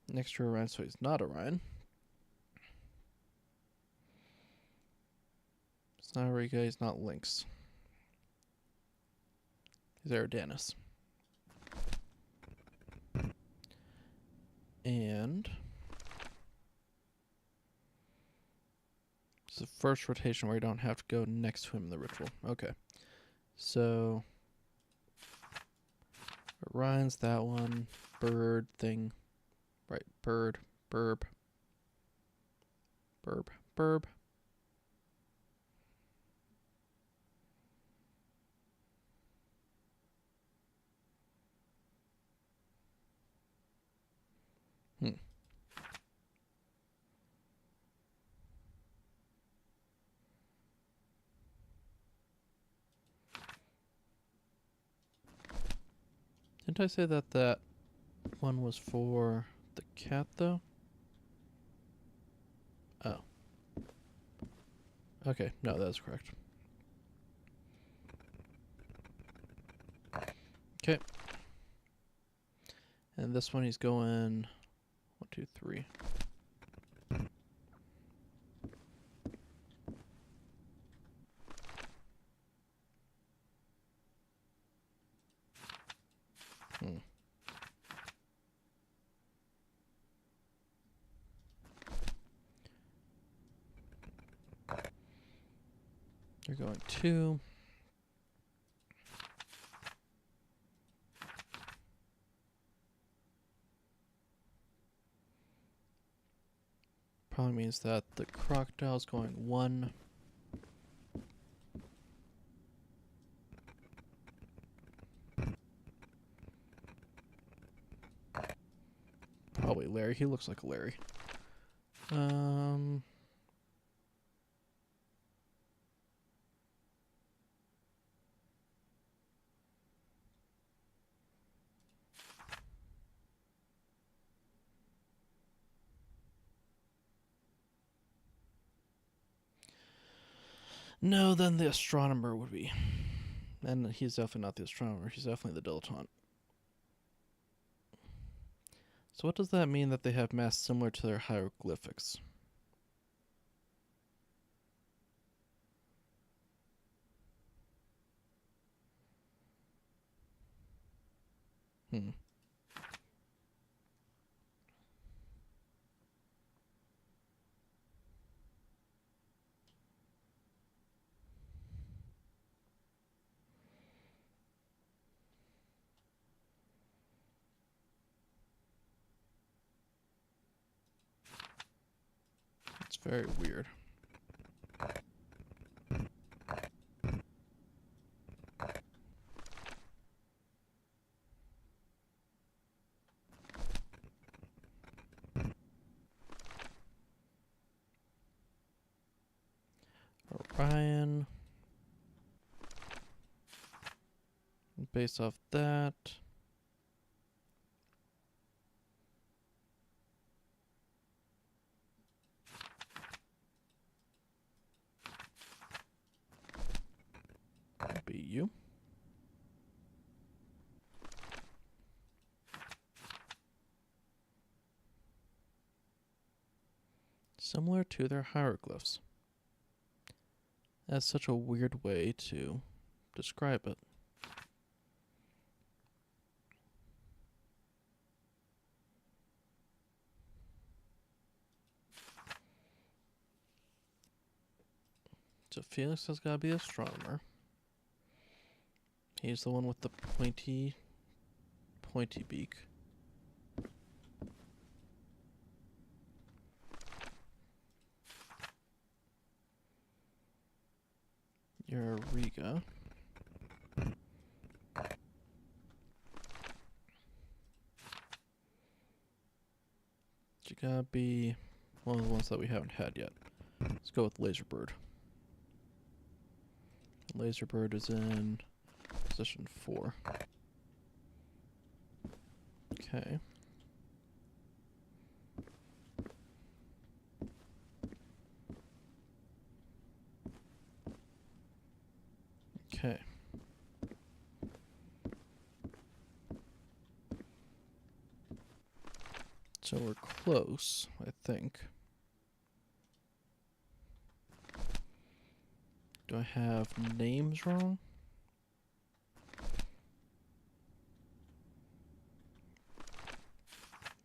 Next to Orion, so he's not Orion. It's not Auriga, he's not Lynx. He's Eridanus. And it's the first rotation where you don't have to go next to him in the ritual. Okay. So Orion's that one. Bird thing. Right. Bird. Burb. Burb. Burb. Didn't I say that that one was for the cat, though? Oh. Okay, no, that's correct. Okay. And this one he's going 2, 3. You're going 2. Probably means that the crocodile's going 1. Probably Larry. He looks like a Larry. No, then the astronomer would be. And he's definitely not the astronomer. He's definitely the dilettante. So what does that mean that they have mass similar to their hieroglyphics? It's very weird. Orion. Based off that. Be you. Similar to their hieroglyphs. That's such a weird way to describe it. So Felix has got to be the astronomer. He's the one with the pointy beak. You're Riga. You gotta be one of the ones that we haven't had yet. Let's go with Laserbird. Laserbird is in position 4. Okay. Okay. So we're close, I think. Do I have names wrong?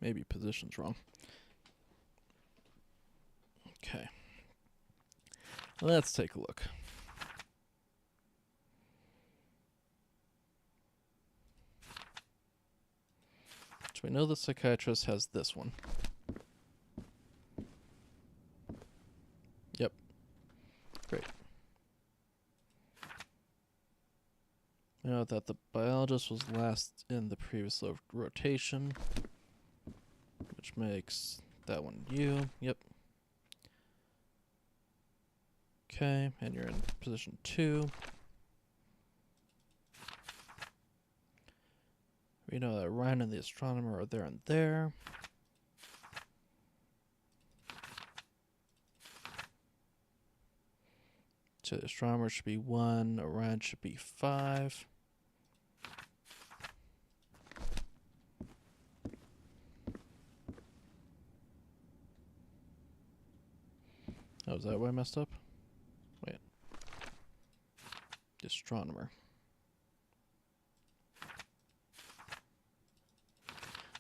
Maybe positions wrong. Okay. Let's take a look. So we know the psychiatrist has this one. Yep. Great. We know that the biologist was last in the previous rotation, which makes that one you. Yep. Okay, and you're in position 2. We know that Ryan and the astronomer are there and there. So the astronomer should be 1, Orion should be 5. Oh, is that where I messed up? Wait. Astronomer.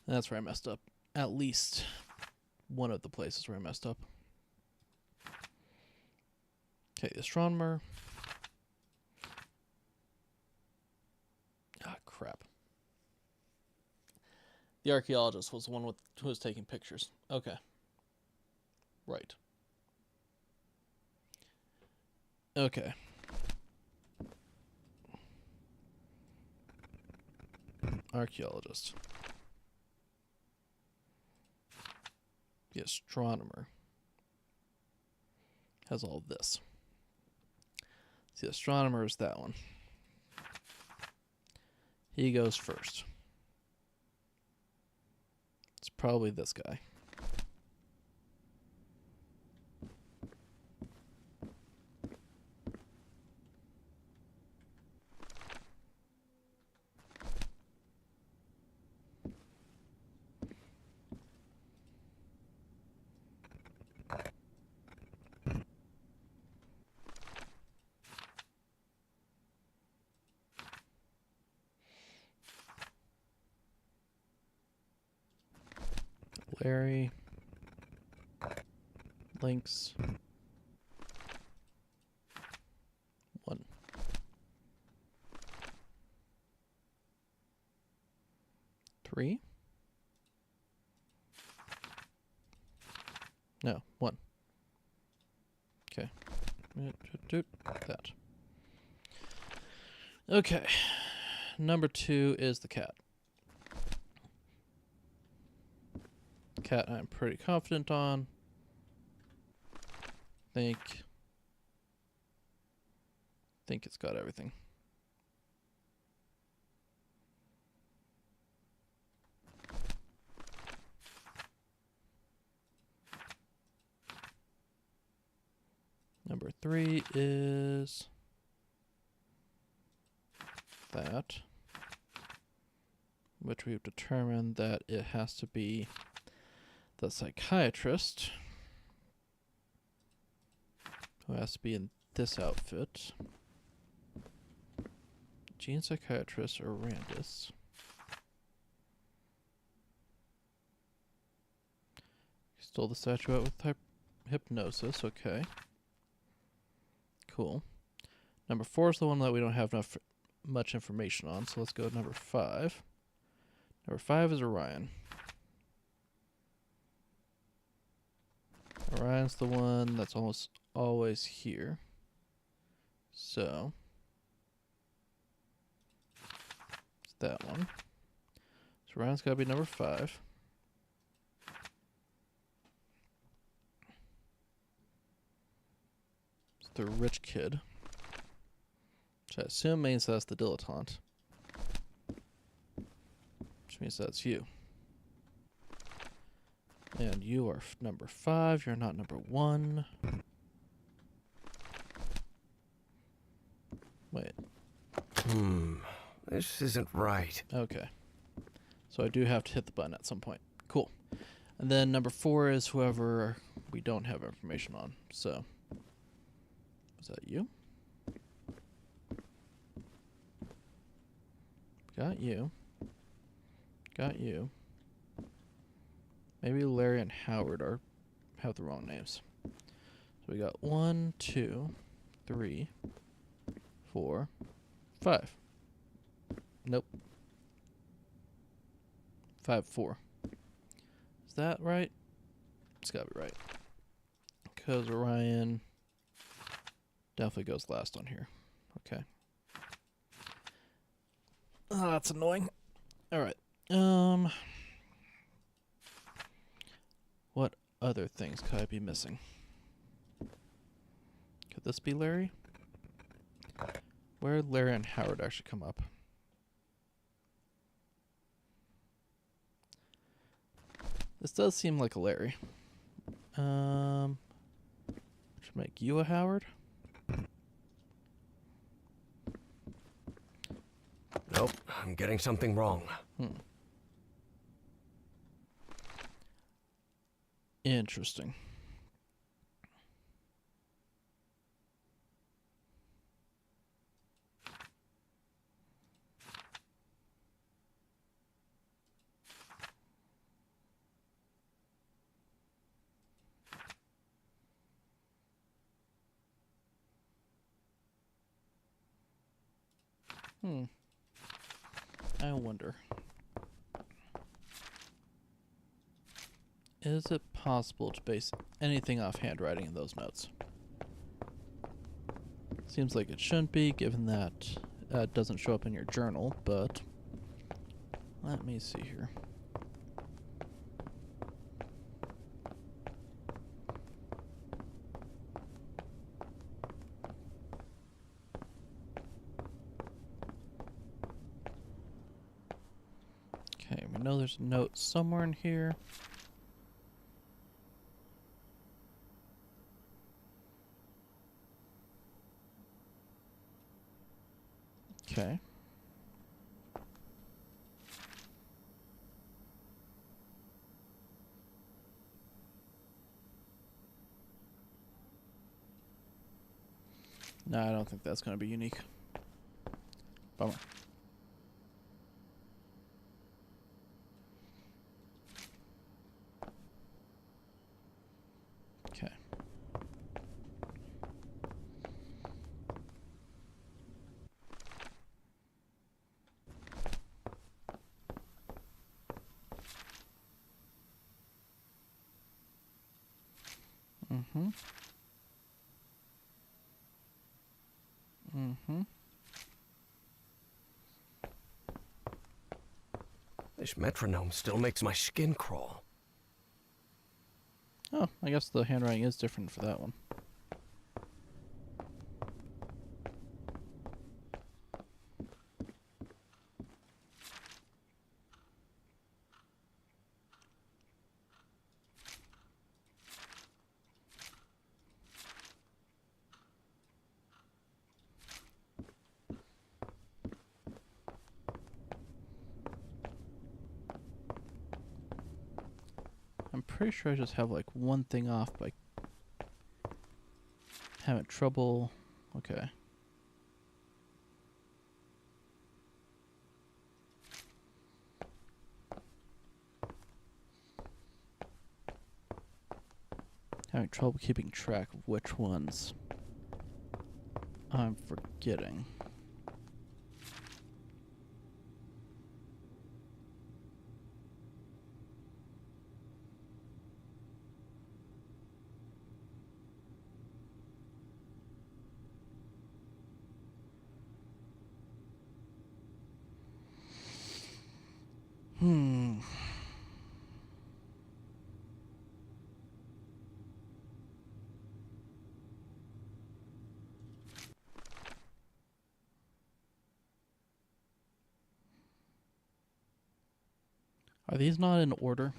That's where I messed up. At least one of the places where I messed up. Okay, astronomer. Ah, crap. The archaeologist was the one who was taking pictures. Okay. Right. Okay. Archaeologist. The astronomer has all of this. The astronomer is that one. He goes first. It's probably this guy. Larry, Elyksr, 1. Three? No, 1. Okay. That. Okay. Number 2 is the cat. Cat I'm pretty confident on. Think it's got everything. Number 3 is that, which we've determined that it has to be the psychiatrist, who has to be in this outfit. Gene psychiatrist or Randus. Stole the statue out with hypnosis. Okay. Cool. Number 4 is the one that we don't have much information on, so let's go to number 5. Number 5 is Orion. Orion's the one that's almost always here. So it's that one. So Orion's got to be number 5. It's the rich kid, which I assume means that's the dilettante, which means that's you. And you are number 5. You're not number 1. Wait. This isn't right. Okay. So I do have to hit the button at some point. Cool. And then number 4 is whoever we don't have information on. So, is that you? Got you. Got you. Maybe Larry and Howard have the wrong names. So we got 1, 2, 3, 4, 5. Nope. 5, 4. Is that right? It's gotta be right. Because Orion definitely goes last on here. Okay. Oh, that's annoying. Alright. What other things could I be missing? Could this be Larry? Where did Larry and Howard actually come up? This does seem like a Larry. Should make you a Howard? Nope, I'm getting something wrong. Interesting. I wonder. Is it possible to base anything off handwriting in those notes? Seems like it shouldn't be, given that it doesn't show up in your journal, but let me see here. Okay, we know there's a note somewhere in here. Okay. No, I don't think that's going to be unique. Bummer. Okay. Mm-hmm. Mm-hmm. This metronome still makes my skin crawl. Oh, I guess the handwriting is different for that one. I'm pretty sure I just have like one thing off by having trouble. Okay. Having trouble keeping track of which ones I'm forgetting. Are these not in order?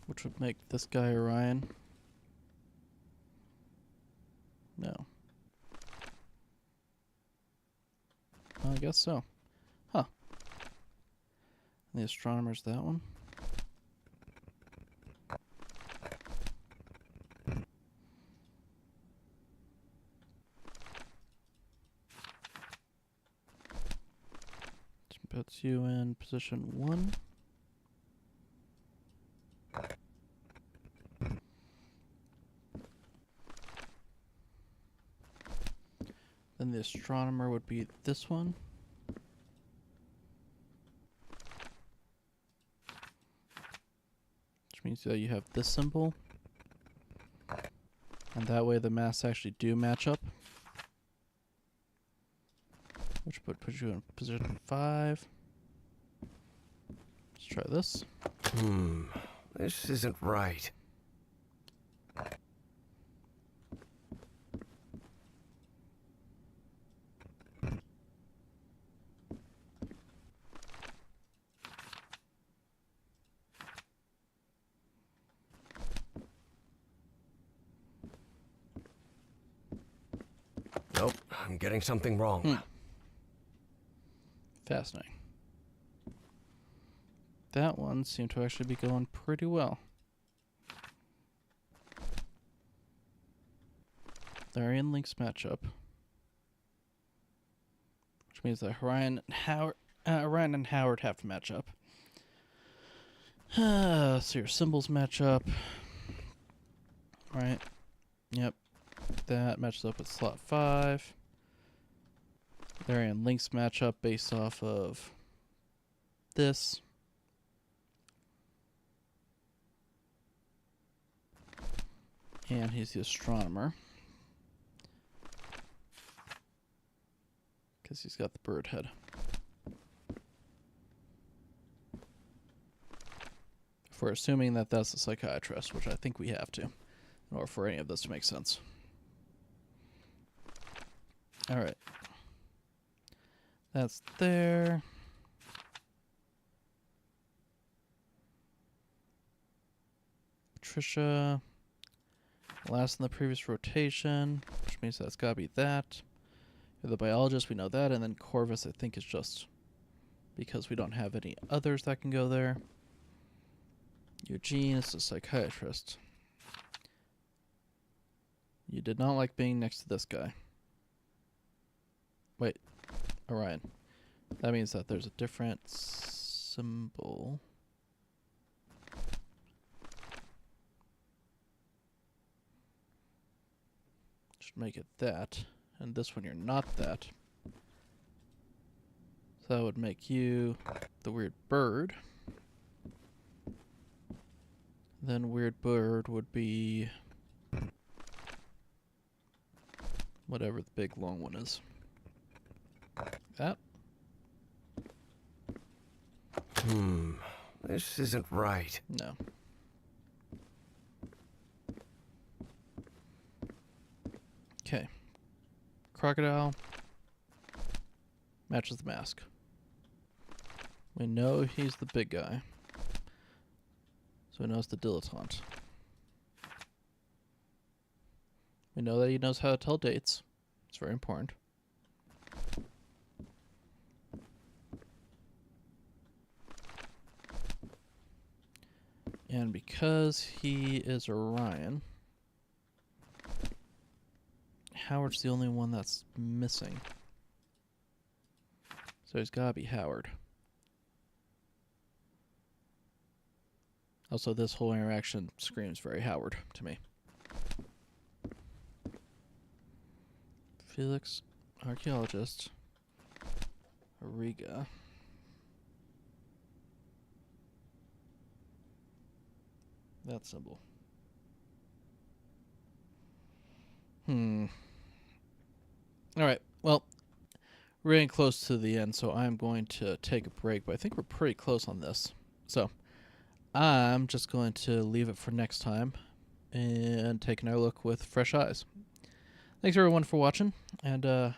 Which would make this guy Orion. No. I guess so. Huh. And the astronomer's that one. Which puts you in position 1. Then the astronomer would be this one. Which means that you have this symbol. And that way the masks actually do match up. Which would put you in position 5. Let's try this. This isn't right. Nope, I'm getting something wrong. Fascinating. That one seemed to actually be going pretty well. They're in Link's matchup. Which which means that Ryan and Howard have to match up. So your symbols match up. Right. Yep. That matches up with slot 5. Larry and Link's match up based off of this. And he's the astronomer. Because he's got the bird head. If we're assuming that that's the psychiatrist, which I think we have to, in order for any of this to make sense. Alright. That's there. Patricia. Last in the previous rotation, which means that's gotta be that. You're the biologist, we know that, and then Corvus I think is just because we don't have any others that can go there. Eugene is a psychiatrist. You did not like being next to this guy. Wait, Orion. That means that there's a different symbol. Should make it that. And this one you're not that. So that would make you the weird bird. Then weird bird would be whatever the big long one is. That. This isn't right. No. Okay. Crocodile matches the mask. We know he's the big guy. So he knows the dilettante. We know that he knows how to tell dates. It's very important. And because he is Orion, Howard's the only one that's missing. So he's gotta be Howard. Also, this whole interaction screams very Howard to me. Felix, archaeologist. Riga. That symbol. Alright, well, we're getting close to the end, so I'm going to take a break, but I think we're pretty close on this. So, I'm just going to leave it for next time and take another look with fresh eyes. Thanks everyone for watching, and